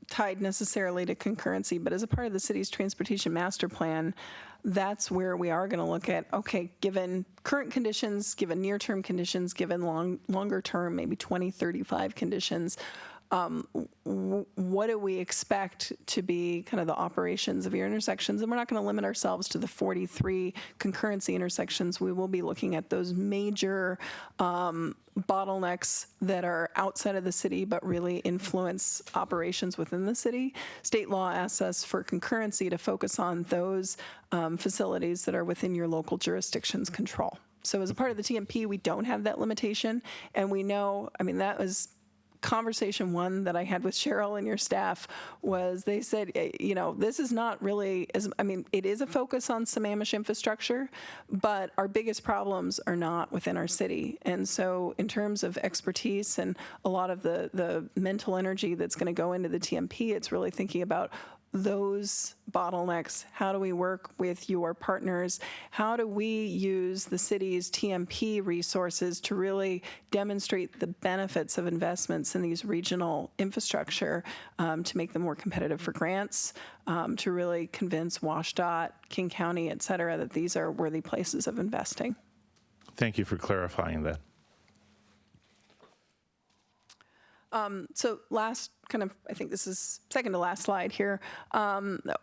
S21: tied necessarily to concurrency, but as a part of the city's transportation master plan, that's where we are going to look at, okay, given current conditions, given near-term conditions, given longer term, maybe 2035 conditions, what do we expect to be kind of the operations of your intersections? And we're not going to limit ourselves to the 43 concurrency intersections. We will be looking at those major bottlenecks that are outside of the city but really influence operations within the city. State law asks us for concurrency to focus on those facilities that are within your local jurisdiction's control. So as a part of the TMP, we don't have that limitation, and we know, I mean, that was conversation one that I had with Cheryl and your staff was they said, you know, this is not really, it is a focus on Sammamish infrastructure, but our biggest problems are not within our city. And so in terms of expertise and a lot of the mental energy that's going to go into the TMP, it's really thinking about those bottlenecks. How do we work with your partners? How do we use the city's TMP resources to really demonstrate the benefits of investments in these regional infrastructure to make them more competitive for grants, to really convince WashDOT, King County, et cetera, that these are worthy places of investing?
S8: Thank you for clarifying that.
S21: So last kind of, I think this is second to last slide here.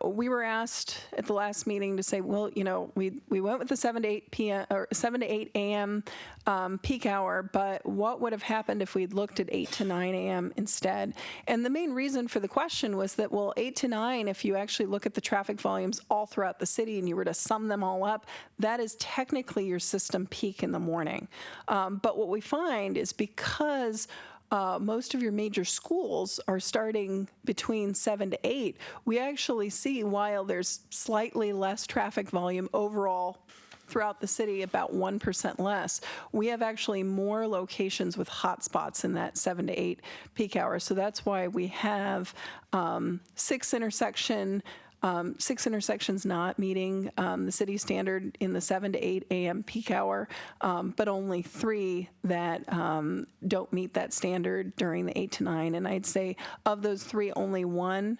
S21: We were asked at the last meeting to say, well, you know, we went with the 7 to 8 p.m. or 7 to 8 a.m. Peak hour, but what would have happened if we'd looked at 8 to 9 a.m. instead? And the main reason for the question was that, well, 8 to 9, if you actually look at the traffic volumes all throughout the city and you were to sum them all up, that is technically your system peak in the morning. But what we find is because most of your major schools are starting between 7 to 8, we actually see, while there's slightly less traffic volume overall throughout the city, about 1% less, we have actually more locations with hotspots in that 7 to 8 peak hour. So that's why we have 6 intersections not meeting the city standard in the 7 to 8 a.m. peak hour, but only 3 that don't meet that standard during the 8 to 9. And I'd say of those 3, only 1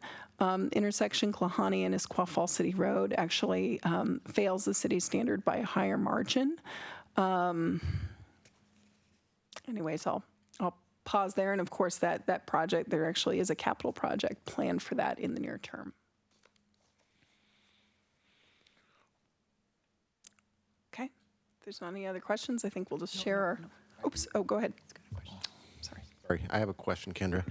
S21: intersection, Klahani and Issaquah Falls City Road, actually fails the city standard by a higher margin. Anyways, I'll pause there. And of course, that project, there actually is a capital project planned for that in the near term. Okay, if there's not any other questions, I think we'll just share our, oops, oh, go ahead.
S18: Sorry, I have a question, Kendra.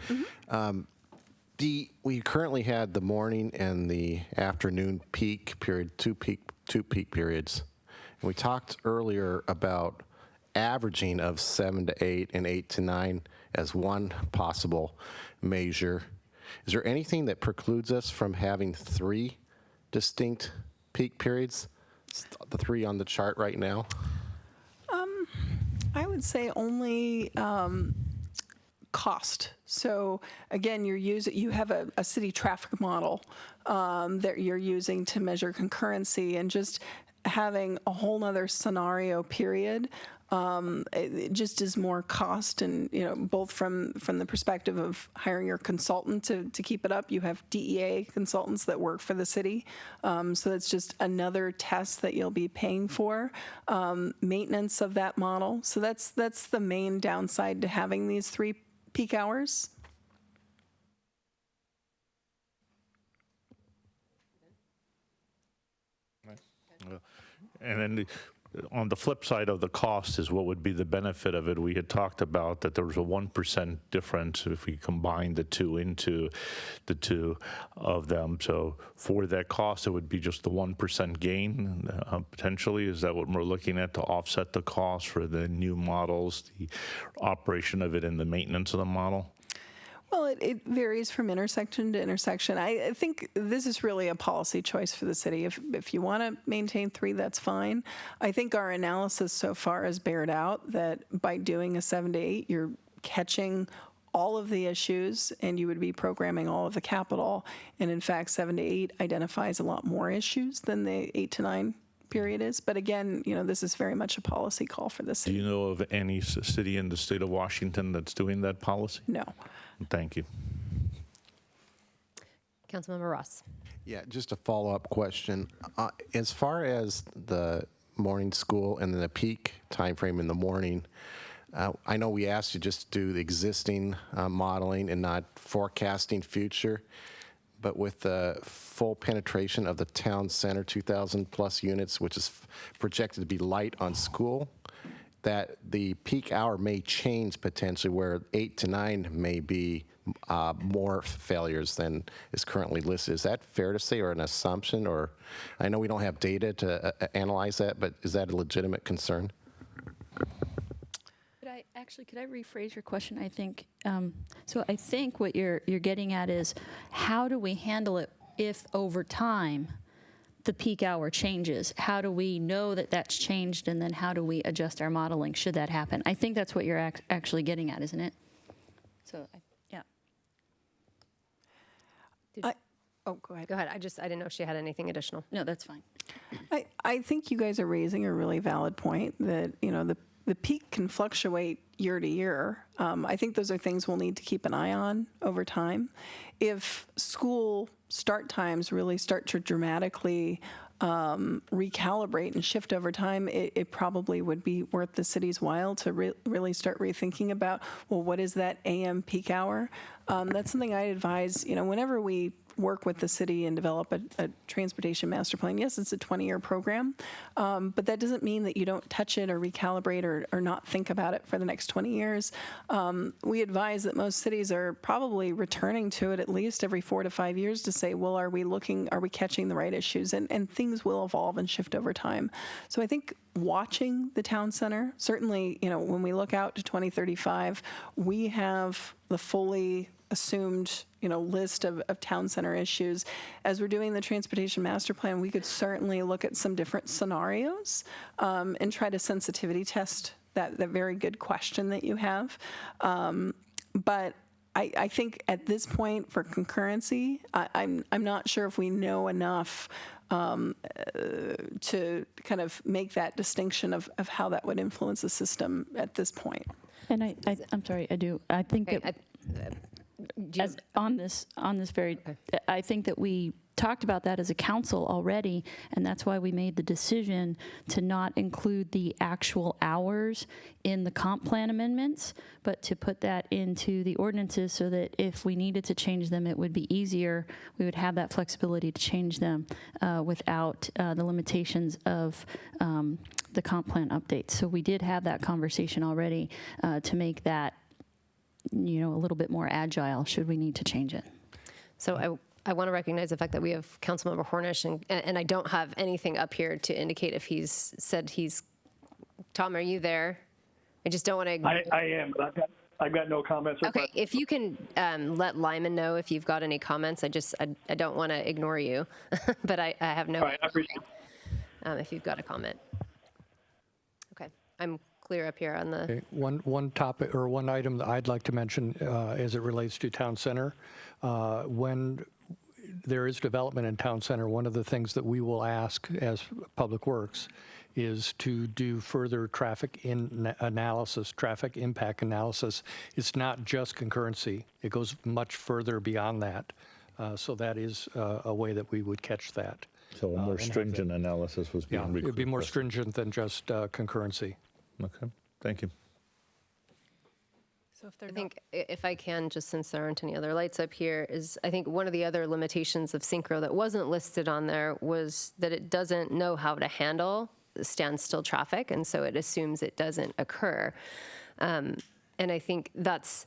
S18: We currently had the morning and the afternoon peak period, two peak periods. And we talked earlier about averaging of 7 to 8 and 8 to 9 as one possible measure. Is there anything that precludes us from having 3 distinct peak periods? The 3 on the chart right now?
S21: I would say only cost. So again, you have a city traffic model that you're using to measure concurrency, and just having a whole nother scenario period, it just is more cost, and both from the perspective of hiring your consultant to keep it up. You have DEA consultants that work for the city, so that's just another test that you'll be paying for. Maintenance of that model. So that's the main downside to having these 3 peak hours.
S8: And then on the flip side of the cost is what would be the benefit of it. We had talked about that there was a 1% difference if we combine the two of them. So for that cost, it would be just the 1% gain potentially. Is that what we're looking at to offset the cost for the new models, the operation of it, and the maintenance of the model?
S21: Well, it varies from intersection to intersection. I think this is really a policy choice for the city. If you want to maintain 3, that's fine. I think our analysis so far has bared out that by doing a 7 to 8, you're catching all of the issues and you would be programming all of the capital. And in fact, 7 to 8 identifies a lot more issues than the 8 to 9 period is. But again, this is very much a policy call for the city.
S8: Do you know of any city in the state of Washington that's doing that policy?
S21: No.
S8: Thank you.
S1: Councilmember Ross.
S18: Yeah, just a follow-up question. As far as the morning school and then the peak time frame in the morning, I know we asked you just to do the existing modeling and not forecasting future, but with the full penetration of the town center, 2,000 plus units, which is projected to be light on school, that the peak hour may change potentially, where 8 to 9 may be more failures than is currently listed. Is that fair to say, or an assumption? Or I know we don't have data to analyze that, but is that a legitimate concern?
S17: Could I rephrase your question? I think so. I think what you're getting at is, how do we handle it if over time the peak hour changes? How do we know that that's changed, and then how do we adjust our modeling should that happen? I think that's what you're actually getting at, isn't it? So, yeah.
S21: Oh, go ahead.
S1: Go ahead. I didn't know if she had anything additional.
S17: No, that's fine.
S21: I think you guys are raising a really valid point that, the peak can fluctuate year to year. I think those are things we'll need to keep an eye on over time. If school start times really start to dramatically recalibrate and shift over time, it probably would be worth the city's while to really start rethinking about, well, what is that AM peak hour? That's something I advise, whenever we work with the city and develop a transportation master plan. Yes, it's a 20-year program, but that doesn't mean that you don't touch it or recalibrate or not think about it for the next 20 years. We advise that most cities are probably returning to it at least every 4 to 5 years to say, well, are we catching the right issues? And things will evolve and shift over time. So I think watching the town center, certainly, when we look out to 2035, we have the fully assumed list of town center issues. As we're doing the transportation master plan, we could certainly look at some different scenarios and try to sensitivity test that very good question that you have. But I think at this point for concurrency, I'm not sure if we know enough to kind of make that distinction of how that would influence the system at this point.
S17: And I'm sorry, I do. I think that on this very, I think that we talked about that as a council already, and that's why we made the decision to not include the actual hours in the comp plan amendments, but to put that into the ordinances so that if we needed to change them, it would be easier. We would have that flexibility to change them without the limitations of the comp plan updates. So we did have that conversation already to make that, a little bit more agile should we need to change it.
S1: So I want to recognize the fact that we have Councilmember Hornish, and I don't have anything up here to indicate if he's said he's. Tom, are you there? I just don't want to.
S5: I am, but I've got no comments.
S1: Okay, if you can let Lyman know if you've got any comments. I don't want to ignore you, but I have no.
S5: All right, I appreciate it.
S1: If you've got a comment. Okay, I'm clear up here on the.
S7: Okay, one topic or one item that I'd like to mention as it relates to town center. When there is development in town center, one of the things that we will ask as Public Works is to do further traffic analysis, traffic impact analysis. It's not just concurrency. It goes much further beyond that. So that is a way that we would catch that.
S8: So a more stringent analysis was being requested.
S7: It would be more stringent than just concurrency.
S8: Okay, thank you.
S13: So
S1: I think if I can, just since there aren't any other lights up here, is I think one of the other limitations of Synchro that wasn't listed on there was that it doesn't know how to handle standstill traffic, and so it assumes it doesn't occur. And I think that's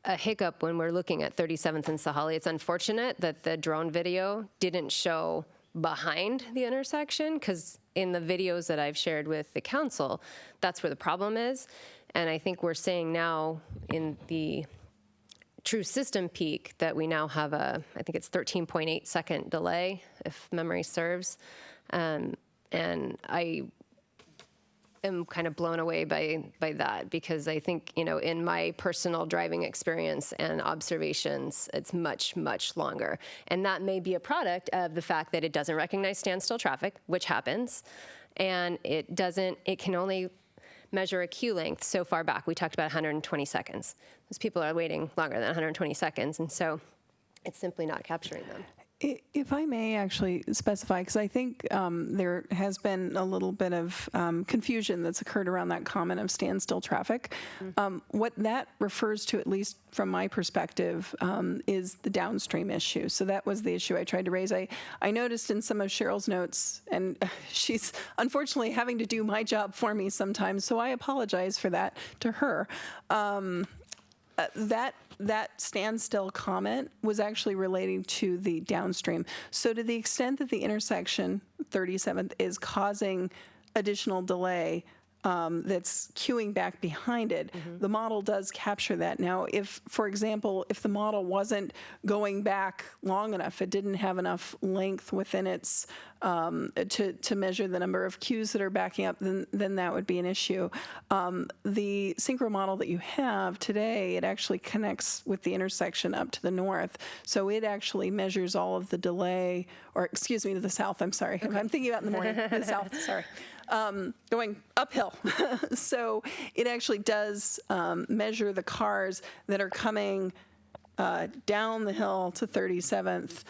S1: a hiccup when we're looking at 37th and Sahali. It's unfortunate that the drone video didn't show behind the intersection, because in the videos that I've shared with the council, that's where the problem is. And I think we're saying now in the true system peak that we now have I think it's 13.8 second delay, if memory serves. And I am kind of blown away by that, because I think, in my personal driving experience and observations, it's much, much longer. And that may be a product of the fact that it doesn't recognize standstill traffic, which happens, and it can only measure a queue length so far back. We talked about 120 seconds. Those people are waiting longer than 120 seconds, and so it's simply not capturing them.
S21: If I may actually specify, because I think there has been a little bit of confusion that's occurred around that comment of standstill traffic. What that refers to, at least from my perspective, is the downstream issue. So that was the issue I tried to raise. I noticed in some of Cheryl's notes, and she's unfortunately having to do my job for me sometimes, so I apologize for that to her. That standstill comment was actually relating to the downstream. So to the extent that the intersection 37th is causing additional delay that's queuing back behind it, the model does capture that. Now, if, for example, if the model wasn't going back long enough, it didn't have enough length within its, to measure the number of queues that are backing up, then that would be an issue. The Synchro model that you have today, it actually connects with the intersection up to the north. So it actually measures all of the delay, or excuse me, to the south, I'm sorry. I'm thinking about in the morning, the south, sorry. Going uphill. So it actually does measure the cars that are coming down the hill to 37th.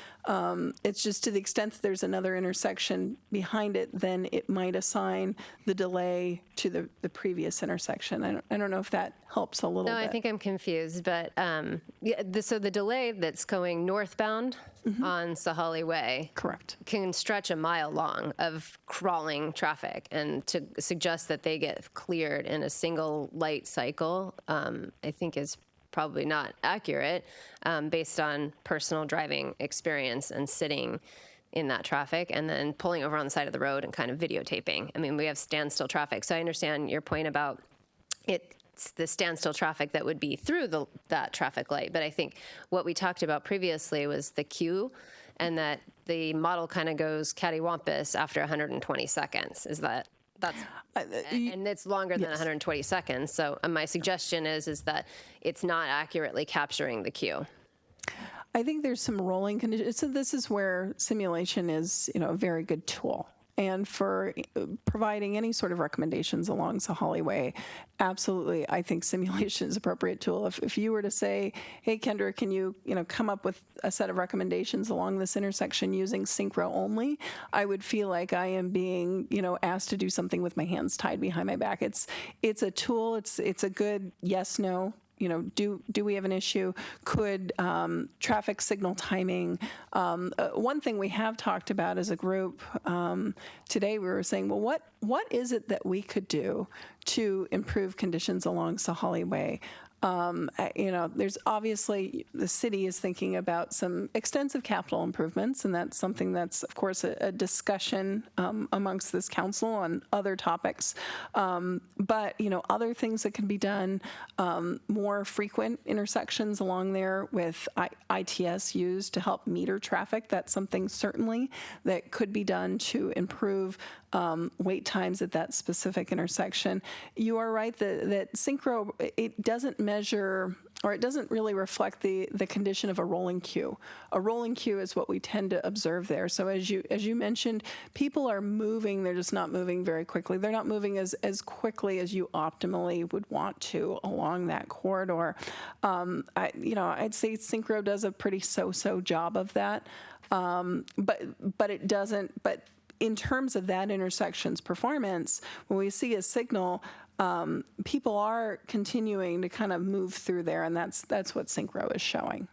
S21: It's just to the extent that there's another intersection behind it, then it might assign the delay to the previous intersection. I don't know if that helps a little bit.
S1: No, I think I'm confused, but so the delay that's going northbound on Sahali Way,
S21: correct,
S1: can stretch a mile long of crawling traffic, and to suggest that they get cleared in a single light cycle, I think is probably not accurate based on personal driving experience and sitting in that traffic and then pulling over on the side of the road and kind of videotaping. I mean, we have standstill traffic. So I understand your point about it's the standstill traffic that would be through that traffic light. But I think what we talked about previously was the queue, and that the model kind of goes cattywampus after 120 seconds. Is that? And it's longer than 120 seconds. So my suggestion is that it's not accurately capturing the queue.
S21: I think there's some rolling conditions. So this is where simulation is, a very good tool. and for providing any sort of recommendations along Sahalee Way. Absolutely, I think simulation is an appropriate tool. If you were to say, hey, Kendra, can you come up with a set of recommendations along this intersection using Synchro only, I would feel like I am being, asked to do something with my hands tied behind my back. It's a tool. It's a good yes, no. Do we have an issue? Could traffic signal timing? One thing we have talked about as a group today, we were saying, well, what is it that we could do to improve conditions along Sahalee Way? There's obviously, the city is thinking about some extensive capital improvements, and that's something that's, of course, a discussion amongst this council on other topics. But, other things that can be done, more frequent intersections along there with ITS used to help meter traffic. That's something certainly that could be done to improve wait times at that specific intersection. You are right that Synchro, it doesn't measure, or it doesn't really reflect the condition of a rolling queue. A rolling queue is what we tend to observe there. So as you mentioned, people are moving, they're just not moving very quickly. They're not moving as quickly as you optimally would want to along that corridor. I'd say Synchro does a pretty so-so job of that. But it doesn't, but in terms of that intersection's performance, when we see a signal, people are continuing to kind of move through there, and that's what Synchro is showing.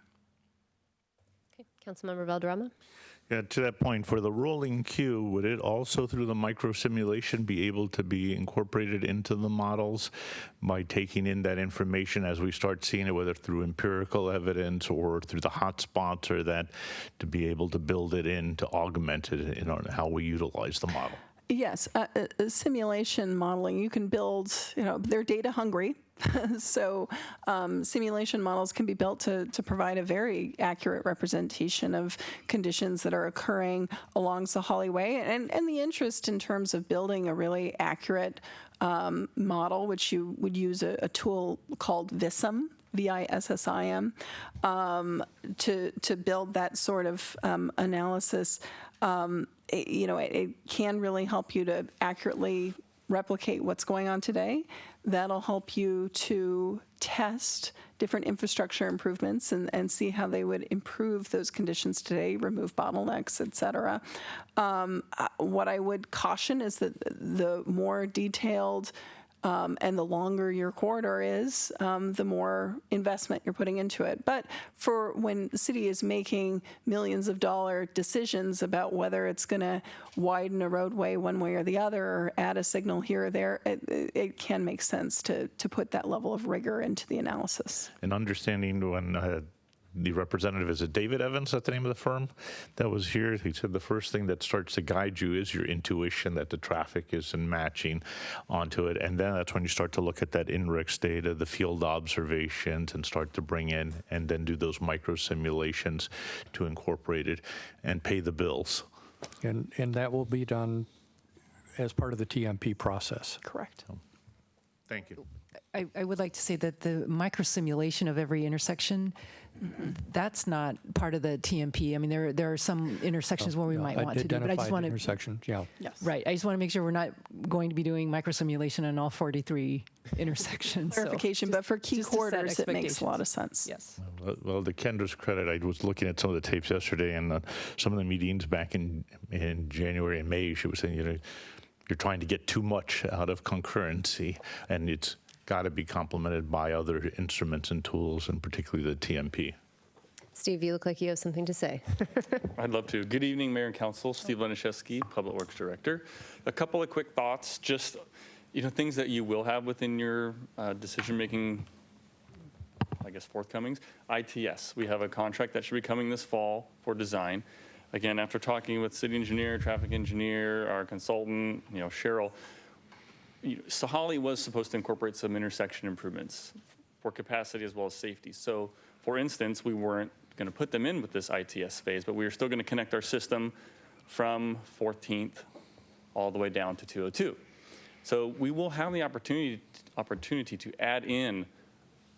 S1: Okay, Councilmember Valderrama.
S8: Yeah, to that point, for the rolling queue, would it also, through the micro simulation, be able to be incorporated into the models by taking in that information as we start seeing it, whether through empirical evidence or through the hotspots, or that to be able to build it in to augment it in how we utilize the model?
S21: Yes, simulation modeling, you can build, they're data hungry. So simulation models can be built to provide a very accurate representation of conditions that are occurring along Sahalee Way. And the interest in terms of building a really accurate model, which you would use a tool called VISSIM, VISSIM, to build that sort of analysis. It can really help you to accurately replicate what's going on today. That'll help you to test different infrastructure improvements and see how they would improve those conditions today, remove bottlenecks, et cetera. What I would caution is that the more detailed and the longer your corridor is, the more investment you're putting into it. But for when the city is making millions of dollar decisions about whether it's going to widen a roadway one way or the other, or add a signal here or there, it can make sense to put that level of rigor into the analysis.
S8: And understanding when the representative, is it David Evans, that's the name of the firm that was here? He said the first thing that starts to guide you is your intuition that the traffic isn't matching onto it. And then that's when you start to look at that INRIX data, the field observations, and start to bring in and then do those micro simulations to incorporate it and pay the bills.
S7: And that will be done as part of the TMP process.
S21: Correct.
S8: Thank you.
S20: I would like to say that the micro simulation of every intersection, that's not part of the TMP. I mean, there are some intersections where we might want to do, but I just want to
S7: intersections, yeah.
S21: Yes.
S20: Right. I just want to make sure we're not going to be doing micro simulation on all 43 intersections.
S21: Clarification, but for key corridors, it makes a lot of sense.
S20: Yes.
S8: Well, to Kendra's credit, I was looking at some of the tapes yesterday, and some of the meetings back in January and May, she was saying, you're trying to get too much out of concurrency, and it's got to be complemented by other instruments and tools, and particularly the TMP.
S1: Steve, you look like you have something to say.
S3: I'd love to. Good evening, Mayor and Council. Steve Leniszewski, Public Works Director. A couple of quick thoughts, just things that you will have within your decision-making, forthcomings. ITS, we have a contract that should be coming this fall for design. Again, after talking with city engineer, traffic engineer, our consultant, Cheryl, Sahalee was supposed to incorporate some intersection improvements for capacity as well as safety. So, for instance, we weren't going to put them in with this ITS phase, but we were still going to connect our system from 14th all the way down to 202. So we will have the opportunity to add in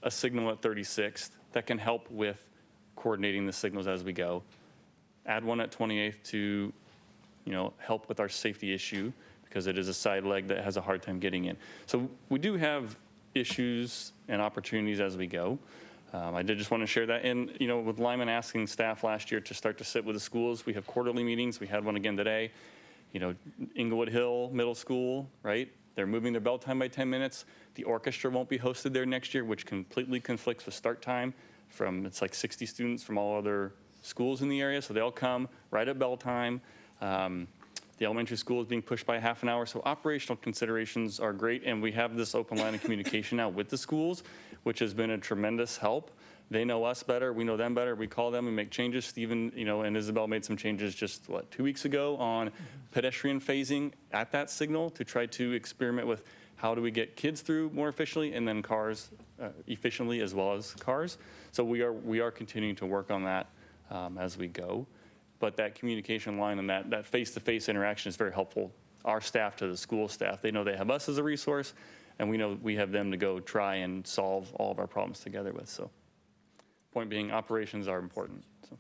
S3: a signal at 36th that can help with coordinating the signals as we go. Add one at 28th to help with our safety issue because it is a side leg that has a hard time getting in. So we do have issues and opportunities as we go. I did just want to share that. And, with Lyman asking staff last year to start to sit with the schools, we have quarterly meetings. We had one again today. Inglewood Hill Middle School, right? They're moving their bell time by 10 minutes. The orchestra won't be hosted there next year, which completely conflicts with start time it's like 60 students from all other schools in the area. So they'll come right at bell time. The elementary school is being pushed by half an hour. So operational considerations are great. And we have this open line of communication now with the schools, which has been a tremendous help. They know us better. We know them better. We call them and make changes. Stephen, and Isabel made some changes just, 2 weeks ago on pedestrian phasing at that signal to try to experiment with how do we get kids through more efficiently and then cars efficiently as well as cars. So we are continuing to work on that as we go. But that communication line and that face-to-face interaction is very helpful. Our staff to the school staff, they know they have us as a resource, and we know we have them to go try and solve all of our problems together with. So point being, operations are important. So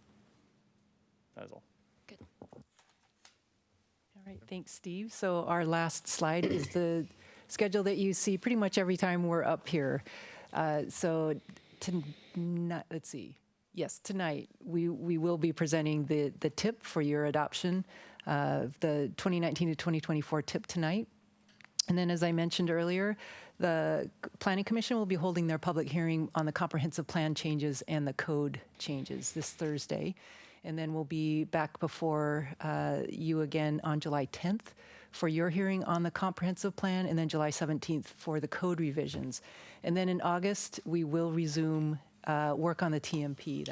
S3: that is all.
S17: Good.
S20: All right, thanks, Steve. So our last slide is the schedule that you see pretty much every time we're up here. Let's see. Yes, tonight we will be presenting the TIP for your adoption, the 2019 to 2024 TIP tonight. And then, as I mentioned earlier, the Planning Commission will be holding their public hearing on the comprehensive plan changes and the code changes this Thursday. And then we'll be back before you again on July 10th for your hearing on the comprehensive plan, and then July 17th for the code revisions. And then in August, we will resume work on the TMP.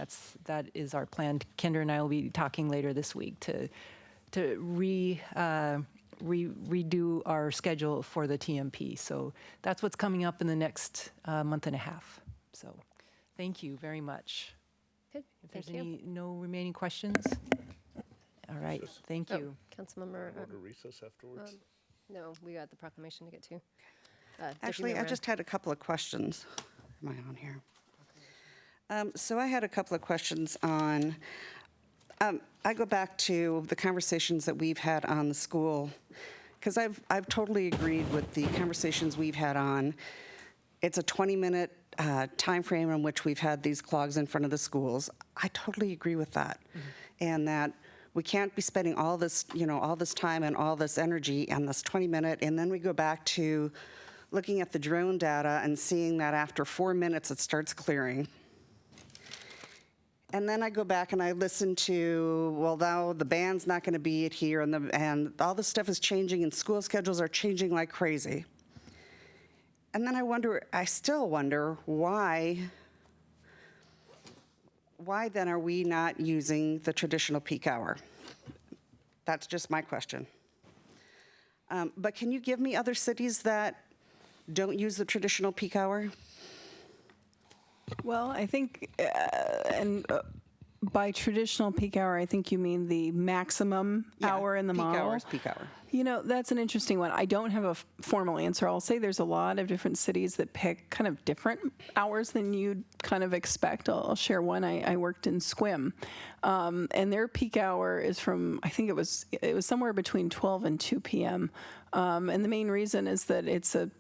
S20: That is our plan. Kendra and I will be talking later this week to redo our schedule for the TMP. So that's what's coming up in the next month and a half. So thank you very much.
S1: Good.
S20: If there's no remaining questions. All right, thank you.
S1: Councilmember.
S8: Want to recess afterwards?
S1: No, we got the proclamation to get to.
S19: Actually, I just had a couple of questions. Am I on here? So I had a couple of questions on, I go back to the conversations that we've had on the school, because I've totally agreed with the conversations we've had on. It's a 20-minute time frame in which we've had these clogs in front of the schools. I totally agree with that. And that we can't be spending all this, all this time and all this energy on this 20-minute, and then we go back to looking at the drone data and seeing that after 4 minutes it starts clearing. And then I go back and I listen to, well, now the band's not going to be here, and all this stuff is changing, and school schedules are changing like crazy. And then I still wonder why then are we not using the traditional peak hour? That's just my question. But can you give me other cities that don't use the traditional peak hour?
S21: Well, I think, by traditional peak hour, I think you mean the maximum hour in the model.
S19: Peak hour.
S21: That's an interesting one. I don't have a formal answer. I'll say there's a lot of different cities that pick kind of different hours than you'd kind of expect. I'll share one. I worked in Sequim, and their peak hour is from, I think it was somewhere between 12 and 2 p.m. And the main reason is that it's a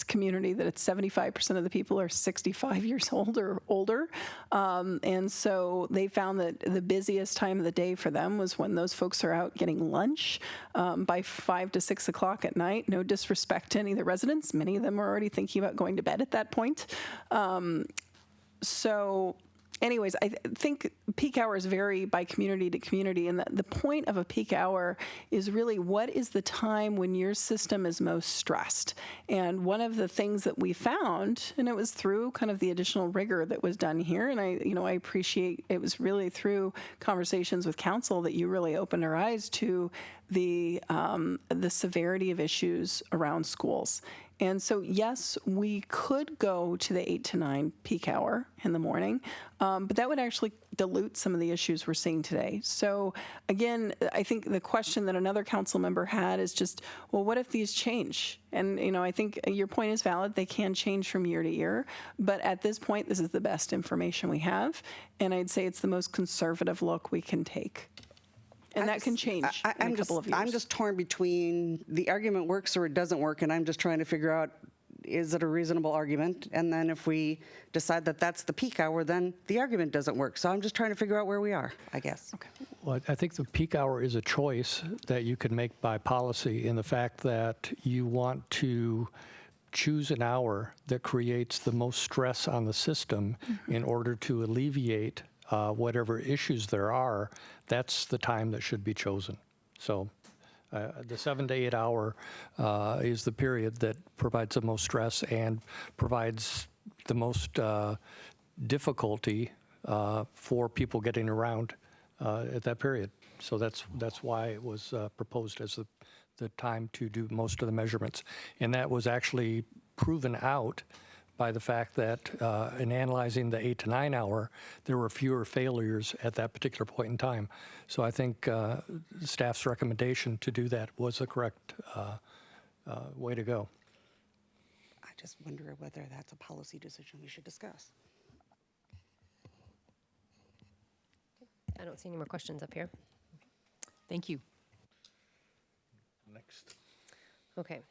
S21: community that it's 75% of the people are 65 years old or older. And so they found that the busiest time of the day for them was when those folks are out getting lunch by 5 to 6 o'clock at night. No disrespect to any of the residents. Many of them are already thinking about going to bed at that point. So anyways, I think peak hours vary by community to community, and the point of a peak hour is really what is the time when your system is most stressed. And one of the things that we found, and it was through kind of the additional rigor that was done here, and I appreciate it was really through conversations with council that you really opened our eyes to the severity of issues around schools. And so, yes, we could go to the 8 to 9 peak hour in the morning, but that would actually dilute some of the issues we're seeing today. So, again, I think the question that another council member had is just, well, what if these change? And, I think your point is valid. They can change from year to year. But at this point, this is the best information we have. And I'd say it's the most conservative look we can take. And that can change in a couple of years.
S19: I'm just torn between the argument works or it doesn't work, and I'm just trying to figure out, is it a reasonable argument? And then if we decide that that's the peak hour, then the argument doesn't work. So I'm just trying to figure out where we are, I guess. Okay.
S7: Well, I think the peak hour is a choice that you can make by policy in the fact that you want to choose an hour that creates the most stress on the system in order to alleviate whatever issues there are. That's the time that should be chosen. So the 7 to 8 hour is the period that provides the most stress and provides the most difficulty for people getting around at that period. So that's why it was proposed as the time to do most of the measurements. And that was actually proven out by the fact that in analyzing the 8 to 9 hour, there were fewer failures at that particular point in time. So I think staff's recommendation to do that was the correct way to go.
S19: I just wonder whether that's a policy decision we should discuss.
S1: I don't see any more questions up here.
S20: Thank you.
S8: Next.
S1: Okay.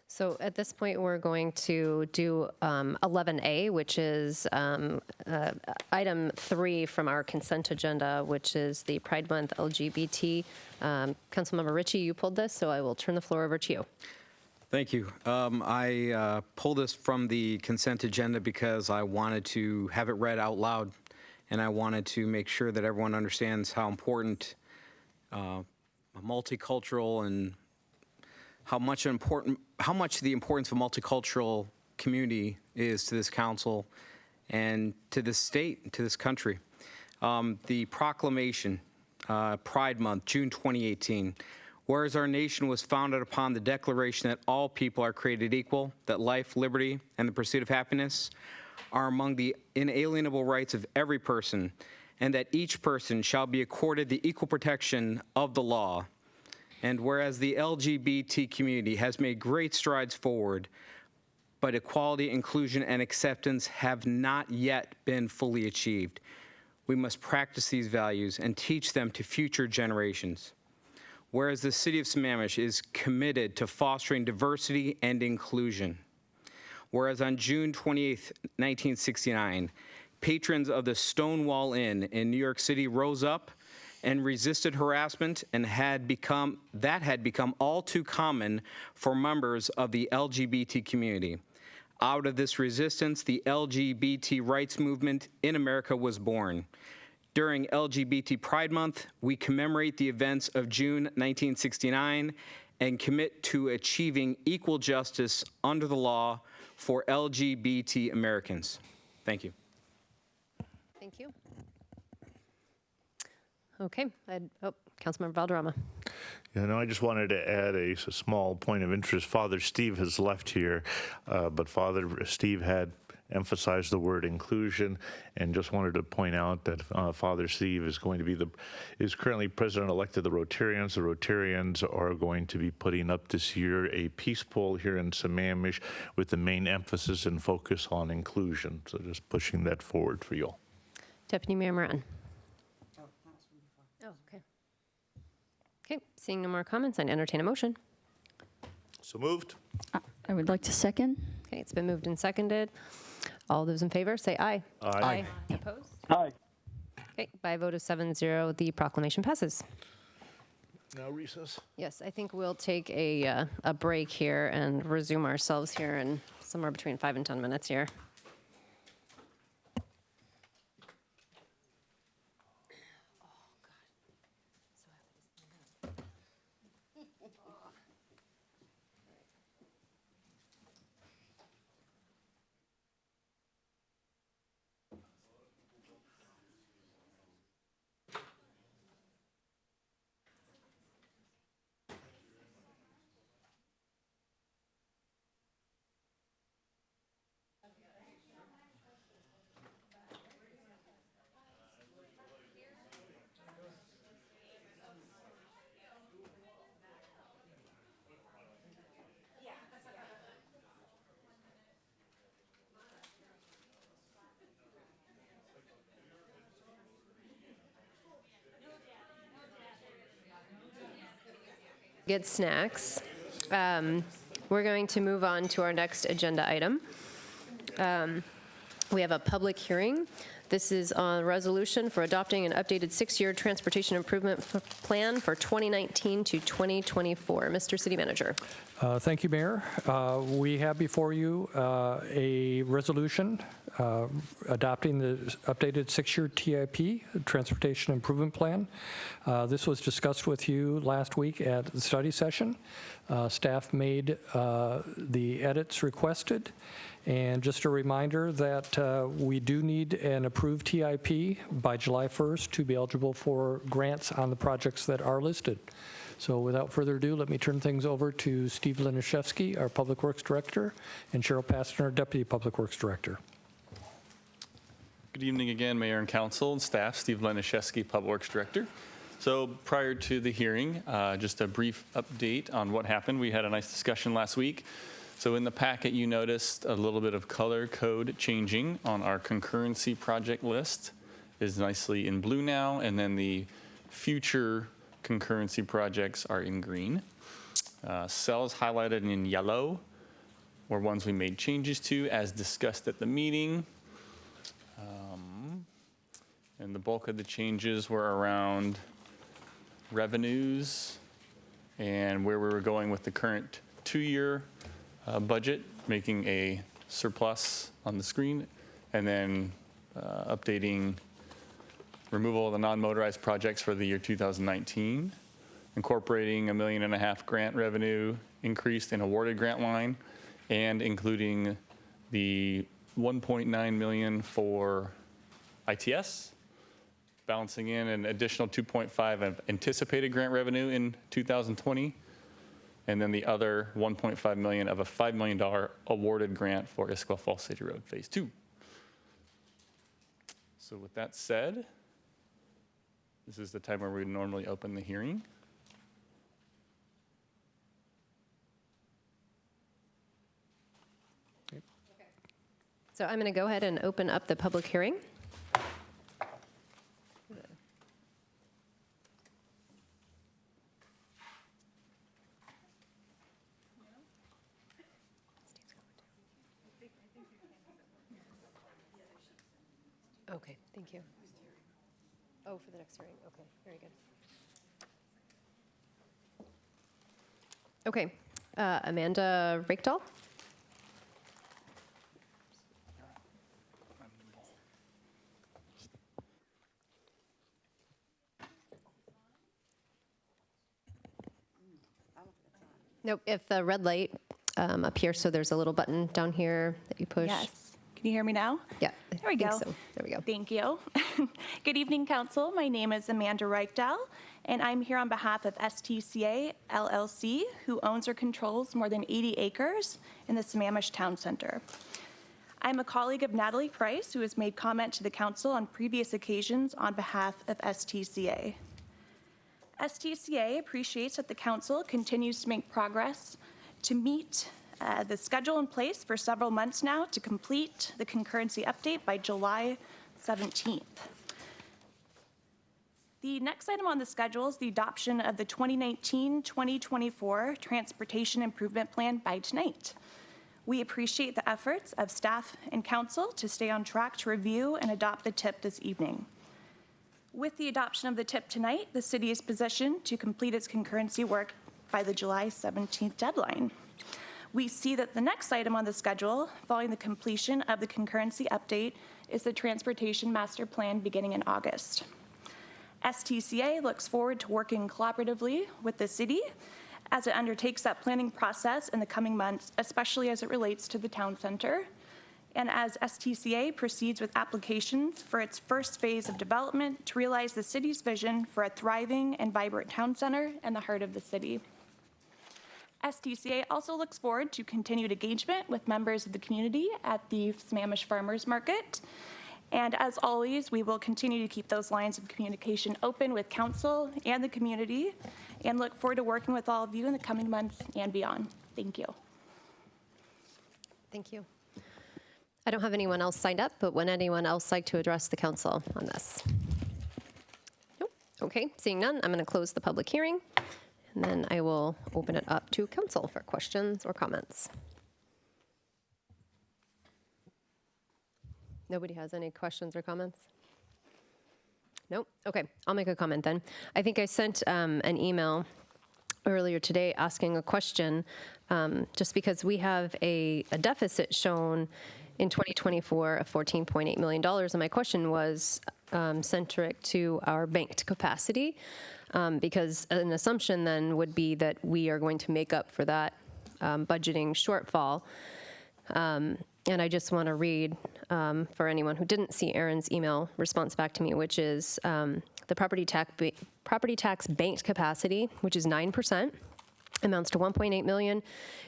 S1: So at this point, we're going to do 11A, which is item 3 from our consent agenda, which is the Pride Month LGBT. Councilmember Ritchie, you pulled this, so I will turn the floor over to you.
S12: Thank you. I pulled this from the consent agenda because I wanted to have it read out loud, and I wanted to make sure that everyone understands how important multicultural and how much the importance of a multicultural community is to this council and to this state, to this country. The proclamation, Pride Month, June 2018. Whereas our nation was founded upon the declaration that all people are created equal, that life, liberty, and the pursuit of happiness are among the inalienable rights of every person, and that each person shall be accorded the equal protection of the law. And whereas the LGBT community has made great strides forward, but equality, inclusion, and acceptance have not yet been fully achieved, we must practice these values and teach them to future generations. Whereas the City of Sammamish is committed to fostering diversity and inclusion. Whereas on June 28th, 1969, patrons of the Stonewall Inn in New York City rose up and resisted harassment, and had become all too common for members of the LGBT community. Out of this resistance, the LGBT rights movement in America was born. During LGBT Pride Month, we commemorate the events of June 1969 and commit to achieving equal justice under the law for LGBT Americans. Thank you.
S1: Thank you. Okay. Councilmember Valderrama.
S8: Yeah, no, I just wanted to add a small point of interest. Father Steve has left here, but Father Steve had emphasized the word inclusion, and just wanted to point out that Father Steve is going to be is currently president-elect of the Rotarians. The Rotarians are going to be putting up this year a peace poll here in Sammamish with the main emphasis and focus on inclusion. So just pushing that forward for you all.
S1: Deputy Mayor Moran. Oh, okay. Okay, seeing no more comments, I'd entertain a motion.
S8: So moved.
S17: I would like to second.
S1: Okay, it's been moved and seconded. All those in favor, say aye.
S8: Aye.
S1: Opposed?
S5: Aye.
S1: Okay, by a vote of 7-0, the proclamation passes.
S8: Now recess.
S1: Yes, I think we'll take a break here and resume ourselves here in somewhere between 5 and 10 minutes here. Get snacks. We're going to move on to our next agenda item. We have a public hearing. This is on resolution for adopting an updated 6-year transportation improvement plan for 2019 to 2024. Mr. City Manager.
S7: Thank you, Mayor. We have before you a resolution adopting the updated 6-year TIP, Transportation Improvement Plan. This was discussed with you last week at the study session. Staff made the edits requested. And just a reminder that we do need an approved TIP by July 1st to be eligible for grants on the projects that are listed. So without further ado, let me turn things over to Steve Laniszewski, our Public Works Director, and Cheryl Paston, our Deputy Public Works Director.
S3: Good evening again, Mayor and Council and staff. Steve Laniszewski, Public Works Director. So prior to the hearing, just a brief update on what happened. We had a nice discussion last week. So in the packet, you noticed a little bit of color code changing on our concurrency project list. It is nicely in blue now, and then the future concurrency projects are in green. Cells highlighted in yellow were ones we made changes to as discussed at the meeting. And the bulk of the changes were around revenues and where we were going with the current 2-year budget, making a surplus on the screen, and then updating removal of the non-motorized projects for the year 2019, incorporating $1.5 million grant revenue increased in awarded grant line, and including the $1.9 million for ITS, balancing in an additional 2.5 of anticipated grant revenue in 2020, and then the other $1.5 million of a $5 million awarded grant for Issaquah Falls City Road Phase 2. So with that said, this is the time where we would normally open the hearing.
S1: So I'm going to go ahead and open up the public hearing. Okay, thank you. Oh, for the next hearing. Okay, very good. Okay, Amanda Rakedahl. Nope, if the red light up here, so there's a little button down here that you push.
S6: Yes. Can you hear me now?
S1: Yeah.
S6: There we go.
S1: So. There we go.
S6: Thank you. Good evening, Council. My name is Amanda Reichdahl, and I'm here on behalf of STCA LLC, who owns or controls more than 80 acres in the Sammamish Town Center. I'm a colleague of Natalie Price, who has made comment to the Council on previous occasions on behalf of STCA. STCA appreciates that the Council continues to make progress to meet the schedule in place for several months now to complete the concurrency update by July 17th. The next item on the schedule is the adoption of the 2019-2024 Transportation Improvement Plan by tonight. We appreciate the efforts of staff and council to stay on track to review and adopt the TIP this evening. With the adoption of the TIP tonight, the city is positioned to complete its concurrency work by the July 17th deadline. We see that the next item on the schedule, following the completion of the concurrency update, is the Transportation Master Plan beginning in August. STCA looks forward to working collaboratively with the city as it undertakes that planning process in the coming months, especially as it relates to the town center, and as STCA proceeds with applications for its first phase of development to realize the city's vision for a thriving and vibrant town center in the heart of the city. STCA also looks forward to continued engagement with members of the community at the Sammamish Farmers Market. And as always, we will continue to keep those lines of communication open with council and the community, and look forward to working with all of you in the coming months and beyond. Thank you.
S1: Thank you. I don't have anyone else signed up, but would anyone else like to address the council on this? Nope. Okay, seeing none, I'm going to close the public hearing. And then I will open it up to council for questions or comments. Nobody has any questions or comments? Nope. Okay, I'll make a comment then. I think I sent an email earlier today asking a question, just because we have a deficit shown in 2024 of $14.8 million. And my question was centric to our banked capacity, because an assumption then would be that we are going to make up for that budgeting shortfall. And I just want to read for anyone who didn't see Aaron's email response back to me, which is the property tax banked capacity, which is 9%, amounts to $1.8 million.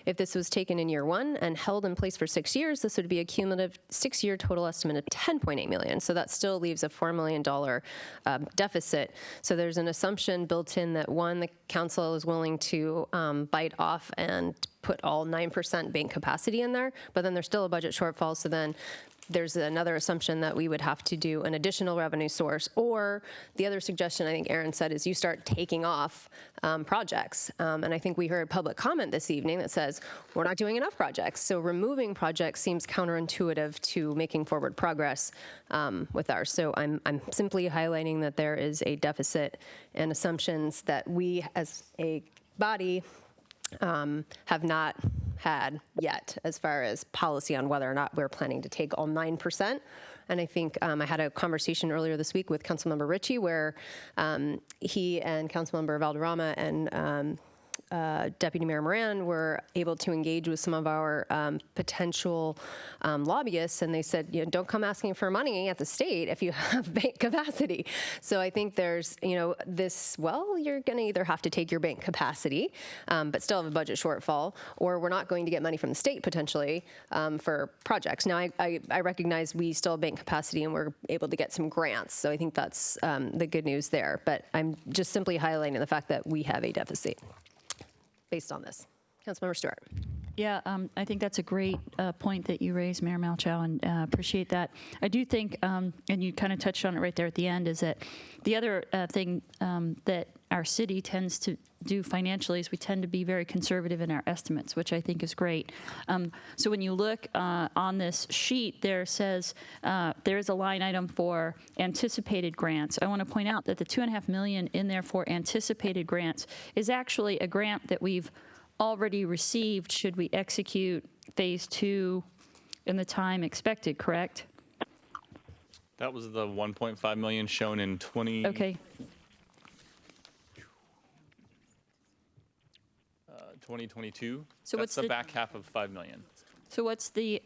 S1: If this was taken in year one and held in place for 6 years, this would be a cumulative 6-year total estimate of $10.8 million. So that still leaves a $4 million deficit. So there's an assumption built in that, one, the council is willing to bite off and put all 9% bank capacity in there, but then there's still a budget shortfall. So then there's another assumption that we would have to do an additional revenue source, or the other suggestion I think Aaron said is you start taking off projects. And I think we heard public comment this evening that says we're not doing enough projects. So removing projects seems counterintuitive to making forward progress with ours. So I'm simply highlighting that there is a deficit and assumptions that we as a body have not had yet as far as policy on whether or not we're planning to take all 9%. And I think I had a conversation earlier this week with Councilmember Ritchie where he and Councilmember Valderrama and Deputy Mayor Moran were able to engage with some of our potential lobbyists, and they said, don't come asking for money at the state if you have bank capacity. So I think there's, this, well, you're going to either have to take your bank capacity, but still have a budget shortfall, or we're not going to get money from the state potentially for projects. Now, I recognize we still have bank capacity and we're able to get some grants. So I think that's the good news there. But I'm just simply highlighting the fact that we have a deficit based on this. Councilmember Stewart.
S17: Yeah, I think that's a great point that you raised, Mayor Malchow, and appreciate that. I do think, and you kind of touched on it right there at the end, is that the other thing that our city tends to do financially is we tend to be very conservative in our estimates, which I think is great. So when you look on this sheet, there says there is a line item for anticipated grants. I want to point out that the $2.5 million in there for anticipated grants is actually a grant that we've already received should we execute phase 2 in the time expected, correct?
S3: That was the 1.5 million shown in 20.
S17: Okay.
S3: 2022.
S17: So
S3: That's
S17: what's
S3: the
S17: the
S3: back half of 5 million.
S17: So what's the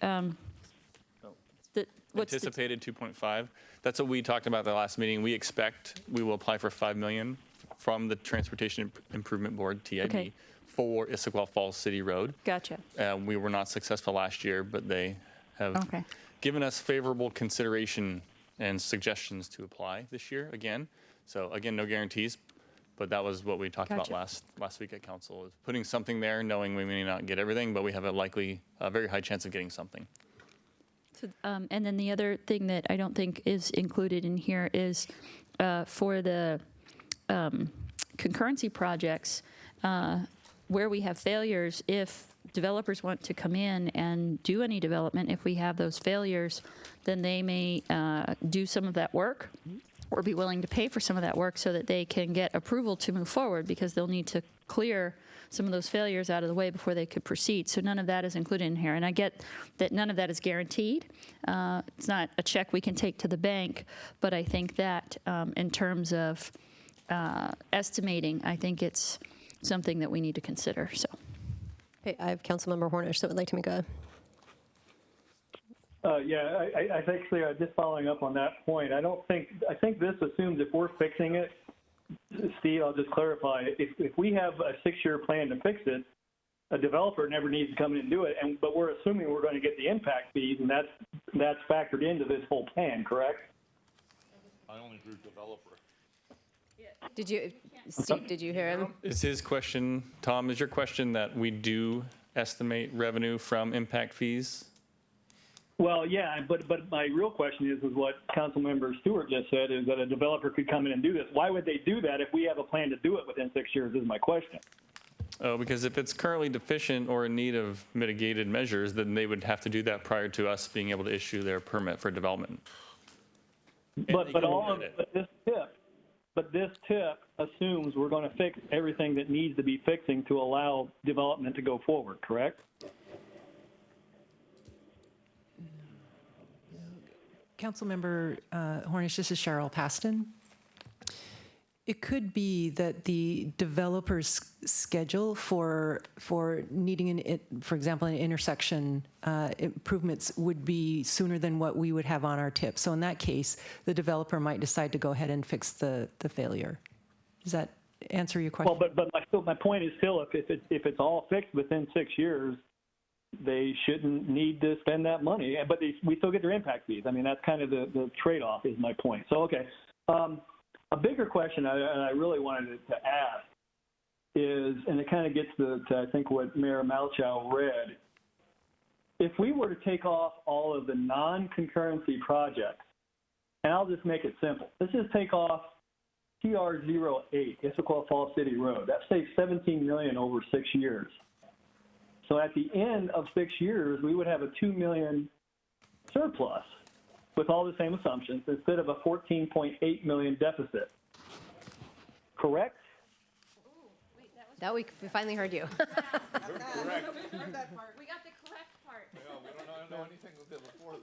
S17: what's
S3: Anticipated 2.5. That's what we talked about at the last meeting. We expect we will apply for 5 million from the Transportation Improvement Board, TIB,
S17: Okay.
S3: for Issaquah Falls City Road.
S17: Gotcha.
S3: We were not successful last year, but they have
S17: Okay.
S3: given us favorable consideration and suggestions to apply this year again. So again, no guarantees, but that was what we talked about
S17: Gotcha.
S3: last week at council, is putting something there, knowing we may not get everything, but we have a very high chance of getting something.
S17: So, and then the other thing that I don't think is included in here is for the concurrency projects where we have failures. If developers want to come in and do any development, if we have those failures, then they may do some of that work or be willing to pay for some of that work so that they can get approval to move forward, because they'll need to clear some of those failures out of the way before they could proceed. So none of that is included in here. And I get that none of that is guaranteed. It's not a check we can take to the bank, but I think that in terms of estimating, I think it's something that we need to consider. So.
S1: Okay, I have Councilmember Hornish that would like to make a.
S5: I think, just following up on that point, I think this assumes if we're fixing it, Steve, I'll just clarify, if we have a 6-year plan to fix it, a developer never needs to come in and do it, but we're assuming we're going to get the impact fees, and that's factored into this whole plan, correct?
S8: I only do developer.
S1: Did you, Steve, did you hear him?
S3: Is his question, Tom, is your question that we do estimate revenue from impact fees?
S5: Well, yeah, but my real question is what Councilmember Stewart just said, is that a developer could come in and do this. Why would they do that if we have a plan to do it within 6 years, is my question.
S3: Oh, because if it's currently deficient or in need of mitigated measures, then they would have to do that prior to us being able to issue their permit for development.
S5: But this tip assumes we're going to fix everything that needs to be fixing to allow development to go forward, correct?
S20: Councilmember Hornish, this is Cheryl Paston. It could be that the developer's schedule for needing, for example, an intersection improvements would be sooner than what we would have on our tip. So in that case, the developer might decide to go ahead and fix the failure. Does that answer your question?
S5: Well, but my point is still, if it's all fixed within 6 years, they shouldn't need to spend that money. But we still get their impact fees. I mean, that's kind of the trade-off is my point. So, okay. A bigger question I really wanted to ask is, and it kind of gets to I think what Mayor Malchow read, if we were to take off all of the non-concurrency projects, and I'll just make it simple. Let's just take off TR-08, Issaquah Falls City Road. That saves $17 million over 6 years. So at the end of 6 years, we would have a $2 million surplus with all the same assumptions instead of a $14.8 million deficit. Correct?
S1: That we finally heard you.
S8: Correct.
S2: We got the correct part.
S8: Yeah, we don't know anything before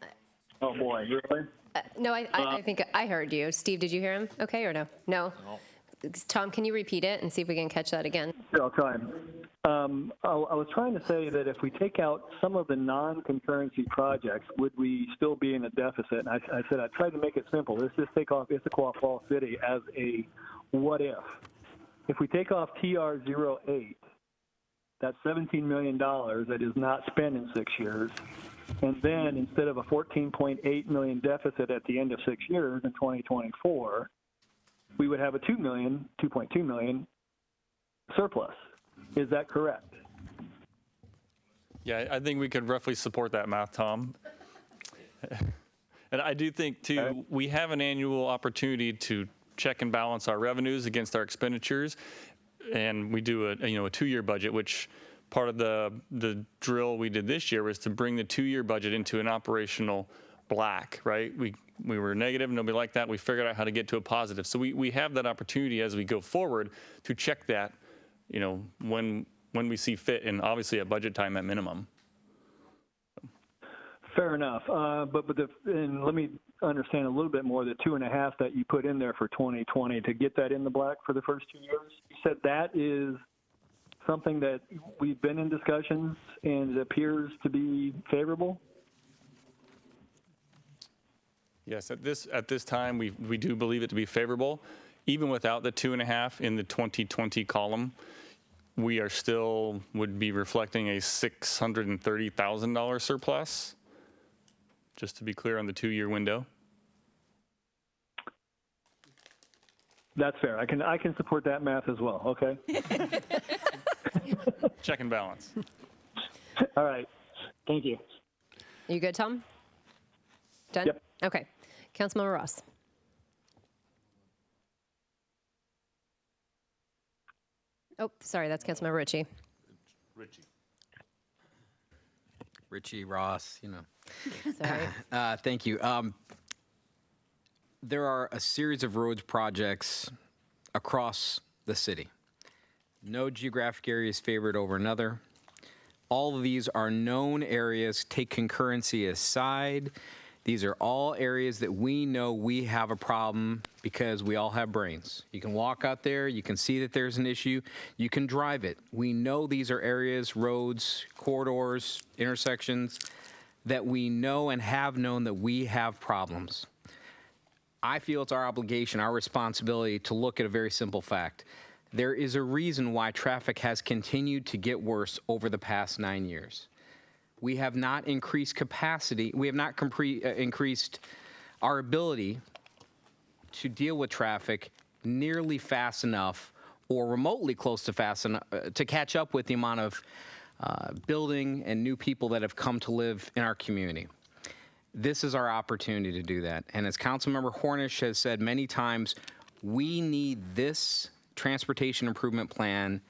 S8: that.
S5: Oh, boy, really?
S1: No, I think I heard you. Steve, did you hear him okay or no? No? Tom, can you repeat it and see if we can catch that again?
S5: Sure, I'll try. I was trying to say that if we take out some of the non-concurrency projects, would we still be in a deficit? And I said I tried to make it simple. Let's just take off Issaquah Falls City as a what if. If we take off TR-08, that's $17 million that is not spent in 6 years. And then instead of a $14.8 million deficit at the end of 6 years in 2024, we would have a $2.2 million surplus. Is that correct?
S3: Yeah, I think we could roughly support that math, Tom. And I do think, too, we have an annual opportunity to check and balance our revenues against our expenditures. And we do a 2-year budget, which part of the drill we did this year was to bring the 2-year budget into an operational black, right? We were negative, nobody liked that. We figured out how to get to a positive. So we have that opportunity as we go forward to check that, when we see fit, and obviously at budget time at minimum.
S5: Fair enough. And let me understand a little bit more, the 2.5 that you put in there for 2020 to get that in the black for the first 2 years. You said that is something that we've been in discussions and it appears to be favorable?
S3: Yes, at this time, we do believe it to be favorable. Even without the 2.5 in the 2020 column, we are still would be reflecting a $630,000 surplus, just to be clear on the 2-year window.
S5: That's fair. I can support that math as well. Okay.
S3: Check and balance.
S5: All right. Thank you.
S1: You good, Tom? Done?
S5: Yep.
S1: Okay. Councilmember Ross. Oh, sorry, that's Councilmember Ritchie.
S12: Richie, Ross,
S1: Sorry.
S12: Thank you. There are a series of roads projects across the city. No geographic area is favored over another. All of these are known areas. Take concurrency aside. These are all areas that we know we have a problem because we all have brains. You can walk out there, you can see that there's an issue, you can drive it. We know these are areas, roads, corridors, intersections that we know and have known that we have problems. I feel it's our obligation, our responsibility to look at a very simple fact. There is a reason why traffic has continued to get worse over the past 9 years. We have not increased capacity. We have not increased our ability to deal with traffic nearly fast enough or remotely close to fast enough to catch up with the amount of building and new people that have come to live in our community. This is our opportunity to do that. And as Councilmember Hornish has said many times, we need this transportation improvement plan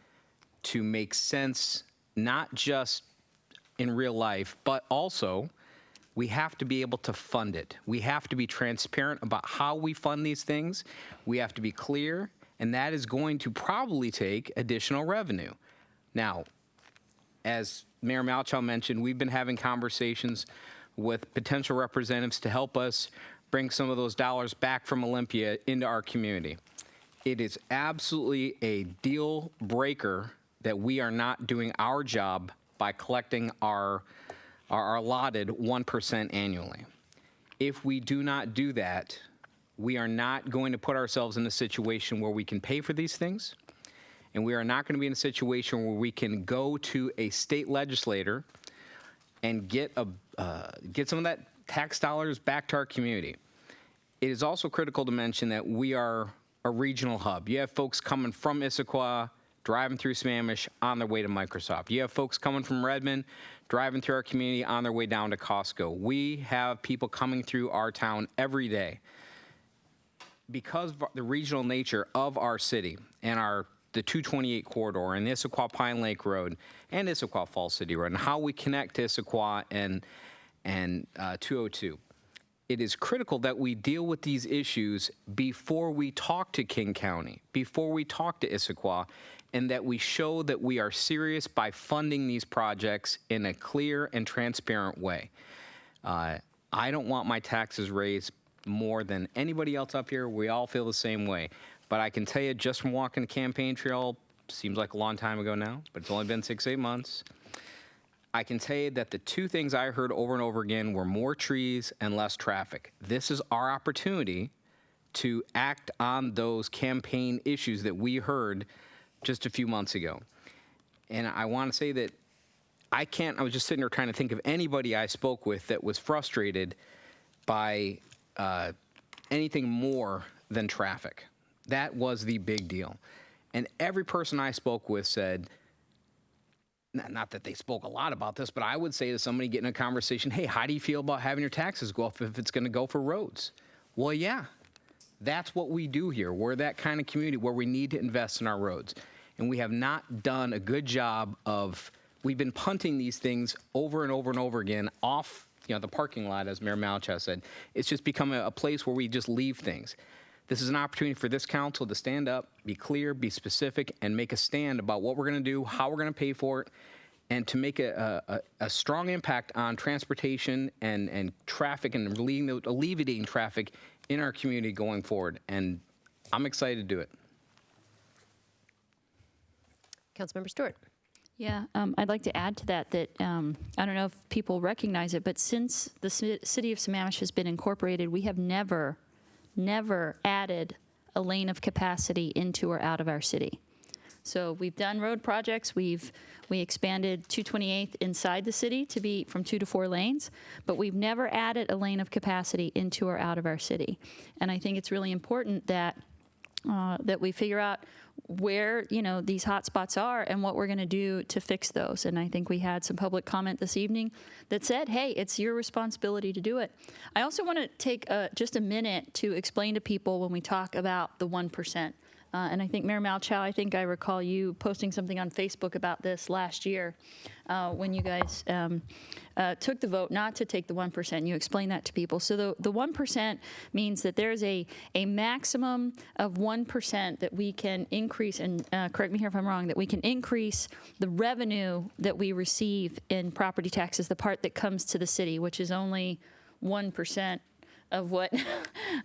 S12: to make sense, not just in real life, but also we have to be able to fund it. We have to be transparent about how we fund these things. We have to be clear, and that is going to probably take additional revenue. Now, as Mayor Malchow mentioned, we've been having conversations with potential representatives to help us bring some of those dollars back from Olympia into our community. It is absolutely a deal breaker that we are not doing our job by collecting our allotted 1% annually. If we do not do that, we are not going to put ourselves in a situation where we can pay for these things, and we are not going to be in a situation where we can go to a state legislator and get some of that tax dollars back to our community. It is also critical to mention that we are a regional hub. You have folks coming from Issaquah, driving through Sammamish on their way to Microsoft. You have folks coming from Redmond, driving through our community on their way down to Costco. We have people coming through our town every day. Because of the regional nature of our city and the 228 corridor and the Issaquah Pine Lake Road and Issaquah Falls City Road and how we connect to Issaquah and 202. It is critical that we deal with these issues before we talk to King County, before we talk to Issaquah, and that we show that we are serious by funding these projects in a clear and transparent way. I don't want my taxes raised more than anybody else up here. We all feel the same way. But I can tell you, just from walking the campaign trail, seems like a long time ago now, but it's only been 6-8 months. I can tell you that the two things I heard over and over again were more trees and less traffic. This is our opportunity to act on those campaign issues that we heard just a few months ago. And I want to say that I was just sitting there trying to think of anybody I spoke with that was frustrated by anything more than traffic. That was the big deal. And every person I spoke with said, not that they spoke a lot about this, but I would say to somebody getting a conversation, hey, how do you feel about having your taxes go up if it's going to go for roads? Well, yeah, that's what we do here. We're that kind of community where we need to invest in our roads. And we have not done a good job we've been punting these things over and over and over again off the parking lot, as Mayor Malchow said. It's just become a place where we just leave things. This is an opportunity for this council to stand up, be clear, be specific, and make a stand about what we're going to do, how we're going to pay for it, and to make a strong impact on transportation and traffic and alleviating traffic in our community going forward. And I'm excited to do it.
S1: Councilmember Stewart.
S17: Yeah, I'd like to add to that I don't know if people recognize it, but since the city of Sammamish has been incorporated, we have never added a lane of capacity into or out of our city. So we've done road projects. We expanded 228th inside the city to be from 2 to 4 lanes, but we've never added a lane of capacity into or out of our city. And I think it's really important that we figure out where these hot spots are and what we're going to do to fix those. And I think we had some public comment this evening that said, hey, it's your responsibility to do it. I also want to take just a minute to explain to people when we talk about the 1%. And I think Mayor Malchow, I recall you posting something on Facebook about this last year when you guys took the vote not to take the 1%. You explained that to people. So the 1% means that there's a maximum of 1% that we can increase, and correct me here if I'm wrong, that we can increase the revenue that we receive in property taxes, the part that comes to the city, which is only 1% of what,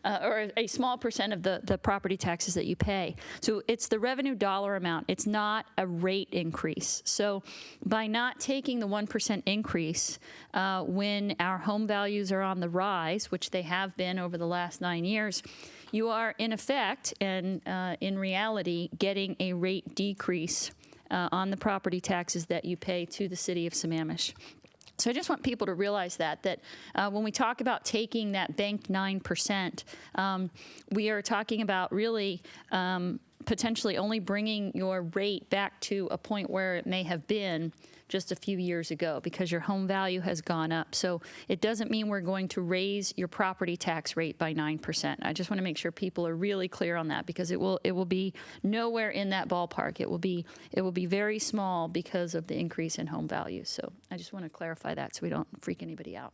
S17: or a small percent of the property taxes that you pay. So it's the revenue dollar amount. It's not a rate increase. So by not taking the 1% increase when our home values are on the rise, which they have been over the last 9 years, you are in effect and in reality getting a rate decrease on the property taxes that you pay to the city of Sammamish. So I just want people to realize that when we talk about taking that banked 9%, we are talking about really potentially only bringing your rate back to a point where it may have been just a few years ago because your home value has gone up. So it doesn't mean we're going to raise your property tax rate by 9%. I just want to make sure people are really clear on that because it will be nowhere in that ballpark. It will be very small because of the increase in home values. So I just want to clarify that so we don't freak anybody out.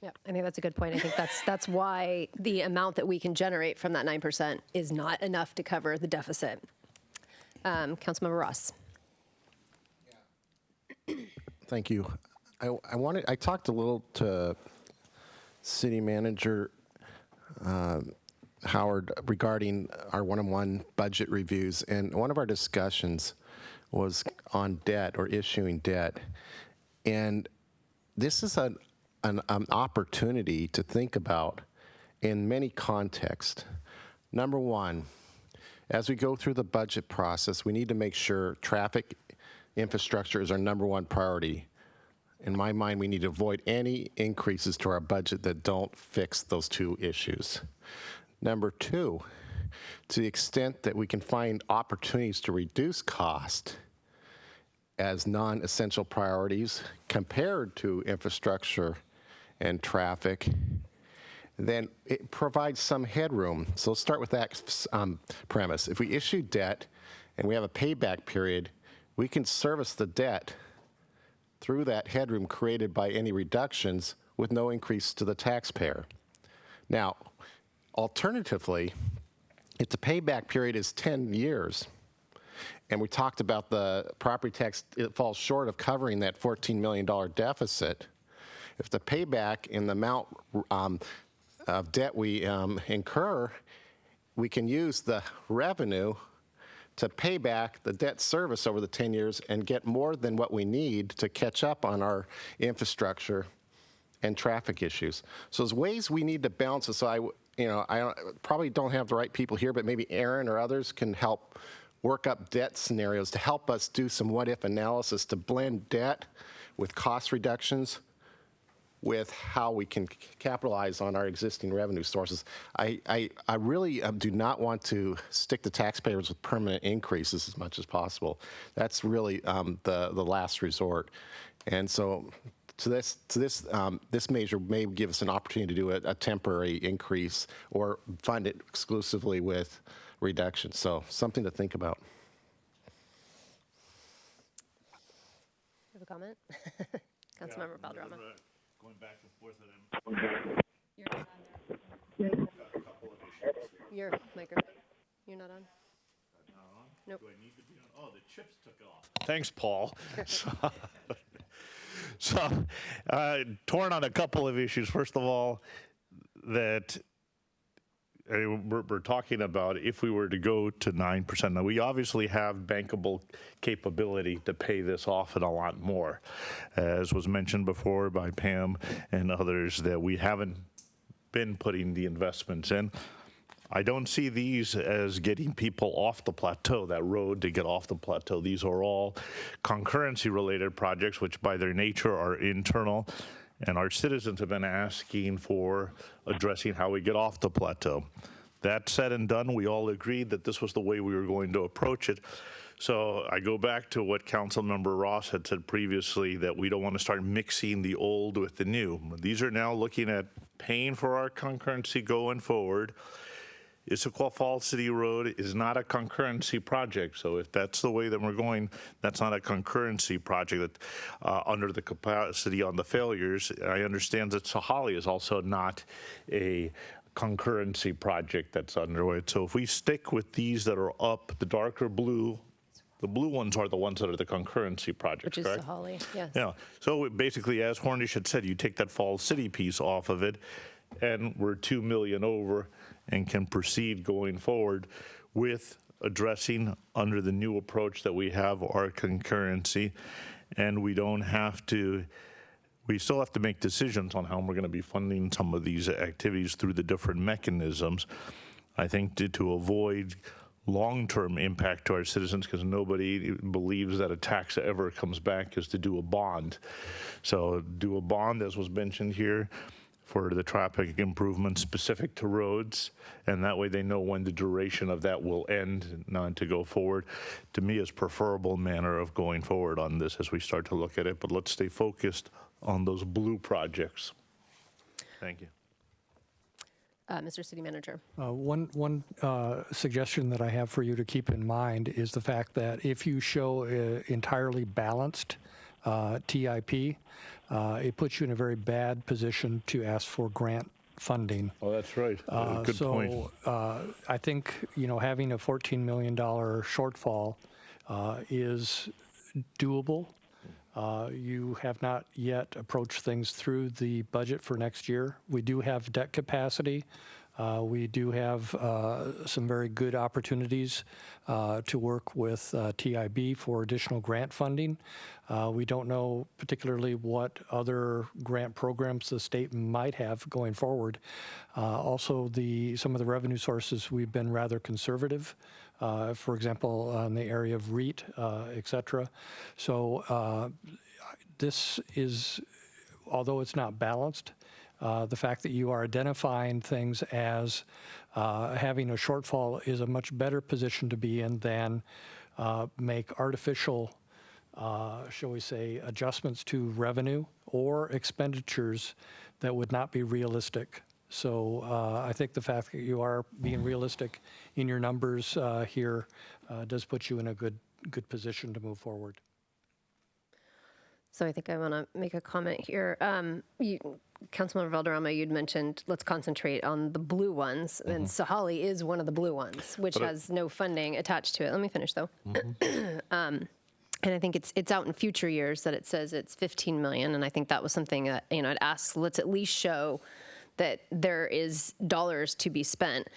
S1: Yeah, I think that's a good point. I think that's why the amount that we can generate from that 9% is not enough to cover the deficit. Councilmember Ross.
S18: Thank you. I talked a little to City Manager Howard regarding our one-on-one budget reviews, and one of our discussions was on debt or issuing debt. And this is an opportunity to think about in many contexts. Number one, as we go through the budget process, we need to make sure traffic infrastructure is our number one priority. In my mind, we need to avoid any increases to our budget that don't fix those two issues. Number two, to the extent that we can find opportunities to reduce cost as non-essential priorities compared to infrastructure and traffic, then it provides some headroom. So let's start with that premise. If we issue debt and we have a payback period, we can service the debt through that headroom created by any reductions with no increase to the taxpayer. Now, alternatively, if the payback period is 10 years, and we talked about the property tax, it falls short of covering that $14 million deficit, if the payback in the amount of debt we incur, we can use the revenue to pay back the debt service over the 10 years and get more than what we need to catch up on our infrastructure and traffic issues. So there's ways we need to balance this. So I probably don't have the right people here, but maybe Aaron or others can help work up debt scenarios to help us do some what-if analysis to blend debt with cost reductions with how we can capitalize on our existing revenue sources. I really do not want to stick the taxpayers with permanent increases as much as possible. That's really the last resort. And so this measure may give us an opportunity to do a temporary increase or fund it exclusively with reductions. So something to think about.
S1: You have a comment? Councilmember Valderrama.
S8: Going back and forth with them.
S1: Your microphone. You're not on? Nope.
S8: Do I need to be on? Oh, the chips took it off. Thanks, Paul. So, torn on a couple of issues. First of all, that we're talking about if we were to go to 9%. Now, we obviously have bankable capability to pay this off and a lot more. As was mentioned before by Pam and others, that we haven't been putting the investments in. I don't see these as getting people off the plateau, that road to get off the plateau. These are all concurrency-related projects, which by their nature are internal. And our citizens have been asking for addressing how we get off the plateau. That said and done, we all agreed that this was the way we were going to approach it. So I go back to what Councilmember Ross had said previously, that we don't want to start mixing the old with the new. These are now looking at paying for our concurrency going forward. Issaquah Falls City Road is not a concurrency project, so if that's the way that we're going, that's not a concurrency project under the capacity on the failures. I understand that Sahalee is also not a concurrency project that's underway. So if we stick with these that are up, the darker blue, the blue ones are the ones that are the concurrency projects,
S1: Which is
S8: correct?
S1: Sahalee, yes.
S8: Yeah, so basically, as Hornish had said, you take that Falls City piece off of it, and we're 2 million over and can proceed going forward with addressing under the new approach that we have our concurrency. And we don't have to, we still have to make decisions on how we're going to be funding some of these activities through the different mechanisms. I think to avoid long-term impact to our citizens, because nobody believes that a tax ever comes back, is to do a bond. So do a bond, as was mentioned here, for the traffic improvements specific to roads, and that way they know when the duration of that will end and not to go forward. To me, is preferable manner of going forward on this as we start to look at it, but let's stay focused on those blue projects. Thank you.
S1: Mr. City Manager.
S7: One suggestion that I have for you to keep in mind is the fact that if you show entirely balanced TIP, it puts you in a very bad position to ask for grant funding.
S8: Oh, that's right. Good point.
S7: I think, having a $14 million shortfall is doable. You have not yet approached things through the budget for next year. We do have debt capacity. We do have some very good opportunities to work with TIB for additional grant funding. We don't know particularly what other grant programs the state might have going forward. Also, some of the revenue sources, we've been rather conservative. For example, on the area of REIT, et cetera. So this is, although it's not balanced, the fact that you are identifying things as having a shortfall is a much better position to be in than make artificial, shall we say, adjustments to revenue or expenditures that would not be realistic. So I think the fact that you are being realistic in your numbers here does put you in a good position to move forward.
S1: So I think I want to make a comment here. Councilmember Valderrama, you'd mentioned let's concentrate on the blue ones, and Sahali is one of the blue ones, which has no funding attached to it. Let me finish, though. And I think it's out in future years that it says it's 15 million, and I think that was something that, I'd ask, let's at least show that there is dollars to be spent.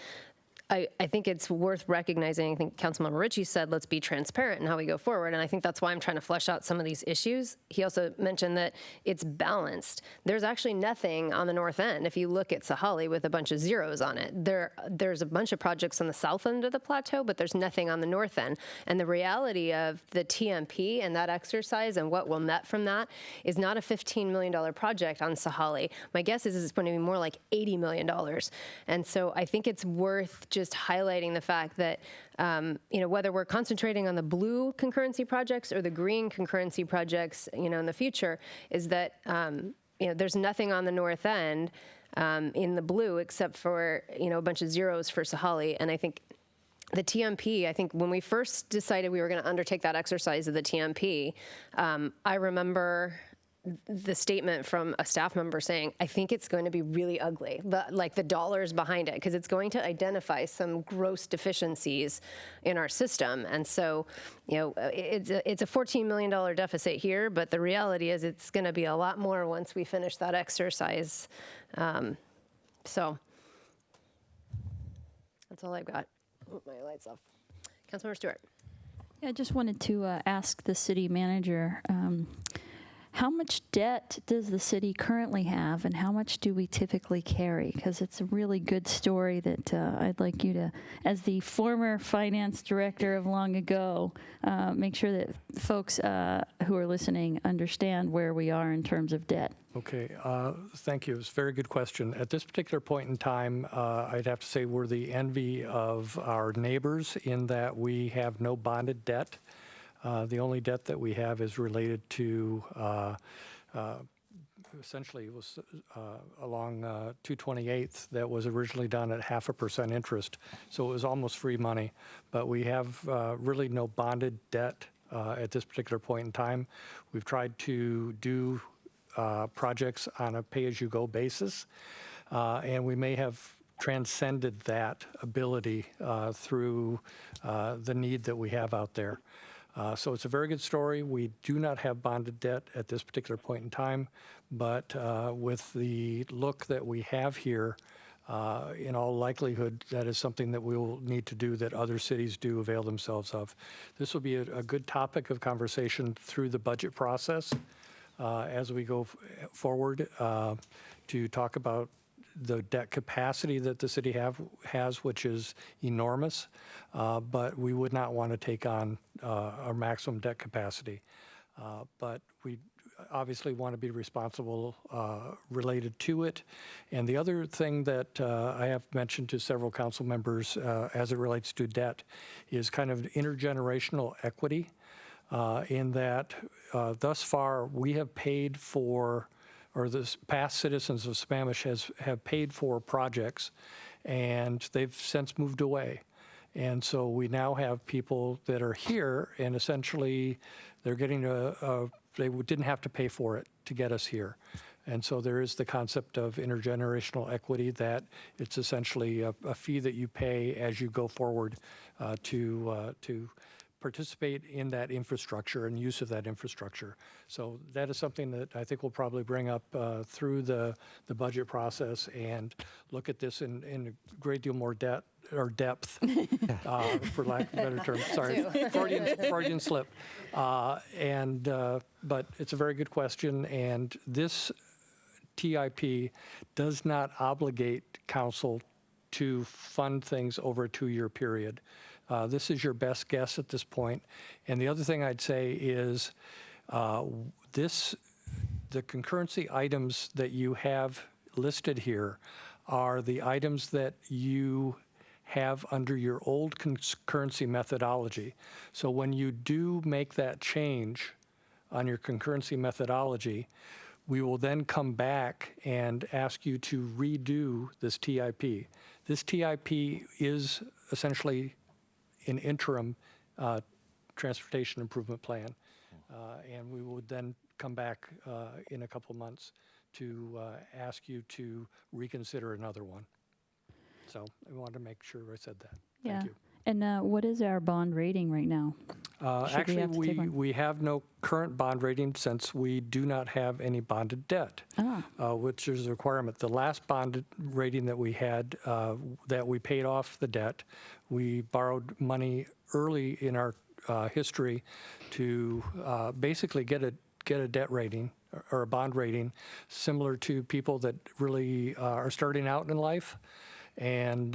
S1: I think it's worth recognizing, I think Councilmember Ritchie said, let's be transparent in how we go forward. And I think that's why I'm trying to flesh out some of these issues. He also mentioned that it's balanced. There's actually nothing on the north end. If you look at Sahali with a bunch of zeros on it, there's a bunch of projects on the south end of the plateau, but there's nothing on the north end. And the reality of the TMP and that exercise and what will net from that is not a $15 million project on Sahali. My guess is it's going to be more like $80 million. And so I think it's worth just highlighting the fact that, whether we're concentrating on the blue concurrency projects or the green concurrency projects, in the future, is that, there's nothing on the north end in the blue except for, a bunch of zeros for Sahali. And I think the TMP, I think when we first decided we were going to undertake that exercise of the TMP, I remember the statement from a staff member saying, I think it's going to be really ugly, the dollars behind it, because it's going to identify some gross deficiencies in our system. And so, it's a $14 million deficit here, but the reality is it's going to be a lot more once we finish that exercise. So that's all I've got. Oh, my light's off. Councilmember Stewart.
S17: Yeah, I just wanted to ask the city manager, how much debt does the city currently have, and how much do we typically carry? Because it's a really good story that I'd like you to, as the former finance director of long ago, make sure that folks who are listening understand where we are in terms of debt.
S7: Okay, thank you. It's a very good question. At this particular point in time, I'd have to say we're the envy of our neighbors in that we have no bonded debt. The only debt that we have is related to, essentially, it was along 228th that was originally done at 0.5% interest. So it was almost free money. But we have really no bonded debt at this particular point in time. We've tried to do projects on a pay-as-you-go basis, and we may have transcended that ability through the need that we have out there. So it's a very good story. We do not have bonded debt at this particular point in time, but with the look that we have here, in all likelihood, that is something that we will need to do that other cities do avail themselves of. This will be a good topic of conversation through the budget process as we go forward to talk about the debt capacity that the city has, which is enormous, but we would not want to take on our maximum debt capacity. But obviously want to be responsible related to it. And the other thing that I have mentioned to several council members as it relates to debt is kind of intergenerational equity, in that thus far we have paid for, or the past citizens of Sammamish have paid for projects, and they've since moved away. And so we now have people that are here, and essentially they're getting they didn't have to pay for it to get us here. And so there is the concept of intergenerational equity, that it's essentially a fee that you pay as you go forward to participate in that infrastructure and use of that infrastructure. So that is something that I think we'll probably bring up through the budget process and look at this in a great deal more depth, for lack of a better term. Sorry, Freudian slip. But it's a very good question, and this TIP does not obligate council to fund things over a 2-year period. This is your best guess at this point. And the other thing I'd say is the concurrency items that you have listed here are the items that you have under your old concurrency methodology. So when you do make that change on your concurrency methodology, we will then come back and ask you to redo this TIP. This TIP is essentially an interim transportation improvement plan. And we would then come back in a couple of months to ask you to reconsider another one. So I wanted to make sure I said that.
S17: Yeah.
S7: Thank you.
S17: And what is our bond rating right now?
S7: Actually, we have no current bond rating since we do not have any bonded debt, which is a requirement. The last bond rating that we had, that we paid off the debt, we borrowed money early in our history to basically get a debt rating or a bond rating similar to people that really are starting out in life and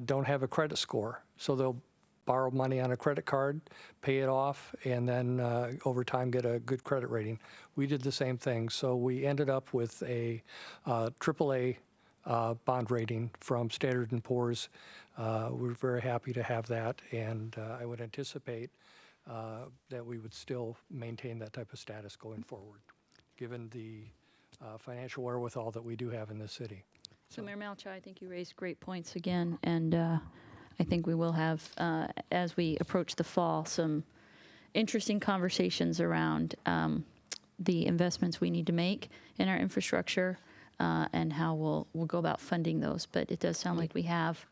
S7: don't have a credit score. So they'll borrow money on a credit card, pay it off, and then over time get a good credit rating. We did the same thing. So we ended up with a AAA bond rating from Standard & Poor's. We're very happy to have that, and I would anticipate that we would still maintain that type of status going forward, given the financial wherewithal that we do have in this city.
S17: So Mayor Malchow, I think you raised great points again, and I think we will have, as we approach the fall, some interesting conversations around the investments we need to make in our infrastructure and how we'll go about funding those. But it does sound like we have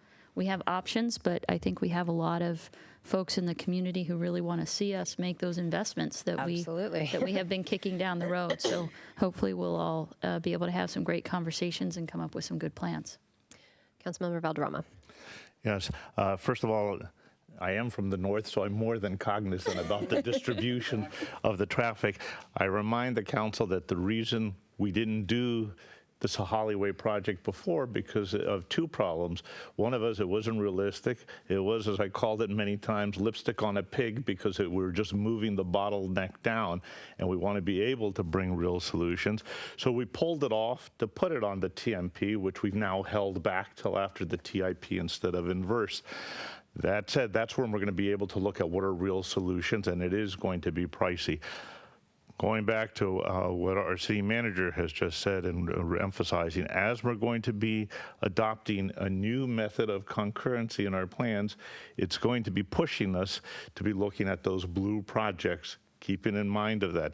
S17: options, but I think we have a lot of folks in the community who really want to see us make those investments that we have been kicking down the road. So hopefully we'll all be able to have some great conversations and come up with some good plans.
S1: Councilmember Valderrama.
S8: Yes. First of all, I am from the north, so I'm more than cognizant about the distribution of the traffic. I remind the council that the reason we didn't do the Sahalee Way project before because of two problems. One of us, it wasn't realistic. It was, as I called it many times, lipstick on a pig, because we were just moving the bottleneck down, and we want to be able to bring real solutions. So we pulled it off to put it on the TMP, which we've now held back till after the TIP instead of inverse. That said, that's when we're going to be able to look at what are real solutions, and it is going to be pricey. Going back to what our city manager has just said and emphasizing, as we're going to be adopting a new method of concurrency in our plans, it's going to be pushing us to be looking at those blue projects, keeping in mind of that.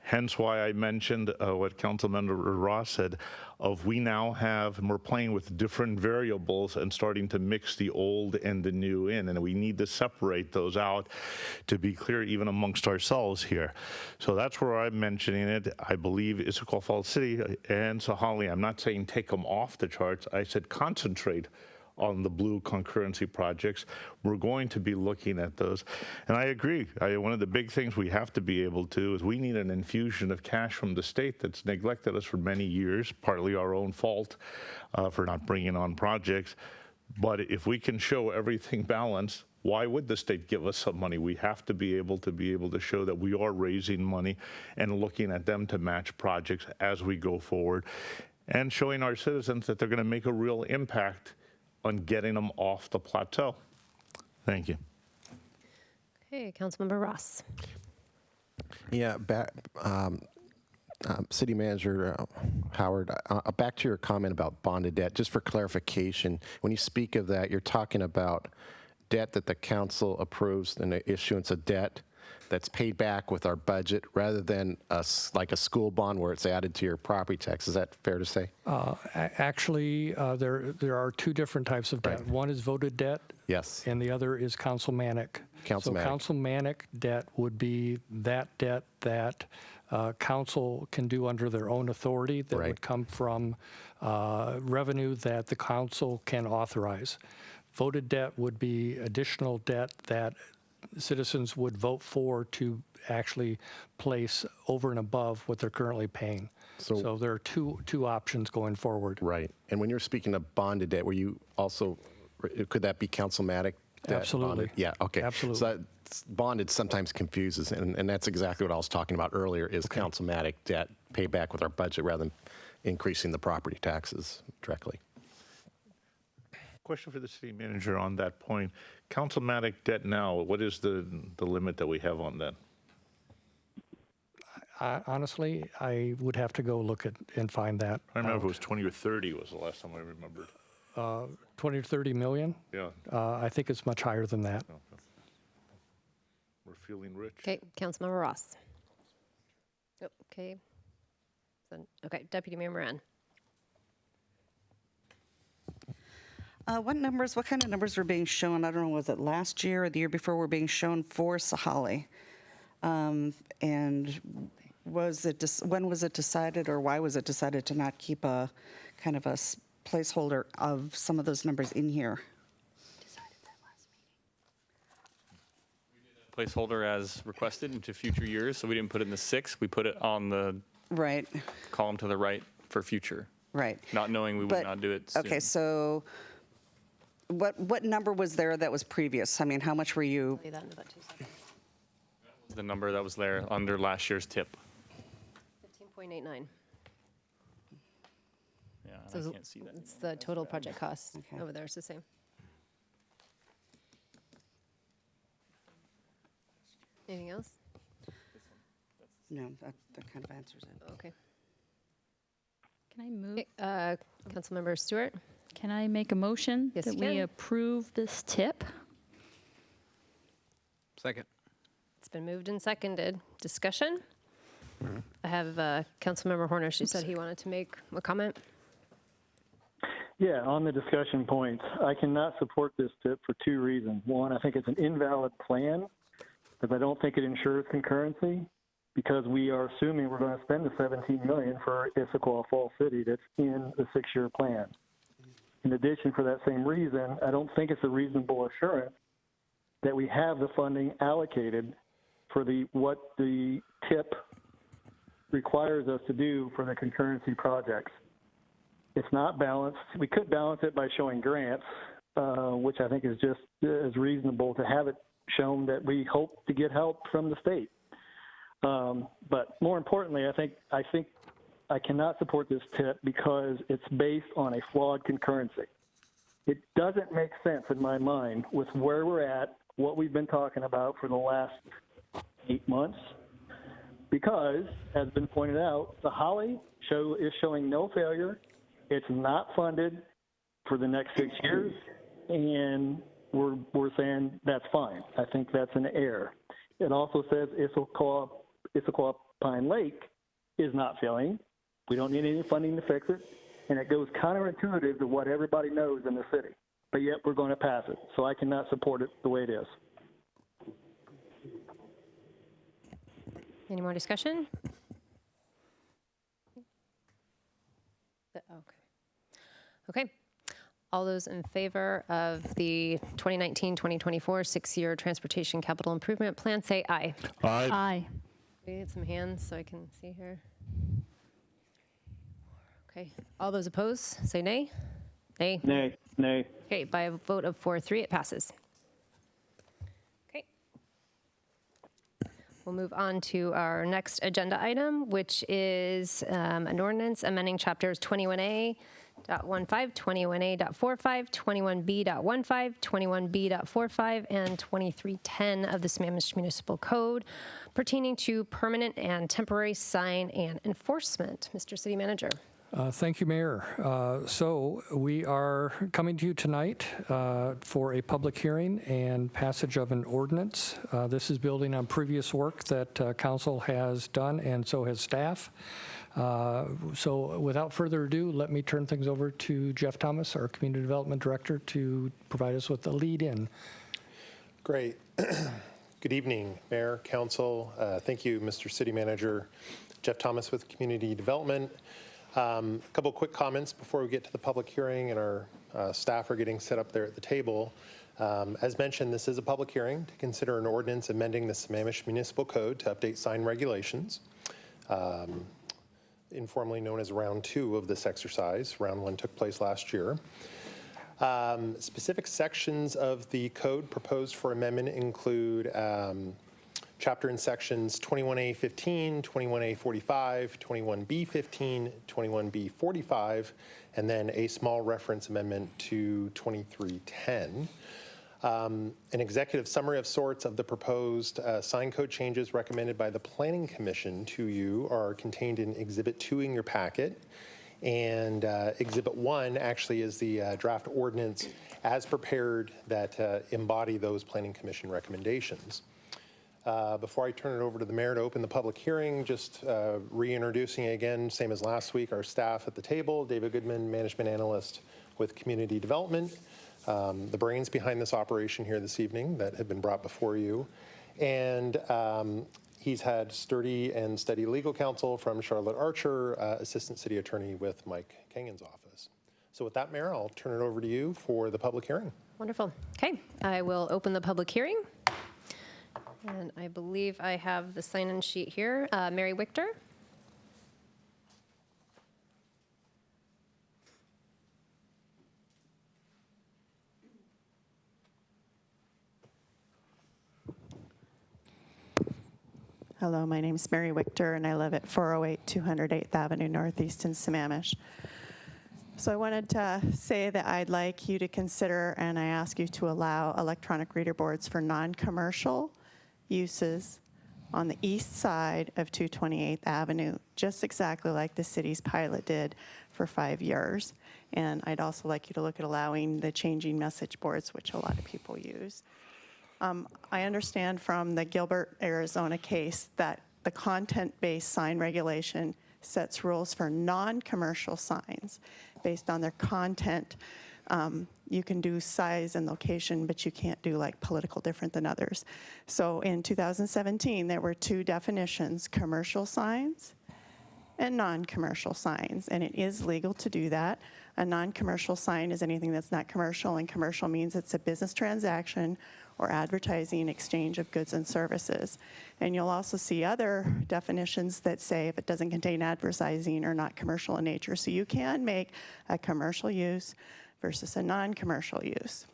S8: Hence why I mentioned what Councilmember Ross said, of we now have, and we're playing with different variables and starting to mix the old and the new in, and we need to separate those out to be clear even amongst ourselves here. So that's where I'm mentioning it. I believe Issaquah Falls City and Sahalee, I'm not saying take them off the charts, I said concentrate on the blue concurrency projects. We're going to be looking at those. And I agree. One of the big things we have to be able to is we need an infusion of cash from the state that's neglected us for many years, partly our own fault for not bringing on projects. But if we can show everything balanced, why would the state give us some money? We have to be able to show that we are raising money and looking at them to match projects as we go forward, and showing our citizens that they're going to make a real impact on getting them off the plateau. Thank you.
S1: Okay, Councilmember Ross.
S18: Yeah, City Manager Howard, back to your comment about bonded debt, just for clarification, when you speak of that, you're talking about debt that the council approves and the issuance of debt that's paid back with our budget rather than like a school bond where it's added to your property tax. Is that fair to say?
S7: Actually, there are two different types of debt. One is voted debt.
S18: Yes.
S7: And the other is councilmanic.
S18: Councilmanic.
S7: So councilmanic debt would be that debt that council can do under their own authority that would come from revenue that the council can authorize. Voted debt would be additional debt that citizens would vote for to actually place over and above what they're currently paying. So there are two options going forward.
S18: Right. And when you're speaking of bonded debt, were you also, could that be councilmanic debt?
S7: Absolutely.
S18: Bonded? Yeah, okay.
S7: Absolutely.
S18: So bonded sometimes confuses, and that's exactly what I was talking about earlier, is councilmanic debt paid back with our budget rather than increasing the property taxes directly.
S8: Question for the city manager on that point. Councilmanic debt now, what is the limit that we have on that?
S7: Honestly, I would have to go look at and find that.
S8: I remember if it was 20 or 30 was the last time I remembered.
S7: 20 to 30 million?
S8: Yeah.
S7: I think it's much higher than that.
S8: We're feeling rich.
S1: Okay, Councilmember Ross. Oh, okay. Okay, Deputy Mayor Moran.
S19: What kind of numbers were being shown? I don't know, was it last year or the year before were being shown for Sahali? And when was it decided, or why was it decided to not keep a kind of a placeholder of some of those numbers in here?
S3: Placeholder as requested into future years, so we didn't put it in the 6. We put it on the column to the right for future.
S19: Right.
S3: Not knowing we would not do it soon.
S19: Okay, so what number was there that was previous? I mean, how much were you?
S1: Say that in about 2 seconds.
S3: The number that was there under last year's tip.
S1: 15.89.
S3: Yeah,
S1: So
S3: I can't see that.
S1: it's the total project cost over there. It's the same. Anything else?
S19: No, that kind of answers it.
S1: Okay.
S17: Can I move?
S1: Councilmember Stewart?
S17: Can I make a motion
S1: Yes,
S17: that
S1: you
S17: we
S1: can.
S17: approve this tip?
S12: Second.
S1: It's been moved and seconded. Discussion? I have Councilmember Horner. She said he wanted to make a comment.
S5: Yeah, on the discussion points, I cannot support this tip for 2 reasons. One, I think it's an invalid plan because I don't think it ensures concurrency, because we are assuming we're going to spend the $17 million for Issaquah Falls City that's in the 6-year plan. In addition, for that same reason, I don't think it's a reasonable assurance that we have the funding allocated for what the tip requires us to do for the concurrency projects. It's not balanced. We could balance it by showing grants, which I think is just as reasonable to have it shown that we hope to get help from the state. But more importantly, I think I cannot support this tip because it's based on a flawed concurrency. It doesn't make sense in my mind with where we're at, what we've been talking about for the last 8 months, because, as been pointed out, the Holly show is showing no failure. It's not funded for the next 6 years, and we're saying that's fine. I think that's an error. It also says Issaquah Pine Lake is not failing. We don't need any funding to fix it, and it goes counterintuitive to what everybody knows in the city. But yet we're going to pass it, so I cannot support it the way it is.
S1: Any more discussion? Okay. All those in favor of the 2019-2024 6-year transportation capital improvement plan, say aye.
S8: Aye.
S17: Aye.
S1: We need some hands so I can see here. Okay. All those opposed, say nay. Nay.
S5: Nay. Nay.
S1: Okay, by a vote of 4-3, it passes. Okay. We'll move on to our next agenda item, which is an ordinance amending chapters 21A.15, 21A.45, 21B.15, 21B.45, and 2310 of the Sammamish Municipal Code pertaining to permanent and temporary sign and enforcement. Mr. City Manager.
S7: Thank you, Mayor. So we are coming to you tonight for a public hearing and passage of an ordinance. This is building on previous work that council has done, and so has staff. So without further ado, let me turn things over to Jeff Thomas, our Community Development Director, to provide us with the lead-in.
S9: Great. Good evening, Mayor, Council. Thank you, Mr. City Manager. Jeff Thomas with Community Development. A couple quick comments before we get to the public hearing and our staff are getting set up there at the table. As mentioned, this is a public hearing to consider an ordinance amending the Sammamish Municipal Code to update sign regulations, informally known as round 2 of this exercise. Round 1 took place last year. Specific sections of the code proposed for amendment include chapter and sections 21A.15, 21A.45, 21B.15, 21B.45, and then a small reference amendment to 2310. An executive summary of sorts of the proposed sign code changes recommended by the Planning Commission to you are contained in Exhibit 2 in your packet. And Exhibit 1 actually is the draft ordinance as prepared that embody those Planning Commission recommendations. Before I turn it over to the mayor to open the public hearing, just reintroducing again, same as last week, our staff at the table, David Goodman, Management Analyst with Community Development, the brains behind this operation here this evening that have been brought before you. And he's had sturdy and steady legal counsel from Charlotte Archer, Assistant City Attorney with Mike Kangan's office. So with that, Mayor, I'll turn it over to you for the public hearing.
S1: Wonderful. Okay, I will open the public hearing. And I believe I have the sign-in sheet here. Mary Wichter.
S22: Hello, my name is Mary Wichter, and I live at 408 208th Avenue Northeast in Sammamish. So I wanted to say that I'd like you to consider, and I ask you to allow electronic reader boards for non-commercial uses on the east side of 228th Avenue, just exactly like the city's pilot did for 5 years. And I'd also like you to look at allowing the changing message boards, which a lot of people use. I understand from the Gilbert, Arizona case that the content-based sign regulation sets rules for non-commercial signs based on their content. You can do size and location, but you can't do like political different than others. So in 2017, there were 2 definitions, commercial signs and non-commercial signs, and it is legal to do that. A non-commercial sign is anything that's not commercial, and commercial means it's a business transaction or advertising exchange of goods and services. And you'll also see other definitions that say if it doesn't contain advertising or not commercial in nature. So you can make a commercial use versus a non-commercial use.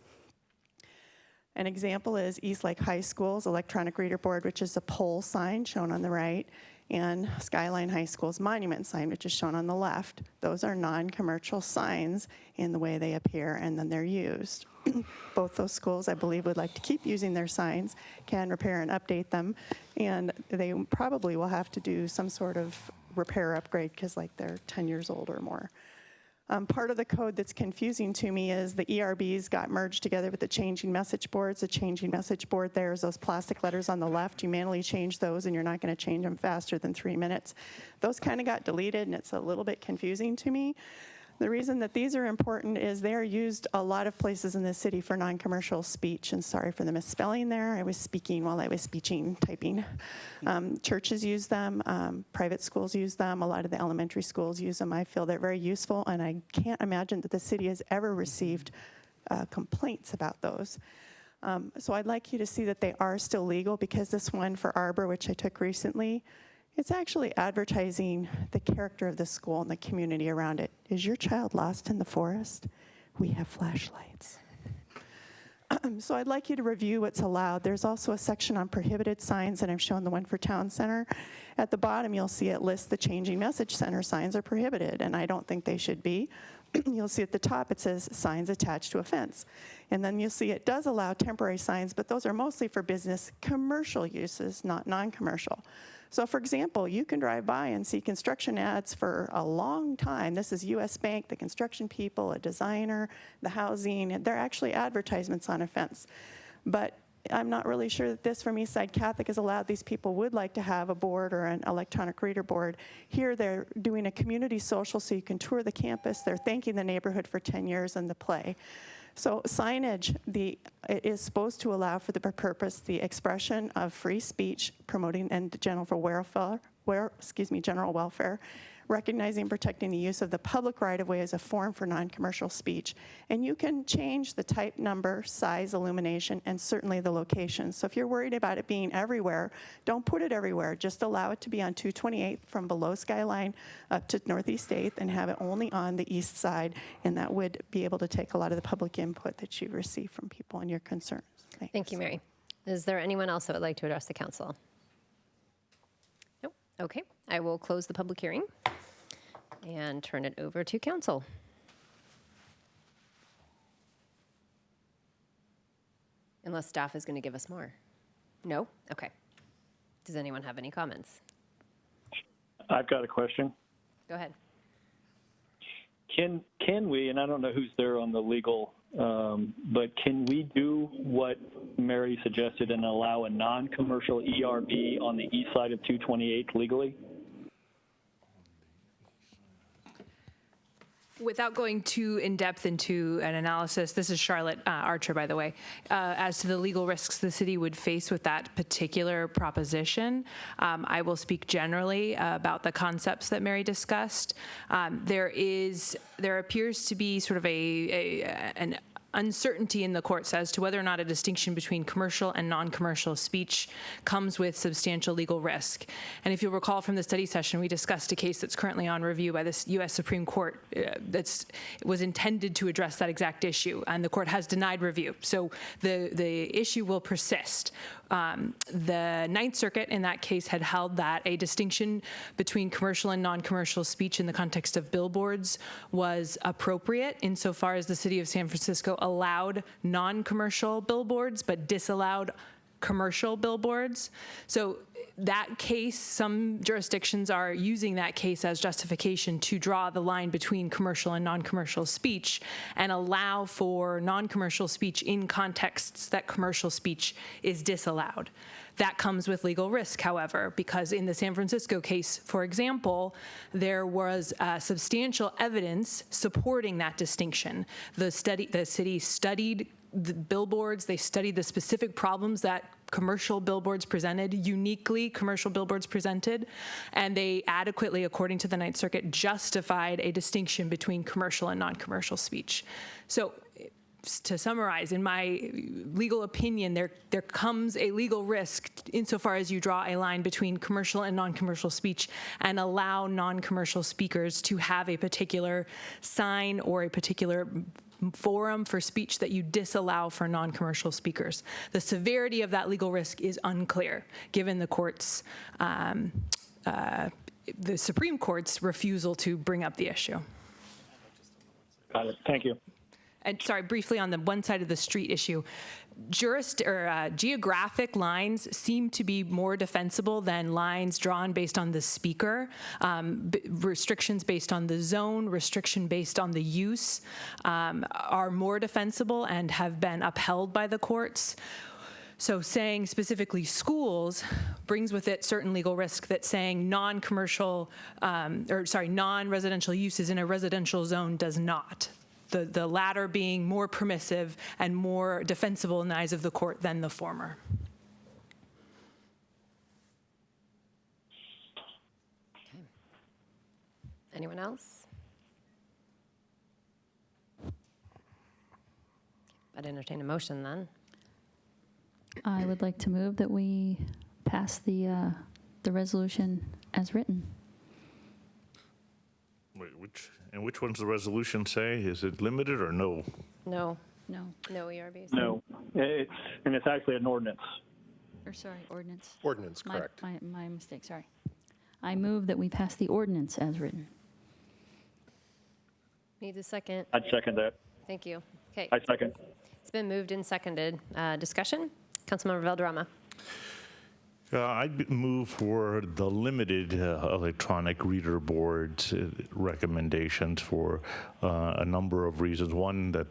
S22: An example is Eastlake High School's electronic reader board, which is a pole sign shown on the right, and Skyline High School's monument sign, which is shown on the left. Those are non-commercial signs in the way they appear and then they're used. Both those schools, I believe, would like to keep using their signs, can repair and update them, and they probably will have to do some sort of repair upgrade because like they're 10 years old or more. Part of the code that's confusing to me is the ERBs got merged together with the changing message boards. The changing message board there is those plastic letters on the left. You manually change those and you're not going to change them faster than 3 minutes. Those kind of got deleted and it's a little bit confusing to me. The reason that these are important is they are used a lot of places in the city for non-commercial speech, and sorry for the misspelling there. I was speaking while I was typing. Churches use them, private schools use them, a lot of the elementary schools use them. I feel they're very useful, and I can't imagine that the city has ever received complaints about those. So I'd like you to see that they are still legal, because this one for Arbor, which I took recently, it's actually advertising the character of the school and the community around it. Is your child lost in the forest? we have flashlights. So I'd like you to review what's allowed. There's also a section on prohibited signs, and I've shown the one for Town Center. At the bottom, you'll see it lists the changing message center signs are prohibited, and I don't think they should be. You'll see at the top it says signs attached to a fence. And then you'll see it does allow temporary signs, but those are mostly for business commercial uses, not non-commercial. So for example, you can drive by and see construction ads for a long time. This is US Bank, the construction people, a designer, the housing, and they're actually advertisements on a fence. But I'm not really sure that this from Eastside Catholic is allowed. These people would like to have a board or an electronic reader board. Here they're doing a community social so you can tour the campus. They're thanking the neighborhood for 10 years and the play. So signage it is supposed to allow for the purpose the expression of free speech, promoting and general welfare, recognizing and protecting the use of the public right-of-way as a forum for non-commercial speech. And you can change the type, number, size, illumination, and certainly the location. So if you're worried about it being everywhere, don't put it everywhere. Just allow it to be on 228 from below Skyline up to Northeast 8th and have it only on the east side. And that would be able to take a lot of the public input that you've received from people and your concerns. Thanks.
S1: Thank you, Mary. Is there anyone else that would like to address the council? Nope. Okay. I will close the public hearing and turn it over to council. Unless staff is going to give us more. No? Okay. Does anyone have any comments?
S5: I've got a question.
S1: Go ahead.
S5: Can we, and I don't know who's there on the legal, but can we do what Mary suggested and allow a non-commercial ERB on the east side of 228 legally?
S4: Without going too in-depth into an analysis, this is Charlotte Archer, by the way, as to the legal risks the city would face with that particular proposition. I will speak generally about the concepts that Mary discussed. There appears to be sort of an uncertainty in the courts as to whether or not a distinction between commercial and non-commercial speech comes with substantial legal risk. And if you'll recall from the study session, we discussed a case that's currently on review by the U.S. Supreme Court that was intended to address that exact issue, and the court has denied review. So the issue will persist. The Ninth Circuit in that case had held that a distinction between commercial and non-commercial speech in the context of billboards was appropriate insofar as the city of San Francisco allowed non-commercial billboards but disallowed commercial billboards. So that case, some jurisdictions are using that case as justification to draw the line between commercial and non-commercial speech and allow for non-commercial speech in contexts that commercial speech is disallowed. That comes with legal risk, however, because in the San Francisco case, for example, there was substantial evidence supporting that distinction. The city studied the billboards, they studied the specific problems that commercial billboards presented, uniquely commercial billboards presented, and they adequately, according to the Ninth Circuit, justified a distinction between commercial and non-commercial speech. So to summarize, in my legal opinion, there comes a legal risk insofar as you draw a line between commercial and non-commercial speech and allow non-commercial speakers to have a particular sign or a particular forum for speech that you disallow for non-commercial speakers. The severity of that legal risk is unclear, given the court's, the Supreme Court's refusal to bring up the issue.
S5: Got it. Thank you.
S4: And sorry, briefly on the one side of the street issue, geographic lines seem to be more defensible than lines drawn based on the speaker. Restrictions based on the zone, restriction based on the use are more defensible and have been upheld by the courts. So saying specifically schools brings with it certain legal risk that saying non-residential uses in a residential zone does not. The latter being more permissive and more defensible in the eyes of the court than the former.
S1: Okay. Anyone else? I'd entertain a motion then.
S17: I would like to move that we pass the resolution as written.
S8: Wait, which one's the resolution say? Is it limited or no?
S1: No.
S17: No.
S1: No ERBs.
S5: No, it's actually an ordinance.
S17: Or sorry, ordinance.
S9: Ordinance, correct.
S17: My mistake, sorry. I move that we pass the ordinance as written.
S1: Needs a second.
S5: I'd second that.
S1: Thank you. Okay.
S5: I second.
S1: It's been moved and seconded. Discussion? Councilmember Valderrama.
S8: I'd move for the limited electronic reader boards recommendations for a number of reasons. One, that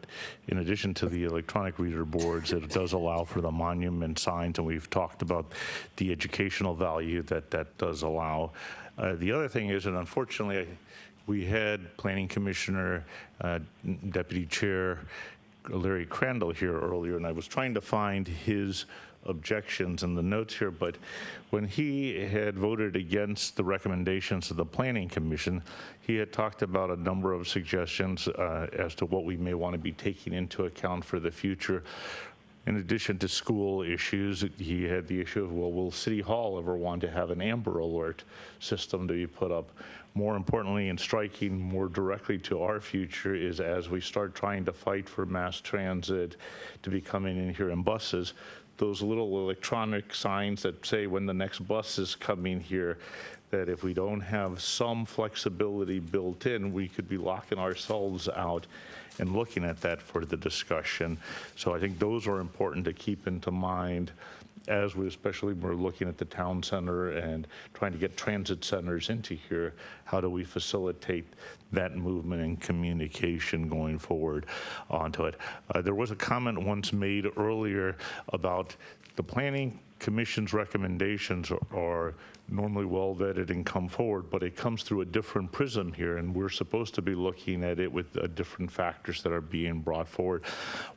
S8: in addition to the electronic reader boards, it does allow for the monument signs, and we've talked about the educational value that does allow. The other thing is, and unfortunately, we had Planning Commissioner, Deputy Chair Larry Crandall here earlier, and I was trying to find his objections in the notes here, but when he had voted against the recommendations of the Planning Commission, he had talked about a number of suggestions as to what we may want to be taking into account for the future. In addition to school issues, he had the issue of, well, will City Hall ever want to have an Amber Alert system to be put up? More importantly, and striking more directly to our future, is as we start trying to fight for mass transit to be coming in here in buses, those little electronic signs that say when the next bus is coming here, that if we don't have some flexibility built in, we could be locking ourselves out and looking at that for the discussion. So I think those are important to keep into mind as we, especially when we're looking at the town center and trying to get transit centers into here. How do we facilitate that movement and communication going forward onto it? There was a comment once made earlier about the Planning Commission's recommendations are normally well vetted and come forward, but it comes through a different prism here, and we're supposed to be looking at it with different factors that are being brought forward.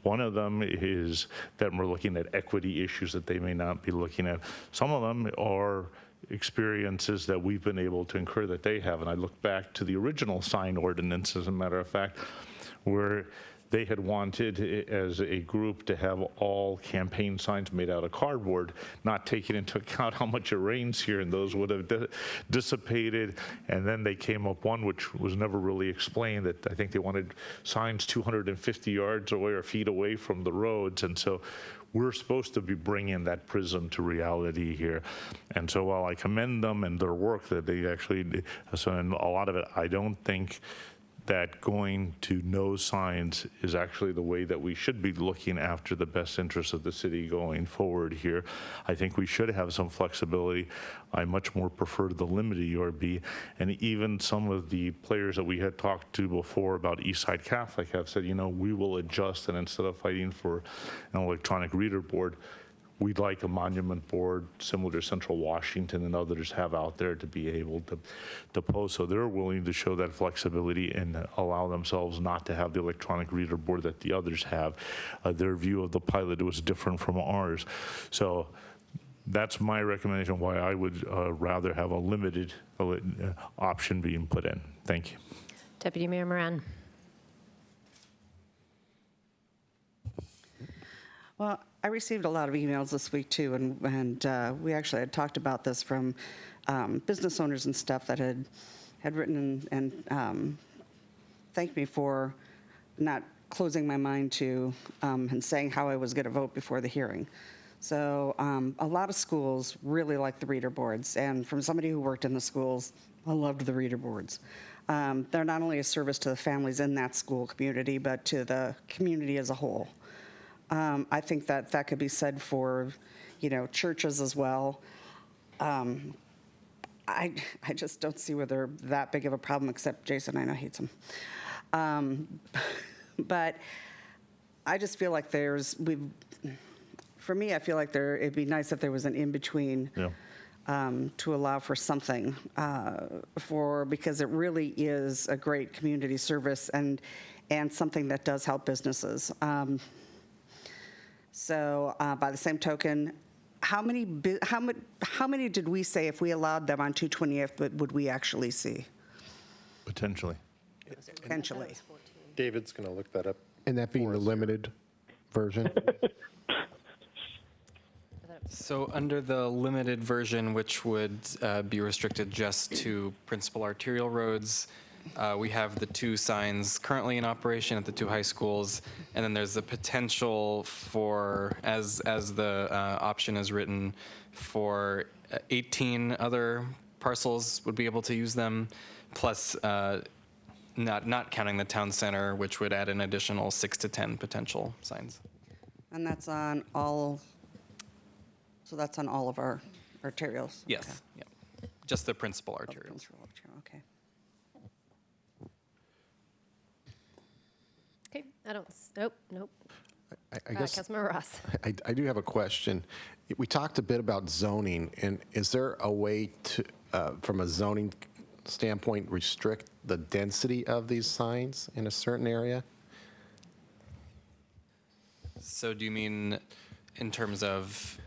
S8: One of them is that we're looking at equity issues that they may not be looking at. Some of them are experiences that we've been able to incur that they have, and I look back to the original sign ordinance, as a matter of fact, where they had wanted, as a group, to have all campaign signs made out of cardboard, not taking into account how much it rains here, and those would have dissipated. And then they came up one which was never really explained, that I think they wanted signs 250 yards away or feet away from the roads. And so we're supposed to be bringing that prism to reality here. And so while I commend them and their work that they actually, so in a lot of it, I don't think that going to no signs is actually the way that we should be looking after the best interests of the city going forward here. I think we should have some flexibility. I much more prefer the limited ERB, and even some of the players that we had talked to before about Eastside Catholic have said, you know, we will adjust, and instead of fighting for an electronic reader board, we'd like a monument board similar to Central Washington and others have out there to be able to post. So they're willing to show that flexibility and allow themselves not to have the electronic reader board that the others have. Their view of the pilot was different from ours. So that's my recommendation why I would rather have a limited option being put in. Thank you.
S1: Deputy Mayor Moran.
S19: Well, I received a lot of emails this week too, and we actually had talked about this from business owners and stuff that had written and thanked me for not closing my mind to and saying how I was going to vote before the hearing. So a lot of schools really like the reader boards, and from somebody who worked in the schools, I loved the reader boards. They're not only a service to the families in that school community, but to the community as a whole. I think that could be said for, you know, churches as well. I just don't see where they're that big of a problem, except Jason, I know, hates them. But I just feel like for me, I feel like it'd be nice if there was an in-between to allow for something, because it really is a great community service and something that does help businesses. So by the same token, how many did we say if we allowed them on 228th would we actually see?
S8: Potentially.
S19: Potentially.
S9: David's going to look that up.
S18: And that being the limited version?
S10: So under the limited version, which would be restricted just to principal arterial roads, we have the 2 signs currently in operation at the 2 high schools, and then there's the potential for, as the option is written, for 18 other parcels would be able to use them, plus not counting the town center, which would add an additional 6 to 10 potential signs.
S19: And that's on all, so that's on all of our arterials?
S10: Yes, yeah. Just the principal arterials.
S19: Okay.
S1: Okay, I don't, nope.
S18: I guess
S1: Councilmember Ross.
S18: I do have a question. We talked a bit about zoning, and is there a way to, from a zoning standpoint, restrict the density of these signs in a certain area?
S10: So do you mean in terms of,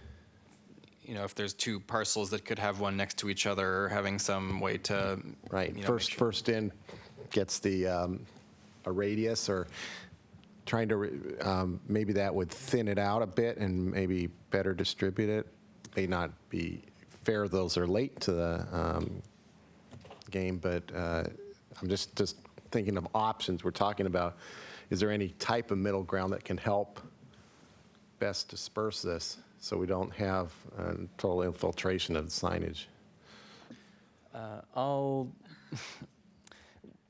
S10: if there's 2 parcels that could have one next to each other, or having some way to...
S18: Right, first in gets the, a radius, or trying to, maybe that would thin it out a bit and maybe better distribute it. May not be fair, those are late to the game, but I'm just thinking of options we're talking about. Is there any type of middle ground that can help best disperse this so we don't have total infiltration of the signage?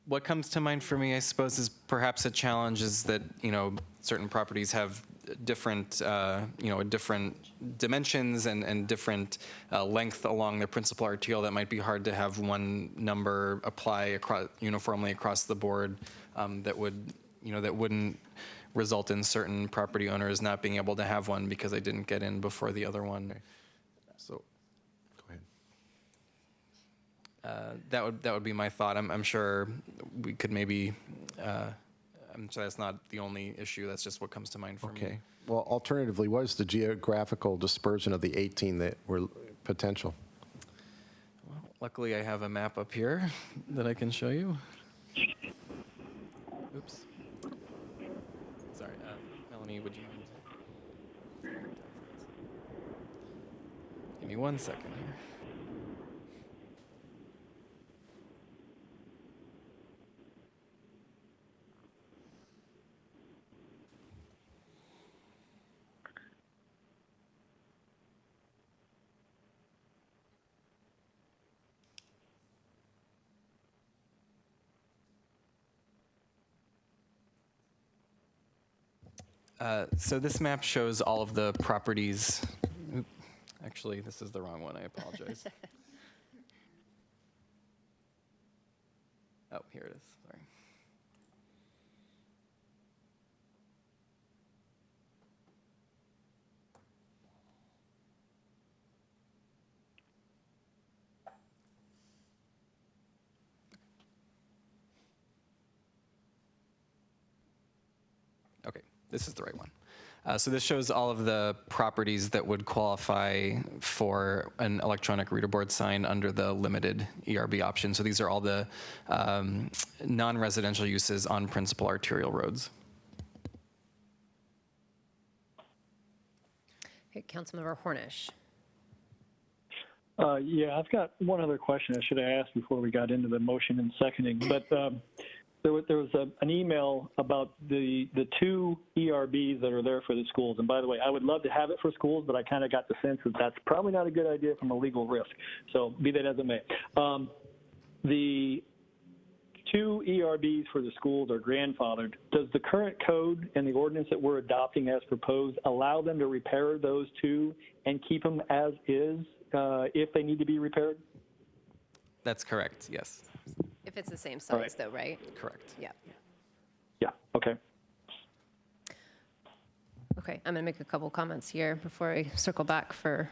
S10: What comes to mind for me, I suppose, is perhaps a challenge is that, certain properties have different, different dimensions and different length along the principal arterial that might be hard to have one number apply uniformly across the board that wouldn't result in certain property owners not being able to have one because they didn't get in before the other one.
S18: So, go ahead.
S10: That would be my thought. I'm sure we could maybe. I'm sure that's not the only issue. That's just what comes to mind for me.
S18: Okay. Well, alternatively, what is the geographical dispersion of the 18 that were potential?
S10: Well, luckily, I have a map up here that I can show you. Oops. Sorry, Melanie, would you mind? Give me 1 second here. So this map shows all of the properties. Oop, actually, this is the wrong one. I apologize. Oh, here it is. Sorry. Okay, this is the right one. So this shows all of the properties that would qualify for an electronic reader board sign under the limited ERB option. So these are all the non-residential uses on principal arterial roads.
S1: Okay, Councilmember Hornish.
S5: Yeah, I've got one other question I should have asked before we got into the motion and seconding. But there was an email about the 2 ERBs that are there for the schools. And by the way, I would love to have it for schools, but I kind of got the sense that that's probably not a good idea from a legal risk. So be that as it may. The 2 ERBs for the schools are grandfathered. Does the current code and the ordinance that we're adopting as proposed allow them to repair those 2 and keep them as is if they need to be repaired?
S10: That's correct, yes.
S1: If it's the same size, though, right?
S10: Correct.
S1: Yeah.
S5: Yeah, okay.
S1: Okay, I'm going to make a couple comments here before I circle back for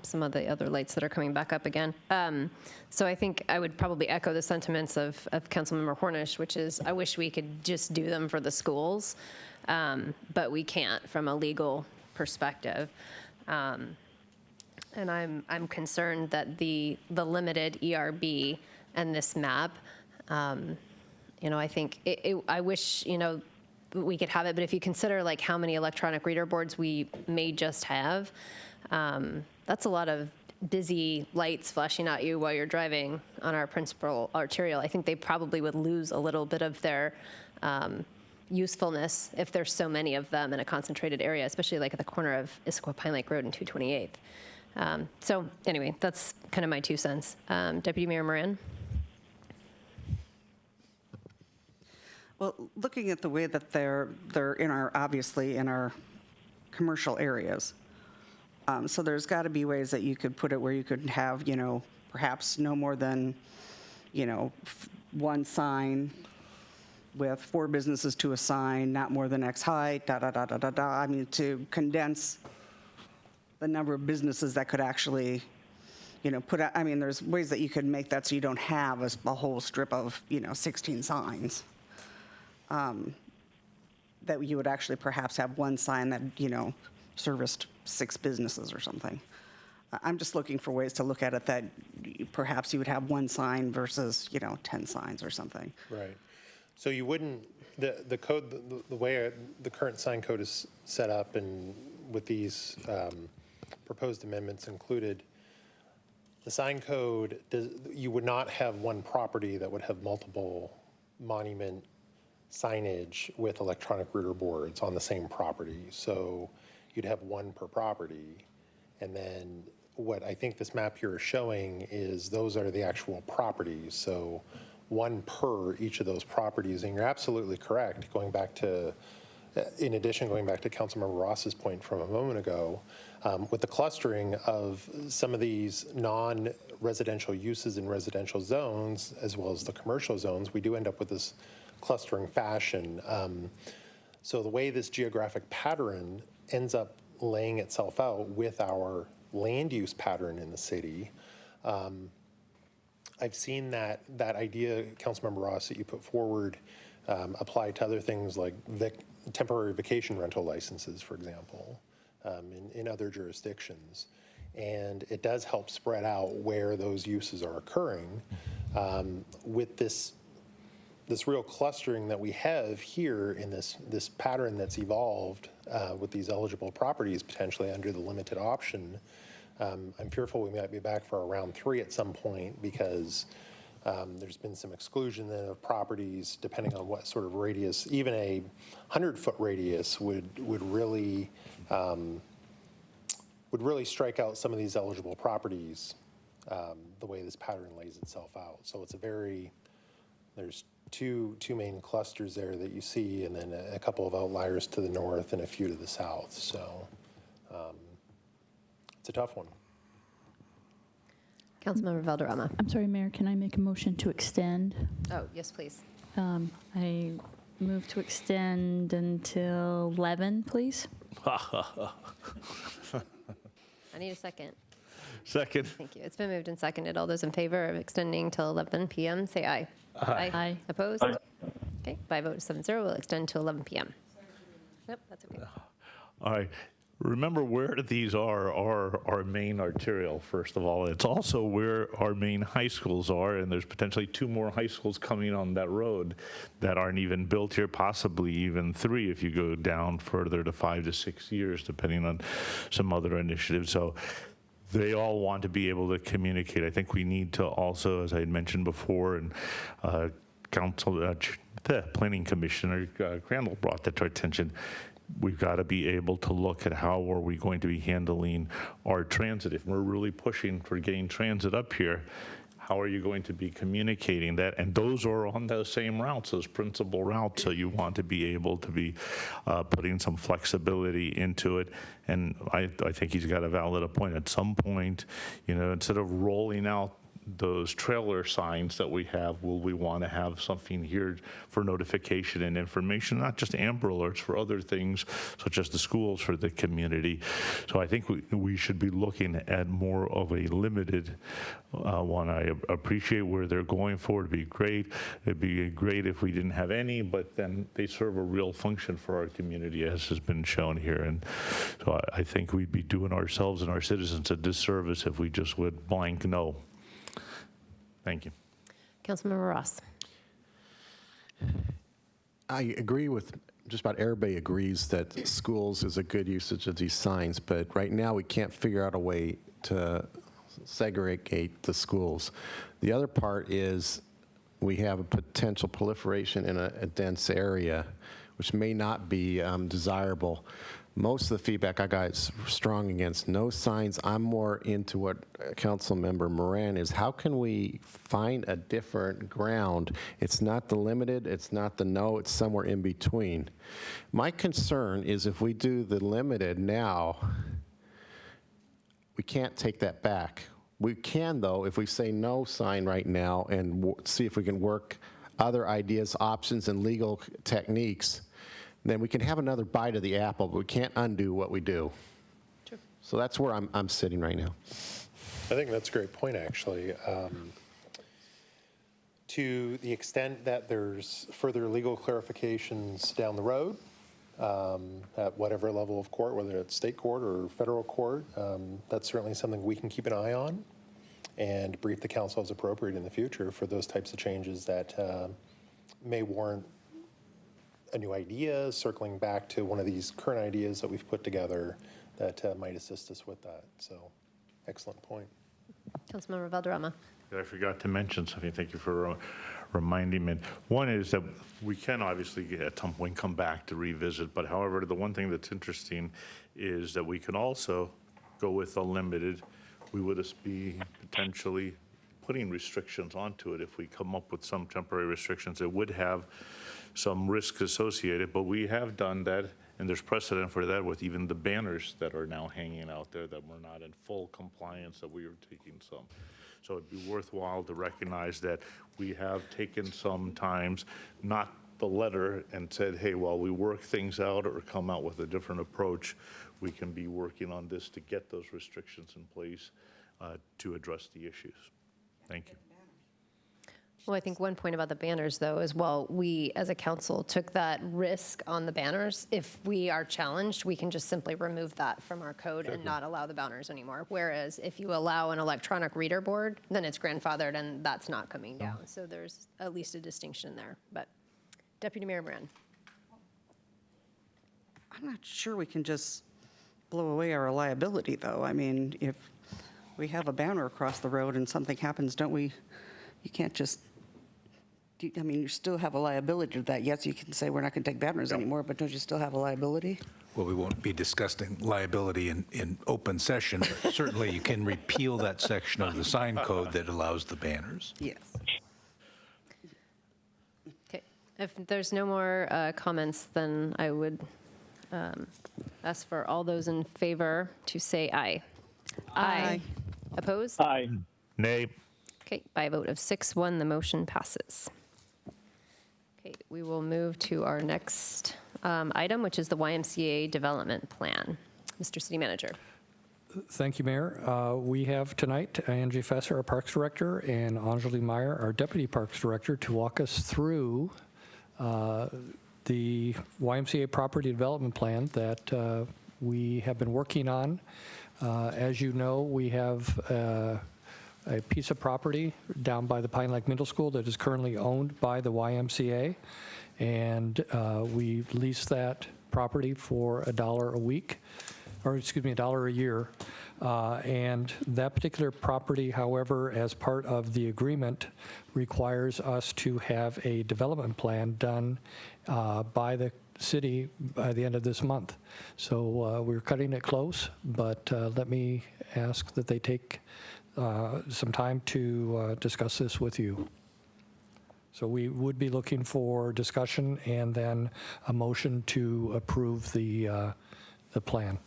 S1: some of the other lights that are coming back up again. So I think I would probably echo the sentiments of Councilmember Hornish, which is I wish we could just do them for the schools, but we can't from a legal perspective. And I'm concerned that the limited ERB and this map, I think I wish, we could have it, but if you consider like how many electronic reader boards we may just have, that's a lot of dizzy lights flashing at you while you're driving on our principal arterial, I think they probably would lose a little bit of their usefulness if there's so many of them in a concentrated area, especially like at the corner of Issaquah Pine Lake Road and 228th. So anyway, that's kind of my 2 cents. Deputy Mayor Moran?
S19: Well, looking at the way that they're in our, obviously in our commercial areas, so there's got to be ways that you could put it where you could have, you know, perhaps no more than, you know, 1 sign with 4 businesses to a sign, not more than X height, da, da, da, da, da, da. I mean, to condense the number of businesses that could actually, you know, put out, I mean, there's ways that you could make that so you don't have a whole strip of, you know, 16 signs. That you would actually perhaps have 1 sign that, you know, serviced 6 businesses or something. I'm just looking for ways to look at it that perhaps you would have 1 sign versus, you know, 10 signs or something.
S9: Right. So you wouldn't, the code, the way the current sign code is set up and with these proposed amendments included, the sign code, you would not have 1 property that would have multiple monument signage with electronic reader boards on the same property. So you'd have 1 per property. And then what I think this map here is showing is those are the actual properties. So 1 per each of those properties. And you're absolutely correct, going back to, in addition, going back to Councilmember Ross's point from a moment ago, with the clustering of some of these non-residential uses in residential zones, as well as the commercial zones, we do end up with this clustering fashion. So the way this geographic pattern ends up laying itself out with our land use pattern in the city, I've seen that idea, Councilmember Ross, that you put forward apply to other things like temporary vacation rental licenses, for example, in other jurisdictions. And it does help spread out where those uses are occurring. With this real clustering that we have here in this pattern that's evolved with these eligible properties potentially under the limited option, I'm fearful we might be back for a round 3 at some point because there's been some exclusion then of properties depending on what sort of radius. Even a 100-foot radius would really strike out some of these eligible properties the way this pattern lays itself out. So it's there's two main clusters there that you see, and then a couple of outliers to the north and a few to the south. So it's a tough one.
S1: Councilmember Valderrama.
S17: I'm sorry, Mayor, can I make a motion to extend?
S1: Oh, yes, please.
S17: I move to extend until 11, please.
S1: I need a second.
S8: Second.
S1: Thank you. It's been moved and seconded. All those in favor of extending till 11 p.m., say aye.
S8: Aye.
S17: Aye.
S1: Opposed? Okay, by a vote of 7-0, we'll extend to 11 p.m. Yep, that's okay.
S8: All right. Remember where these are our main arterial, first of all. It's also where our main high schools are, and there's potentially 2 more high schools coming on that road that aren't even built here, possibly even 3 if you go down further to 5 to 6 years, depending on some other initiatives. So they all want to be able to communicate. I think we need to also, as I had mentioned before, and the Planning Commissioner Crandall brought that to our attention, we've got to be able to look at how are we going to be handling our transit. If we're really pushing for getting transit up here, how are you going to be communicating that? And those are on those same routes, those principal routes, so you want to be able to be putting some flexibility into it. And I think he's got a valid point. At some point, you know, instead of rolling out those trailer signs that we have, will we want to have something here for notification and information, not just Amber Alerts, for other things such as the schools for the community. So I think we should be looking at more of a limited one. I appreciate where they're going for. It'd be great. It'd be great if we didn't have any, but then they serve a real function for our community, as has been shown here. And so I think we'd be doing ourselves and our citizens a disservice if we just would blank no. Thank you.
S1: Councilmember Ross.
S18: I agree with just about everybody agrees that schools is a good usage of these signs, but right now we can't figure out a way to segregate the schools. The other part is we have a potential proliferation in a dense area, which may not be desirable. Most of the feedback I got is strong against no signs. I'm more into what Council Member Moran is. How can we find a different ground? It's not the limited, it's not the no, it's somewhere in between. My concern is if we do the limited now, we can't take that back. We can, though, if we say no sign right now and see if we can work other ideas, options, and legal techniques, then we can have another bite of the apple, but we can't undo what we do.
S1: Sure.
S18: So that's where I'm sitting right now.
S9: I think that's a great point, actually. To the extent that there's further legal clarifications down the road, at whatever level of court, whether it's state court or federal court, that's certainly something we can keep an eye on and brief the council as appropriate in the future for those types of changes that may warrant a new idea, circling back to one of these current ideas that we've put together that might assist us with that. So, excellent point.
S1: Councilmember Valderrama.
S8: I forgot to mention something. Thank you for reminding me. One is that we can obviously at some point come back to revisit, but however, the one thing that's interesting is that we can also go with a limited. We would just be potentially putting restrictions onto it if we come up with some temporary restrictions. It would have some risk associated, but we have done that, and there's precedent for that with even the banners that are now hanging out there that were not in full compliance, that we are taking some. So it'd be worthwhile to recognize that we have taken sometimes not the letter and said, hey, while we work things out or come out with a different approach, we can be working on this to get those restrictions in place to address the issues. Thank you.
S1: Well, I think one point about the banners, though, is while we as a council took that risk on the banners, if we are challenged, we can just simply remove that from our code and not allow the banners anymore. Whereas if you allow an electronic reader board, then it's grandfathered and that's not coming down. So there's at least a distinction there. But Deputy Mayor Moran.
S19: I'm not sure we can just blow away our liability, though. I mean, if we have a banner across the road and something happens, don't we? You can't just, I mean, you still have a liability to that. Yes, you can say we're not going to take banners anymore, but don't you still have a liability?
S11: Well, we won't be discussing liability in open session, but certainly you can repeal that section of the sign code that allows the banners.
S19: Yes.
S1: Okay. If there's no more comments, then I would ask for all those in favor to say aye. Aye. Opposed?
S8: Aye. Nay.
S1: Okay, by a vote of 6-1, the motion passes. Okay, we will move to our next item, which is the YMCA Development Plan. Mr. City Manager.
S7: Thank you, Mayor. We have tonight Angie Fesser, our Parks Director, and Anjali Meyer, our Deputy Parks Director, to walk us through the YMCA Property Development Plan that we have been working on. As you know, we have a piece of property down by the Pine Lake Middle School that is currently owned by the YMCA, and we lease that property for $1 a week, or excuse me, $1 a year. And that particular property, however, as part of the agreement, requires us to have a development plan done by the city by the end of this month. So we're cutting it close, but let me ask that they take some time to discuss this with you. So we would be looking for discussion and then a motion to approve the plan.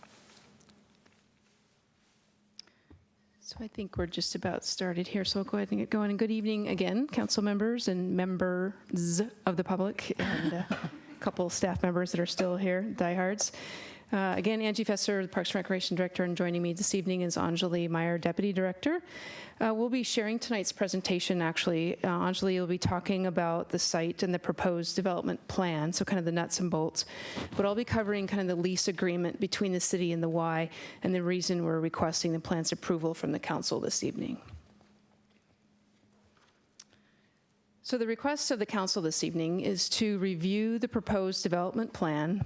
S13: So I think we're just about started here, so we'll go ahead and get going. And good evening again, council members and members of the public, and a couple staff members that are still here, diehards. Again, Angie Fesser, the Parks and Recreation Director, and joining me this evening is Anjali Meyer, Deputy Director. We'll be sharing tonight's presentation, actually. Anjali will be talking about the site and the proposed development plan, so kind of the nuts and bolts. But I'll be covering kind of the lease agreement between the city and the Y, and the reason we're requesting the plan's approval from the council this evening. So the request of the council this evening is to review the proposed development plan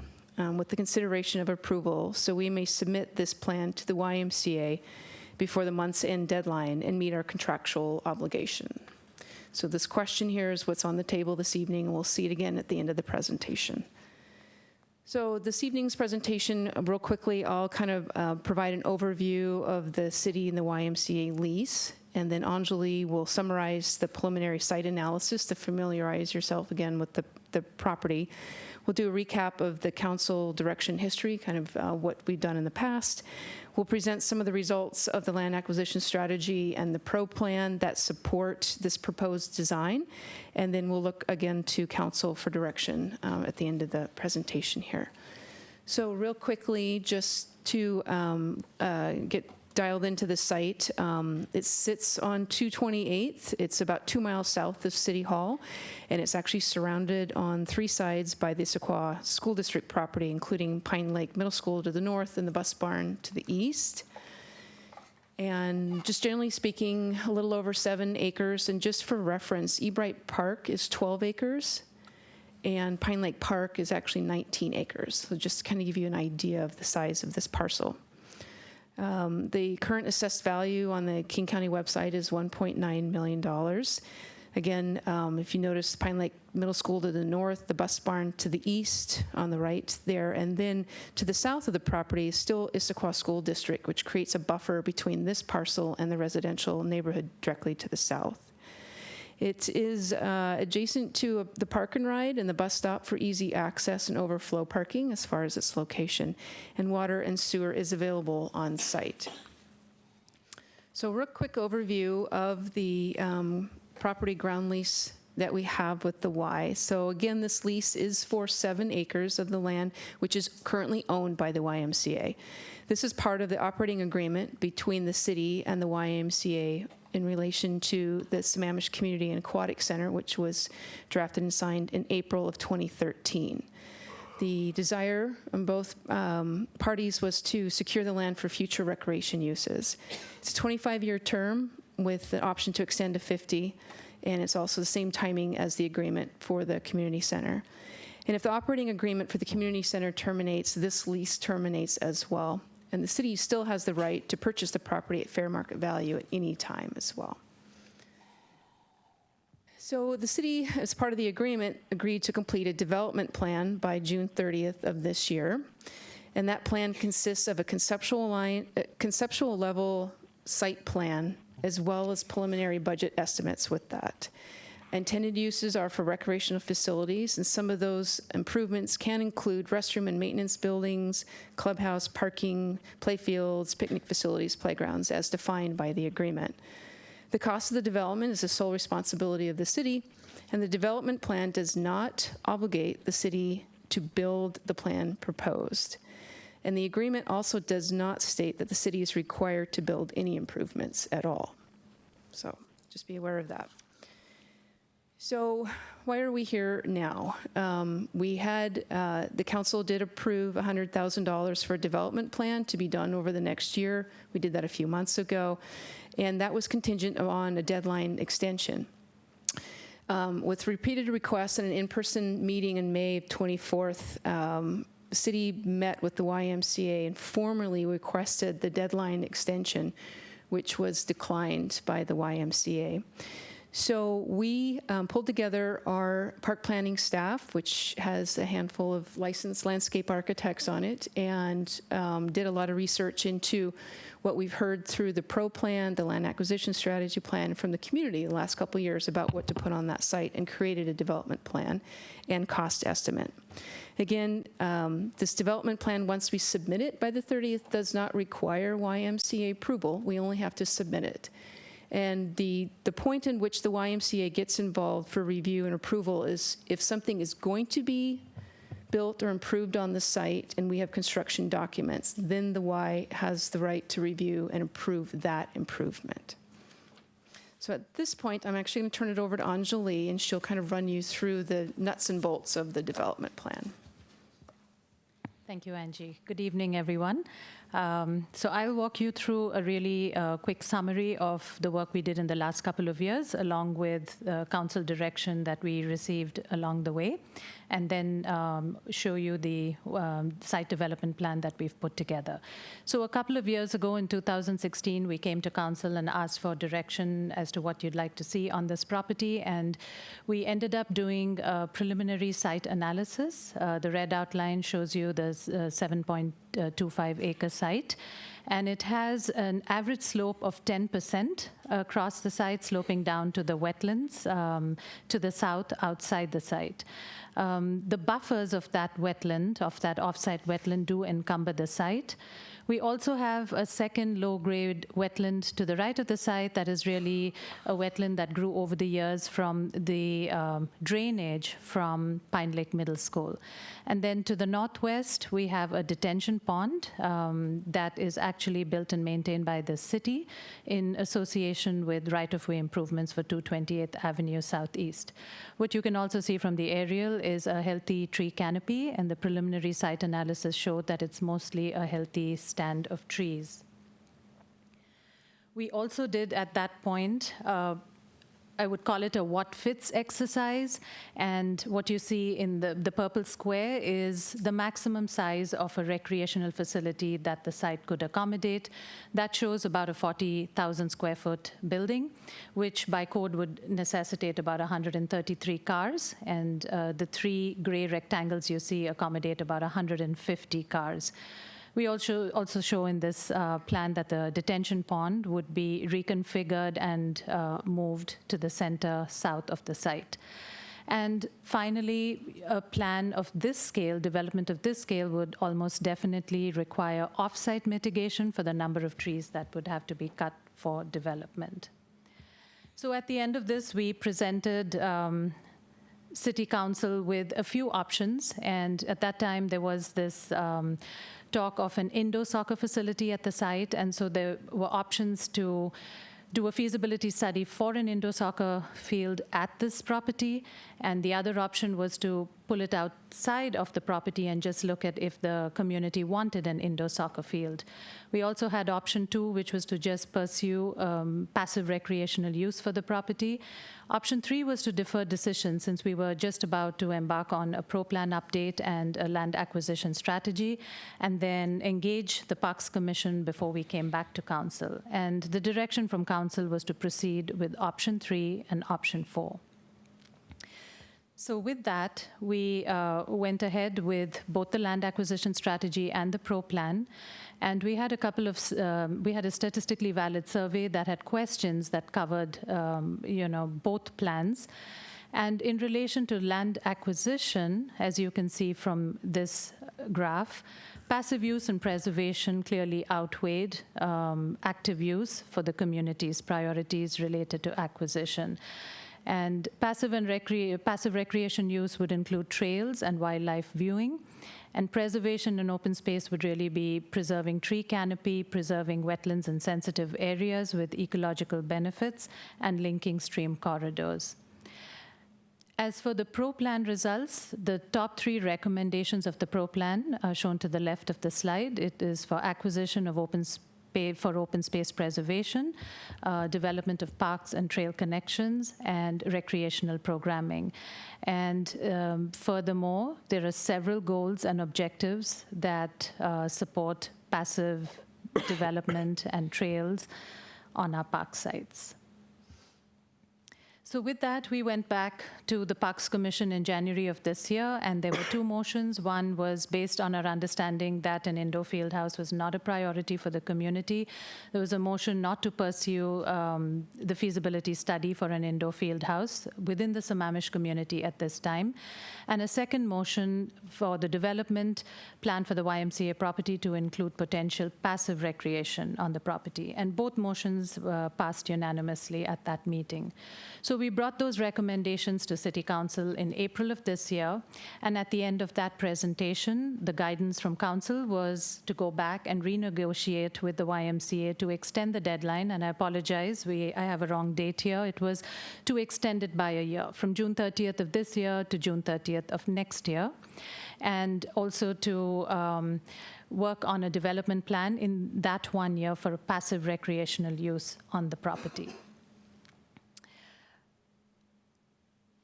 S13: with the consideration of approval, so we may submit this plan to the YMCA before the month's end deadline and meet our contractual obligation. So this question here is what's on the table this evening, and we'll see it again at the end of the presentation. So this evening's presentation, real quickly, I'll kind of provide an overview of the city and the YMCA lease, and then Anjali will summarize the preliminary site analysis to familiarize yourself again with the property. We'll do a recap of the council direction history, kind of what we've done in the past. We'll present some of the results of the land acquisition strategy and the pro plan that support this proposed design. And then we'll look again to council for direction at the end of the presentation here. So real quickly, just to get dialed into the site, it sits on 228th. It's about 2 miles south of City Hall, and it's actually surrounded on 3 sides by the Issaquah School District property, including Pine Lake Middle School to the north and the bus barn to the east. And just generally speaking, a little over 7 acres. And just for reference, Ebright Park is 12 acres, and Pine Lake Park is actually 19 acres. So just to kind of give you an idea of the size of this parcel. The current assessed value on the King County website is $1.9 million. Again, if you notice Pine Lake Middle School to the north, the bus barn to the east on the right there, and then to the south of the property is still Issaquah School District, which creates a buffer between this parcel and the residential neighborhood directly to the south. It is adjacent to the park and ride and the bus stop for easy access and overflow parking as far as its location. And water and sewer is available on site. So real quick overview of the property ground lease that we have with the Y. So again, this lease is for 7 acres of the land, which is currently owned by the YMCA. This is part of the operating agreement between the city and the YMCA in relation to the Sammamish Community and Aquatic Center, which was drafted and signed in April of 2013. The desire on both parties was to secure the land for future recreation uses. It's a 25-year term with the option to extend to 50, and it's also the same timing as the agreement for the community center. And if the operating agreement for the community center terminates, this lease terminates as well. And the city still has the right to purchase the property at fair market value at any time as well. So the city, as part of the agreement, agreed to complete a development plan by June 30th of this year. And that plan consists of a conceptual level site plan, as well as preliminary budget estimates with that. Intended uses are for recreational facilities, and some of those improvements can include restroom and maintenance buildings, clubhouse, parking, playfields, picnic facilities, playgrounds, as defined by the agreement. The cost of the development is the sole responsibility of the city, and the development plan does not obligate the city to build the plan proposed. And the agreement also does not state that the city is required to build any improvements at all. So just be aware of that. So why are we here now? We had, the council did approve $100,000 for a development plan to be done over the next year. We did that a few months ago, and that was contingent on a deadline extension. With repeated requests and an in-person meeting in May 24th, the city met with the YMCA and formally requested the deadline extension, which was declined by the YMCA. So we pulled together our park planning staff, which has a handful of licensed landscape architects on it, and did a lot of research into what we've heard through the PRO plan, the land acquisition strategy plan from the community the last couple of years about what to put on that site, and created a development plan and cost estimate. Again, this development plan, once we submit it by the 30th, does not require YMCA approval. We only have to submit it. And the point in which the YMCA gets involved for review and approval is if something is going to be built or improved on the site and we have construction documents, then the Y has the right to review and approve that improvement. So at this point, I'm actually going to turn it over to Anjali, and she'll kind of run you through the nuts and bolts of the development plan.
S14: Thank you, Angie. Good evening, everyone. So I'll walk you through a really quick summary of the work we did in the last couple of years, along with council direction that we received along the way, and then show you the site development plan that we've put together. So a couple of years ago, in 2016, we came to council and asked for direction as to what you'd like to see on this property, and we ended up doing a preliminary site analysis. The red outline shows you the 7.25 acre site, and it has an average slope of 10% across the site, sloping down to the wetlands to the south outside the site. The buffers of that wetland, of that offsite wetland, do encumber the site. We also have a second low-grade wetland to the right of the site that is really a wetland that grew over the years from the drainage from Pine Lake Middle School. And then to the northwest, we have a detention pond that is actually built and maintained by the city in association with right-of-way improvements for 228th Avenue Southeast. What you can also see from the aerial is a healthy tree canopy, and the preliminary site analysis showed that it's mostly a healthy stand of trees. We also did at that point, I would call it a what fits exercise, and what you see in the purple square is the maximum size of a recreational facility that the site could accommodate. That shows about a 40,000 square foot building, which by code would necessitate about 133 cars, and the three gray rectangles you see accommodate about 150 cars. We also show in this plan that the detention pond would be reconfigured and moved to the center south of the site. And finally, a plan of this scale, development of this scale, would almost definitely require off-site mitigation for the number of trees that would have to be cut for development. So at the end of this, we presented City Council with a few options, and at that time there was this talk of an indoor soccer facility at the site, and so there were options to do a feasibility study for an indoor soccer field at this property, and the other option was to pull it outside of the property and just look at if the community wanted an indoor soccer field. We also had option 2, which was to just pursue passive recreational use for the property. Option 3 was to defer decisions, since we were just about to embark on a pro-plan update and a land acquisition strategy, and then engage the Parks Commission before we came back to council. And the direction from council was to proceed with option 3 and option 4. So with that, we went ahead with both the land acquisition strategy and the pro plan. And we had a couple of, we had a statistically valid survey that had questions that covered, both plans. And in relation to land acquisition, as you can see from this graph, passive use and preservation clearly outweighed active use for the community's priorities related to acquisition. And passive recreation use would include trails and wildlife viewing. And preservation and open space would really be preserving tree canopy, preserving wetlands and sensitive areas with ecological benefits, and linking stream corridors. As for the pro plan results, the top 3 recommendations of the pro plan are shown to the left of the slide. It is for acquisition of open space preservation, development of parks and trail connections, and recreational programming. And furthermore, there are several goals and objectives that support passive development and trails on our park sites. So with that, we went back to the Parks Commission in January of this year, and there were 2 motions. One was based on our understanding that an indoor field house was not a priority for the community. There was a motion not to pursue the feasibility study for an indoor field house within the Sammamish community at this time. And a second motion for the development plan for the YMCA property to include potential passive recreation on the property. And both motions passed unanimously at that meeting. So we brought those recommendations to City Council in April of this year, and at the end of that presentation, the guidance from Council was to go back and renegotiate with the YMCA to extend the deadline, and I apologize, I have a wrong date here. It was to extend it by a year, from June 30th of this year to June 30th of next year, and also to work on a development plan in that 1 year for passive recreational use on the property.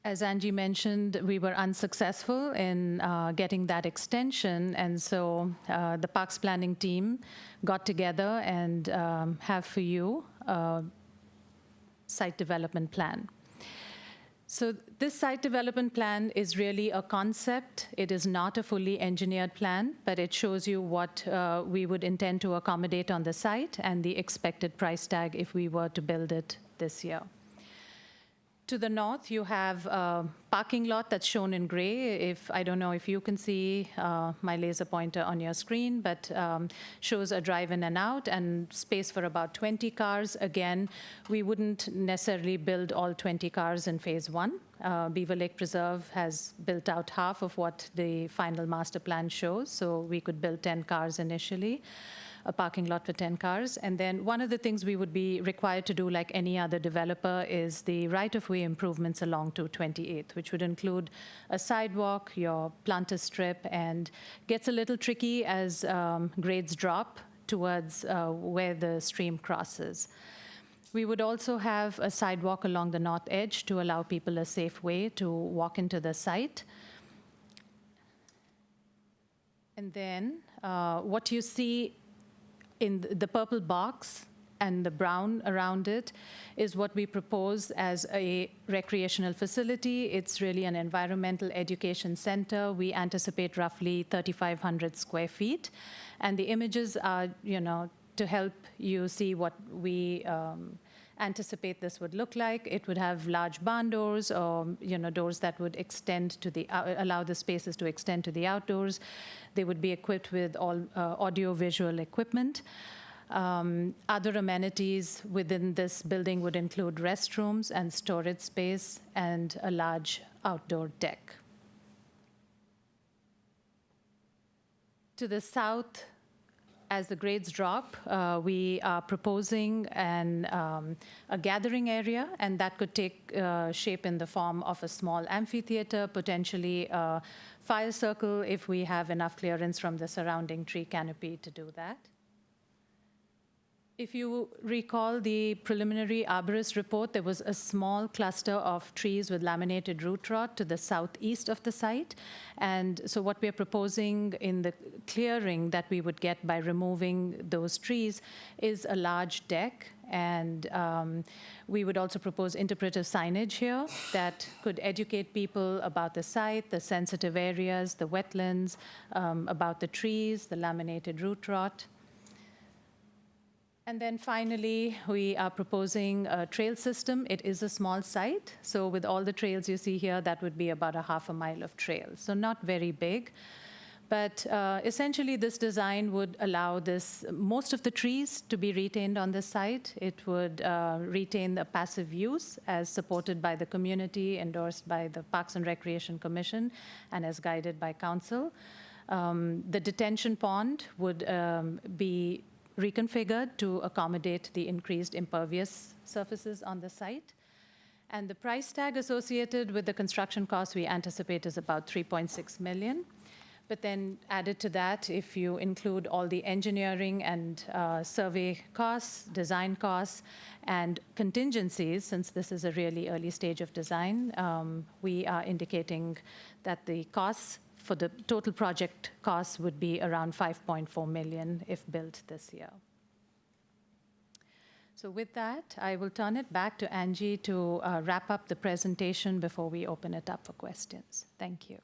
S14: As Angie mentioned, we were unsuccessful in getting that extension, and so the Parks Planning team got together and have for you a site development plan. So this site development plan is really a concept. It is not a fully engineered plan, but it shows you what we would intend to accommodate on the site and the expected price tag if we were to build it this year. To the north, you have a parking lot that's shown in gray. I don't know if you can see my laser pointer on your screen, but shows a drive in and out and space for about 20 cars. Again, we wouldn't necessarily build all 20 cars in phase 1. Beaver Lake Preserve has built out half of what the final master plan shows, so we could build 10 cars initially. A parking lot for 10 cars. And then one of the things we would be required to do, like any other developer, is the right-of-way improvements along 228th, which would include a sidewalk, your planter strip, and gets a little tricky as grades drop towards where the stream crosses. We would also have a sidewalk along the north edge to allow people a safe way to walk into the site. And then what you see in the purple box and the brown around it is what we propose as a recreational facility. It's really an environmental education center. We anticipate roughly 3,500 square feet. And the images are, to help you see what we anticipate this would look like. It would have large barn doors or doors that would extend to allow the spaces to extend to the outdoors. They would be equipped with all audio-visual equipment. Other amenities within this building would include restrooms and storage space and a large outdoor deck. To the south, as the grades drop, we are proposing a gathering area, and that could take shape in the form of a small amphitheater, potentially a fire circle if we have enough clearance from the surrounding tree canopy to do that. If you recall the preliminary arborist report, there was a small cluster of trees with laminated root rot to the southeast of the site. And so what we're proposing in the clearing that we would get by removing those trees is a large deck. And we would also propose interpretive signage here that could educate people about the site, the sensitive areas, the wetlands, about the trees, the laminated root rot. And then finally, we are proposing a trail system. It is a small site. So with all the trails you see here, that would be about a half a mile of trail. So not very big. But essentially, this design would allow most of the trees to be retained on the site. It would retain the passive use as supported by the community, endorsed by the Parks and Recreation Commission, and as guided by Council. The detention pond would be reconfigured to accommodate the increased impervious surfaces on the site. And the price tag associated with the construction cost we anticipate is about $3.6 million. But then added to that, if you include all the engineering and survey costs, design costs, and contingencies, since this is a really early stage of design, we are indicating that the costs for the total project costs would be around $5.4 million if built this year. So with that, I will turn it back to Angie to wrap up the presentation before we open it up for questions. Thank you.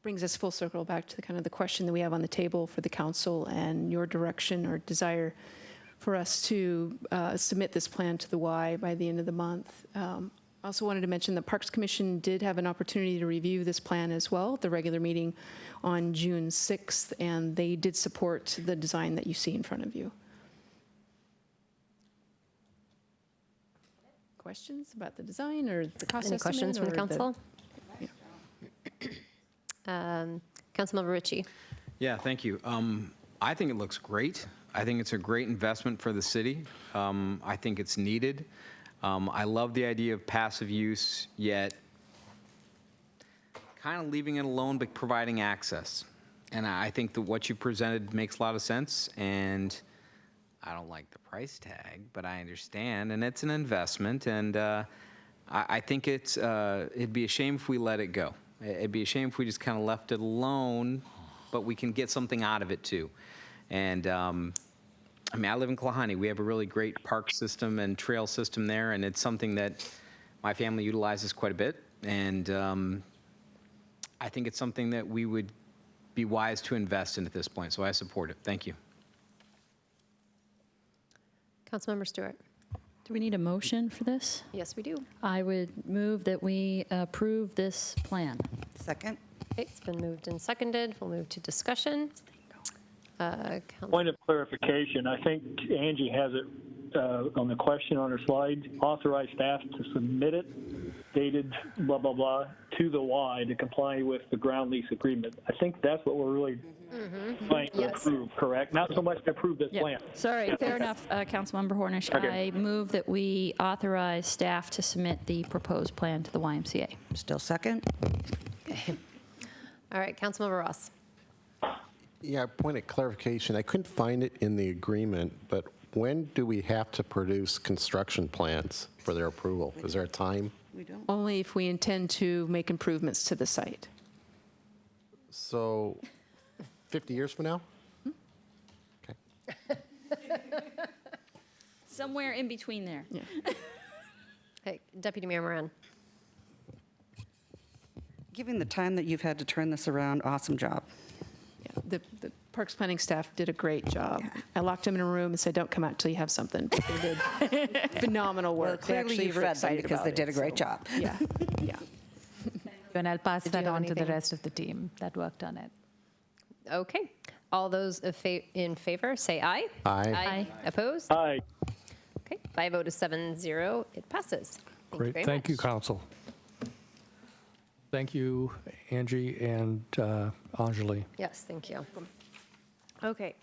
S13: Brings us full circle back to the question that we have on the table for the council and your direction or desire for us to submit this plan to the Y by the end of the month. I also wanted to mention the Parks Commission did have an opportunity to review this plan as well at the regular meeting on June 6th, and they did support the design that you see in front of you. Questions about the design or the cost
S1: Any
S13: estimate?
S1: questions from
S13: or
S1: council? Councilmember Ritchie.
S12: Yeah, thank you. I think it looks great. I think it's a great investment for the city. I think it's needed. I love the idea of passive use, yet kind of leaving it alone but providing access. And I think that what you presented makes a lot of sense, and I don't like the price tag, but I understand, and it's an investment, and I think it'd be a shame if we let it go. It'd be a shame if we just kind of left it alone, but we can get something out of it too. And I mean, I live in Kalahani. We have a really great park system and trail system there, and it's something that my family utilizes quite a bit. And I think it's something that we would be wise to invest in at this point, so I support it. Thank you.
S1: Councilmember Stewart.
S17: Do we need a motion for this?
S1: Yes, we do.
S17: I would move that we approve this plan.
S19: Second.
S1: Okay, it's been moved and seconded. We'll move to discussion.
S5: Point of clarification, I think Angie has it on the question on her slide, authorize staff to submit it, dated blah, blah, blah, to the Y to comply with the ground lease agreement. I think that's what we're really trying to approve, correct? Not so much to approve this plan.
S17: Sorry, fair enough, Councilmember Hornish.
S5: Okay.
S17: I move that we authorize staff to submit the proposed plan to the YMCA.
S19: Still second?
S1: Okay. All right, Councilmember Ross.
S18: Yeah, point of clarification. I couldn't find it in the agreement, but when do we have to produce construction plans for their approval? Is there a time?
S19: We don't.
S13: Only if we intend to make improvements to the site.
S18: So 50 years from now? Okay.
S17: Somewhere in between there.
S13: Yeah.
S1: Hey, Deputy Mayor Moran.
S19: Given the time that you've had to turn this around, awesome job.
S13: Yeah, the Parks Planning staff did a great job. I locked them in a room and said, don't come out till you have something. But they did phenomenal work.
S19: Well, clearly
S13: They actually
S19: you
S13: were
S19: fed them
S13: excited
S19: because
S13: about
S19: they did
S13: it,
S19: a great
S13: so,
S19: job.
S13: Yeah, yeah.
S14: And I'll pass
S1: Did you
S14: that
S1: have
S14: on to the
S1: anything?
S14: rest of the team that worked on it.
S1: Okay. All those in favor, say aye.
S18: Aye.
S1: Aye. Opposed?
S5: Aye.
S1: Okay, by a vote of 7-0, it passes. Thank you
S7: Great.
S1: very
S7: Thank you,
S1: much.
S7: council. Thank you, Angie and Anjali.
S1: Yes, thank you. Okay,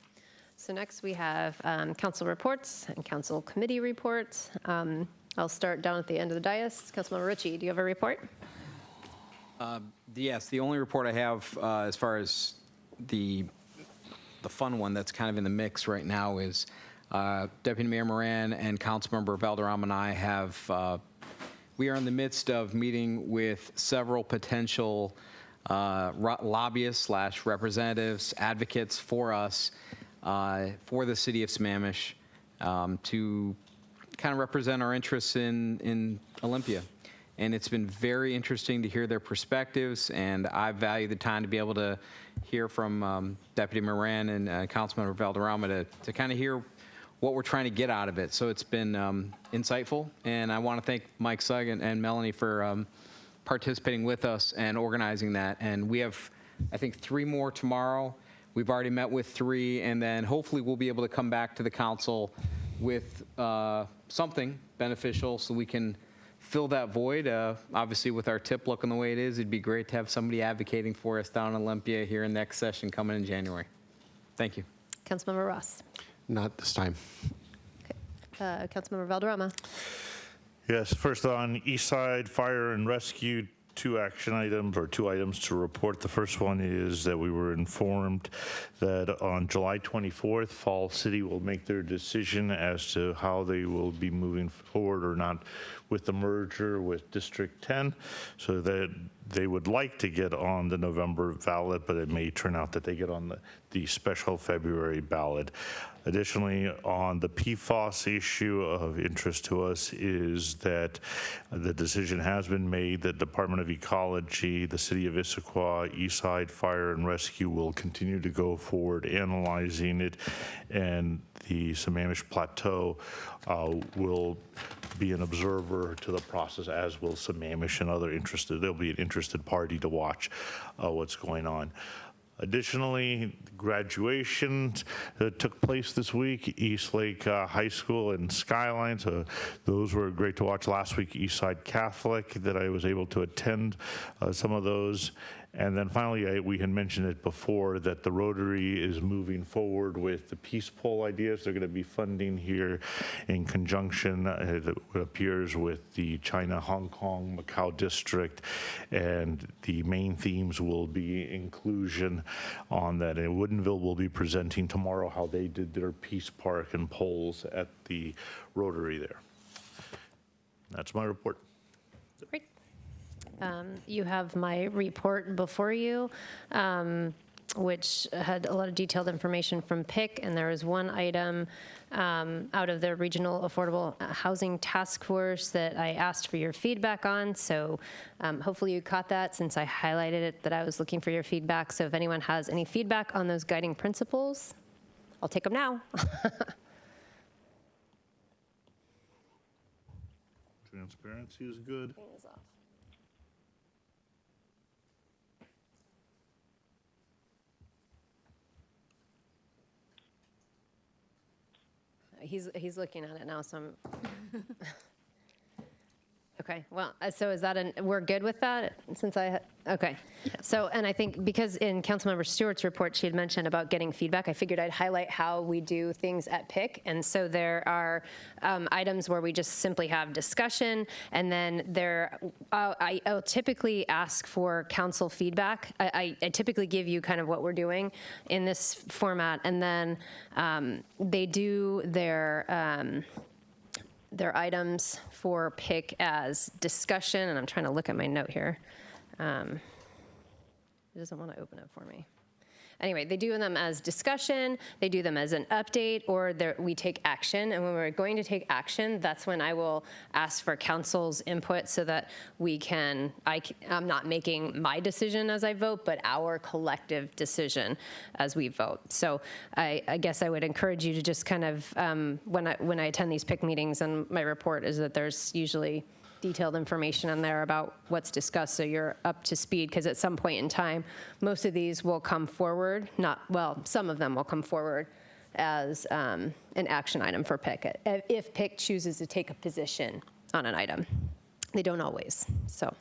S1: so next we have council reports and council committee reports. I'll start down at the end of the dais. Councilmember Ritchie, do you have a report?
S12: Yes, the only report I have as far as the fun one that's kind of in the mix right now is Deputy Mayor Moran and Councilmember Valderrama and I have, we are in the midst of meeting with several potential lobbyists / representatives, advocates for us, for the city of Sammamish, to kind of represent our interests in Olympia. And it's been very interesting to hear their perspectives, and I value the time to be able to hear from Deputy Moran and Councilmember Valderrama to kind of hear what we're trying to get out of it. So it's been insightful, and I want to thank Mike Sugg and Melanie for participating with us and organizing that. And we have, I think, 3 more tomorrow. We've already met with 3, and then hopefully we'll be able to come back to the council with something beneficial so we can fill that void. Obviously, with our tip looking the way it is, it'd be great to have somebody advocating for us down in Olympia here in next session coming in January. Thank you.
S1: Councilmember Ross.
S18: Not this time.
S1: Councilmember Valderrama.
S8: Yes, first on East Side Fire and Rescue, 2 action items or 2 items to report. The first one is that we were informed that on July 24th, Fall City will make their decision as to how they will be moving forward or not with the merger with District 10, so that they would like to get on the November ballot, but it may turn out that they get on the special February ballot. Additionally, on the PFAS issue, of interest to us is that the decision has been made that Department of Ecology, the City of Issaquah, Eastside Fire and Rescue will continue to go forward analyzing it, and the Sammamish Plateau will be an observer to the process, as will Sammamish and other interested. There'll be an interested party to watch what's going on. Additionally, graduation took place this week, Eastlake High School and Skyline. So those were great to watch. Last week, Eastside Catholic, that I was able to attend some of those. And then finally, we had mentioned it before that the Rotary is moving forward with the Peace Pole ideas. They're going to be funding here in conjunction, it appears, with the China, Hong Kong, Macau district. And the main themes will be inclusion on that. And Woodinville will be presenting tomorrow how they did their Peace Park and poles at the Rotary there. That's my report.
S1: Great. You have my report before you, which had a lot of detailed information from PIC, and there was one item out of the Regional Affordable Housing Task Force that I asked for your feedback on. So hopefully you caught that, since I highlighted it that I was looking for your feedback. So if anyone has any feedback on those guiding principles, I'll take them now.
S8: Transparency is good.
S1: He's looking at it now, so I'm okay. Well, so is that we're good with that? Since okay. So, and I think because in Councilmember Stewart's report, she had mentioned about getting feedback, I figured I'd highlight how we do things at PIC. And so there are items where we just simply have discussion, and then I'll typically ask for council feedback. I typically give you kind of what we're doing in this format, and then they do their items for PIC as discussion, and I'm trying to look at my note here. It doesn't want to open it for me. Anyway, they do them as discussion, they do them as an update, or we take action. And when we're going to take action, that's when I will ask for council's input so that we can, I'm not making my decision as I vote, but our collective decision as we vote. So I guess I would encourage you to just kind of, when I attend these PIC meetings, and my report is that there's usually detailed information in there about what's discussed, so you're up to speed, because at some point in time, most of these will come forward, some of them will come forward as an action item for PIC, if PIC chooses to take a position on an item. They don't always. So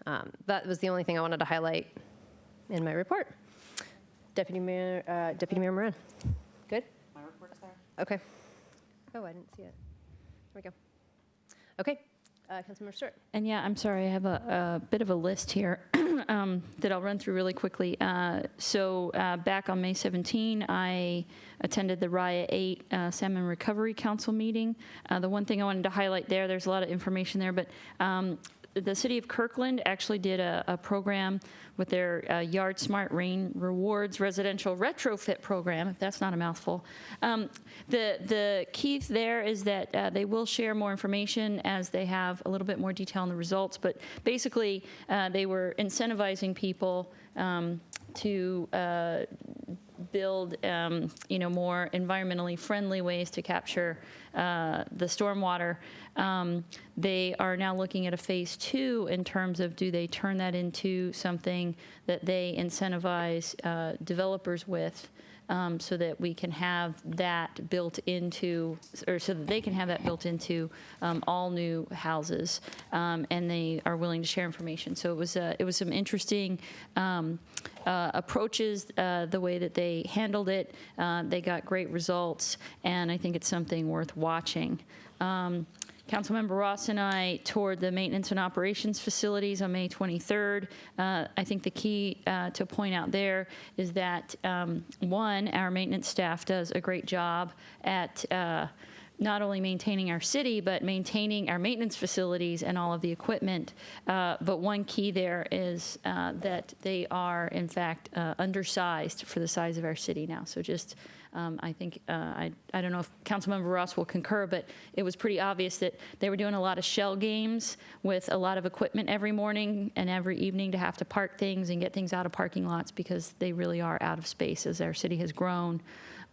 S1: that was the only thing I wanted to highlight in my report. Deputy Mayor Moran. Good?
S19: My report's there.
S1: Okay. Oh, I didn't see it. There we go. Okay. Councilmember Stewart.
S17: And yeah, I'm sorry, I have a bit of a list here that I'll run through really quickly. So back on May 17, I attended the RIA 8 Salmon Recovery Council meeting. The one thing I wanted to highlight there's a lot of information there, but the city of Kirkland actually did a program with their Yard Smart Rain Rewards residential retrofit program, if that's not a mouthful. The key there is that they will share more information as they have a little bit more detail on the results, but basically they were incentivizing people to build more environmentally friendly ways to capture the stormwater. They are now looking at a phase 2 in terms of, do they turn that into something that they incentivize developers with, so that we can have that built into, or so that they can have that built into all new houses, and they are willing to share information. So it was some interesting approaches, the way that they handled it. They got great results, and I think it's something worth watching. Councilmember Ross and I toured the maintenance and operations facilities on May 23rd. I think the key to point out there is that, one, our maintenance staff does a great job at not only maintaining our city, but maintaining our maintenance facilities and all of the equipment. But one key there is that they are, in fact, undersized for the size of our city now. So just, I think, I don't know if Councilmember Ross will concur, but it was pretty obvious that they were doing a lot of shell games with a lot of equipment every morning and every evening to have to park things and get things out of parking lots, because they really are out of space as our city has grown.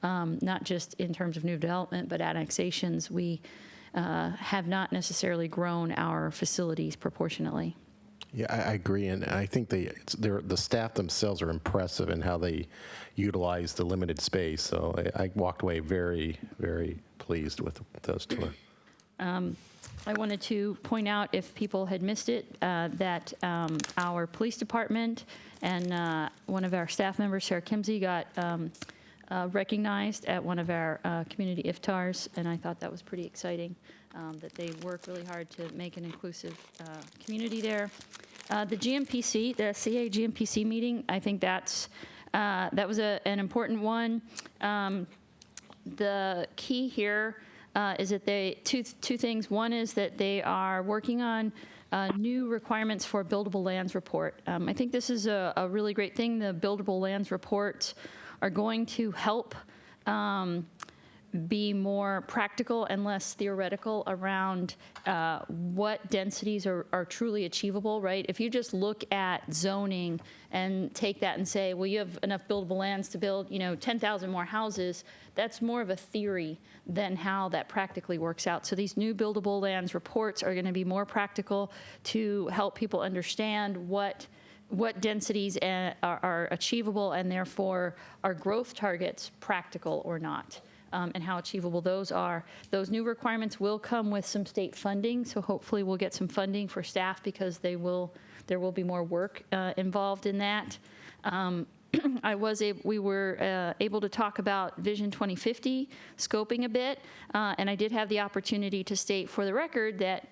S17: Not just in terms of new development, but annexations. We have not necessarily grown our facilities proportionately.
S18: Yeah, I agree, and I think the staff themselves are impressive in how they utilize the limited space. So I walked away very, very pleased with those tour.
S17: I wanted to point out, if people had missed it, that our police department and one of our staff members, Sarah Kimsey, got recognized at one of our community iftars, and I thought that was pretty exciting, that they work really hard to make an inclusive community there. The GMPC, the CA GMPC meeting, I think that was an important one. The key here is that two things. One is that they are working on new requirements for buildable lands report. I think this is a really great thing. The buildable lands reports are going to help be more practical and less theoretical around what densities are truly achievable, right? If you just look at zoning and take that and say, well, you have enough buildable lands to build, 10,000 more houses, that's more of a theory than how that practically works out. So these new buildable lands reports are going to be more practical to help people understand what densities are achievable, and therefore are growth targets practical or not. And how achievable those are. Those new requirements will come with some state funding, so hopefully we'll get some funding for staff, because there will be more work involved in that. We were able to talk about Vision 2050 scoping a bit, and I did have the opportunity to state for the record that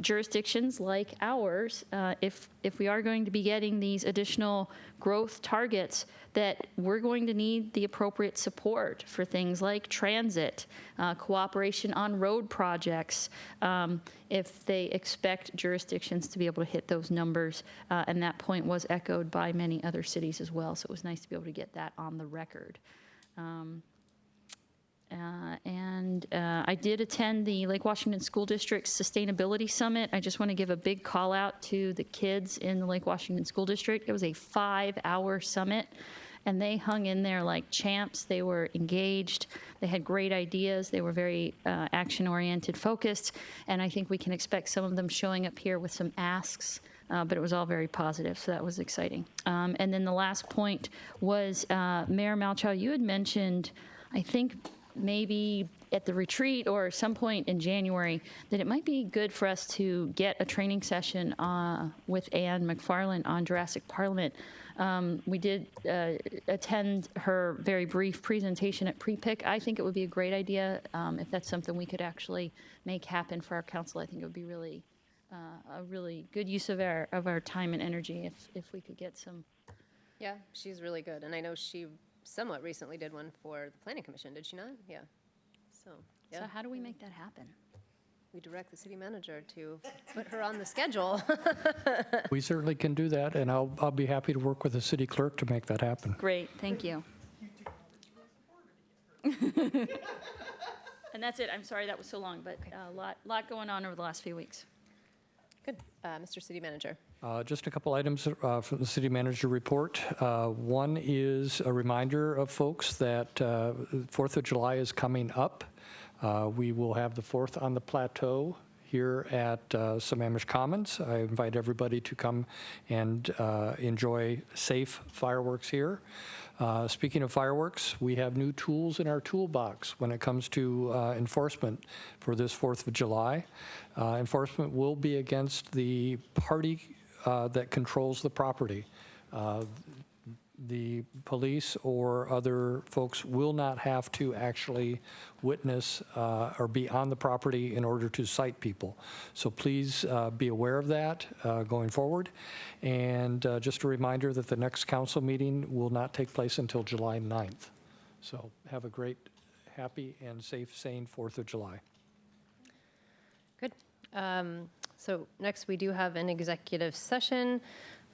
S17: jurisdictions like ours, if we are going to be getting these additional growth targets, that we're going to need the appropriate support for things like transit, cooperation on road projects, if they expect jurisdictions to be able to hit those numbers. And that point was echoed by many other cities as well, so it was nice to be able to get that on the record. I did attend the Lake Washington School District's Sustainability Summit. I just want to give a big call out to the kids in the Lake Washington School District. It was a 5-hour summit, and they hung in there like champs. They were engaged. They had great ideas. They were very action-oriented, focused, and I think we can expect some of them showing up here with some asks. But it was all very positive, so that was exciting. And then the last point was, Mayor Malchow, you had mentioned, I think, maybe at the retreat or some point in January, that it might be good for us to get a training session with Anne McFarland on Jurassic Parliament. We did attend her very brief presentation at Pre-Pick. I think it would be a great idea if that's something we could actually make happen for our council. I think it would be really a really good use of our time and energy if we could get some.
S1: Yeah, she's really good, and I know she somewhat recently did one for the Planning Commission, did she not? Yeah. So
S17: how do we make that happen?
S1: We direct the city manager to put her on the schedule.
S7: We certainly can do that, and I'll be happy to work with the city clerk to make that happen.
S17: Great, thank you. And that's it. I'm sorry that was so long, but a lot going on over the last few weeks.
S1: Good. Mr. City Manager.
S7: Just a couple items from the city manager report. One is a reminder of folks that 4th of July is coming up. We will have the 4th on the Plateau here at Sammamish Commons. I invite everybody to come and enjoy safe fireworks here. Speaking of fireworks, we have new tools in our toolbox when it comes to enforcement for this 4th of July. Enforcement will be against the party that controls the property. The police or other folks will not have to actually witness or be on the property in order to cite people. So please be aware of that going forward. And just a reminder that the next council meeting will not take place until July 9th. So have a great, happy, and safe, sane 4th of July.
S1: Good. So next we do have an executive session.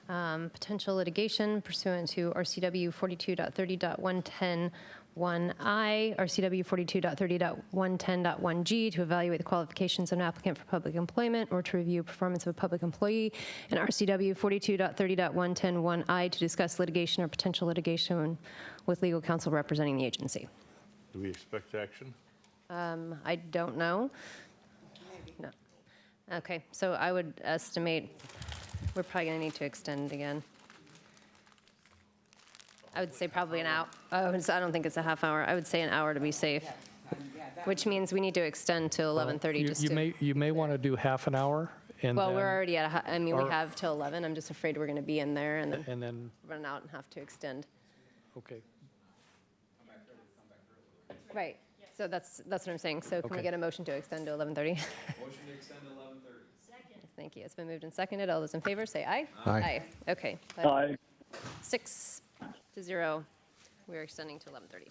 S1: Potential litigation pursuant to RCW 42.30.110(1)I, RCW 42.30.110.1G to evaluate the qualifications of an applicant for public employment or to review performance of a public employee, and RCW 42.30.110(1I to discuss litigation or potential litigation with legal counsel representing the agency.
S8: Do we expect action?
S1: I don't know. Okay, so I would estimate we're probably going to need to extend again. I would say probably an hour. Oh, I don't think it's a half hour. I would say an hour to be safe, which means we need to extend to 11:30 just to.
S7: You may want to do half an hour, and
S1: Well,
S7: then,
S1: we're already at, I mean, we
S7: or-
S1: have till 11. I'm just afraid we're going to be in there and then
S7: and then,
S1: run out and have to extend.
S7: okay.
S1: Right. So that's what I'm saying. So can we
S7: Okay.
S1: get a motion to extend to 11:30?
S3: Motion to extend to 11:30.
S1: Thank you. It's been moved and seconded. All those in favor, say aye.
S18: Aye.
S1: Okay.
S5: Aye.
S1: 6-0. We're extending to 11:30.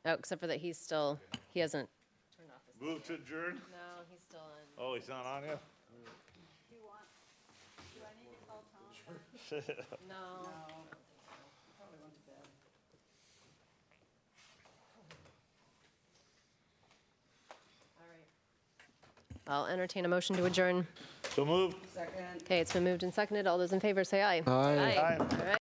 S1: Oh, except for that he hasn't.
S8: Move to adjourn?
S1: No, he's still on.
S8: Oh, he's not on yet?
S1: No. I'll entertain a motion to adjourn.
S8: So moved.
S19: Second.
S1: Okay, it's been moved and seconded. All those in favor say aye.
S18: Aye.
S1: All right.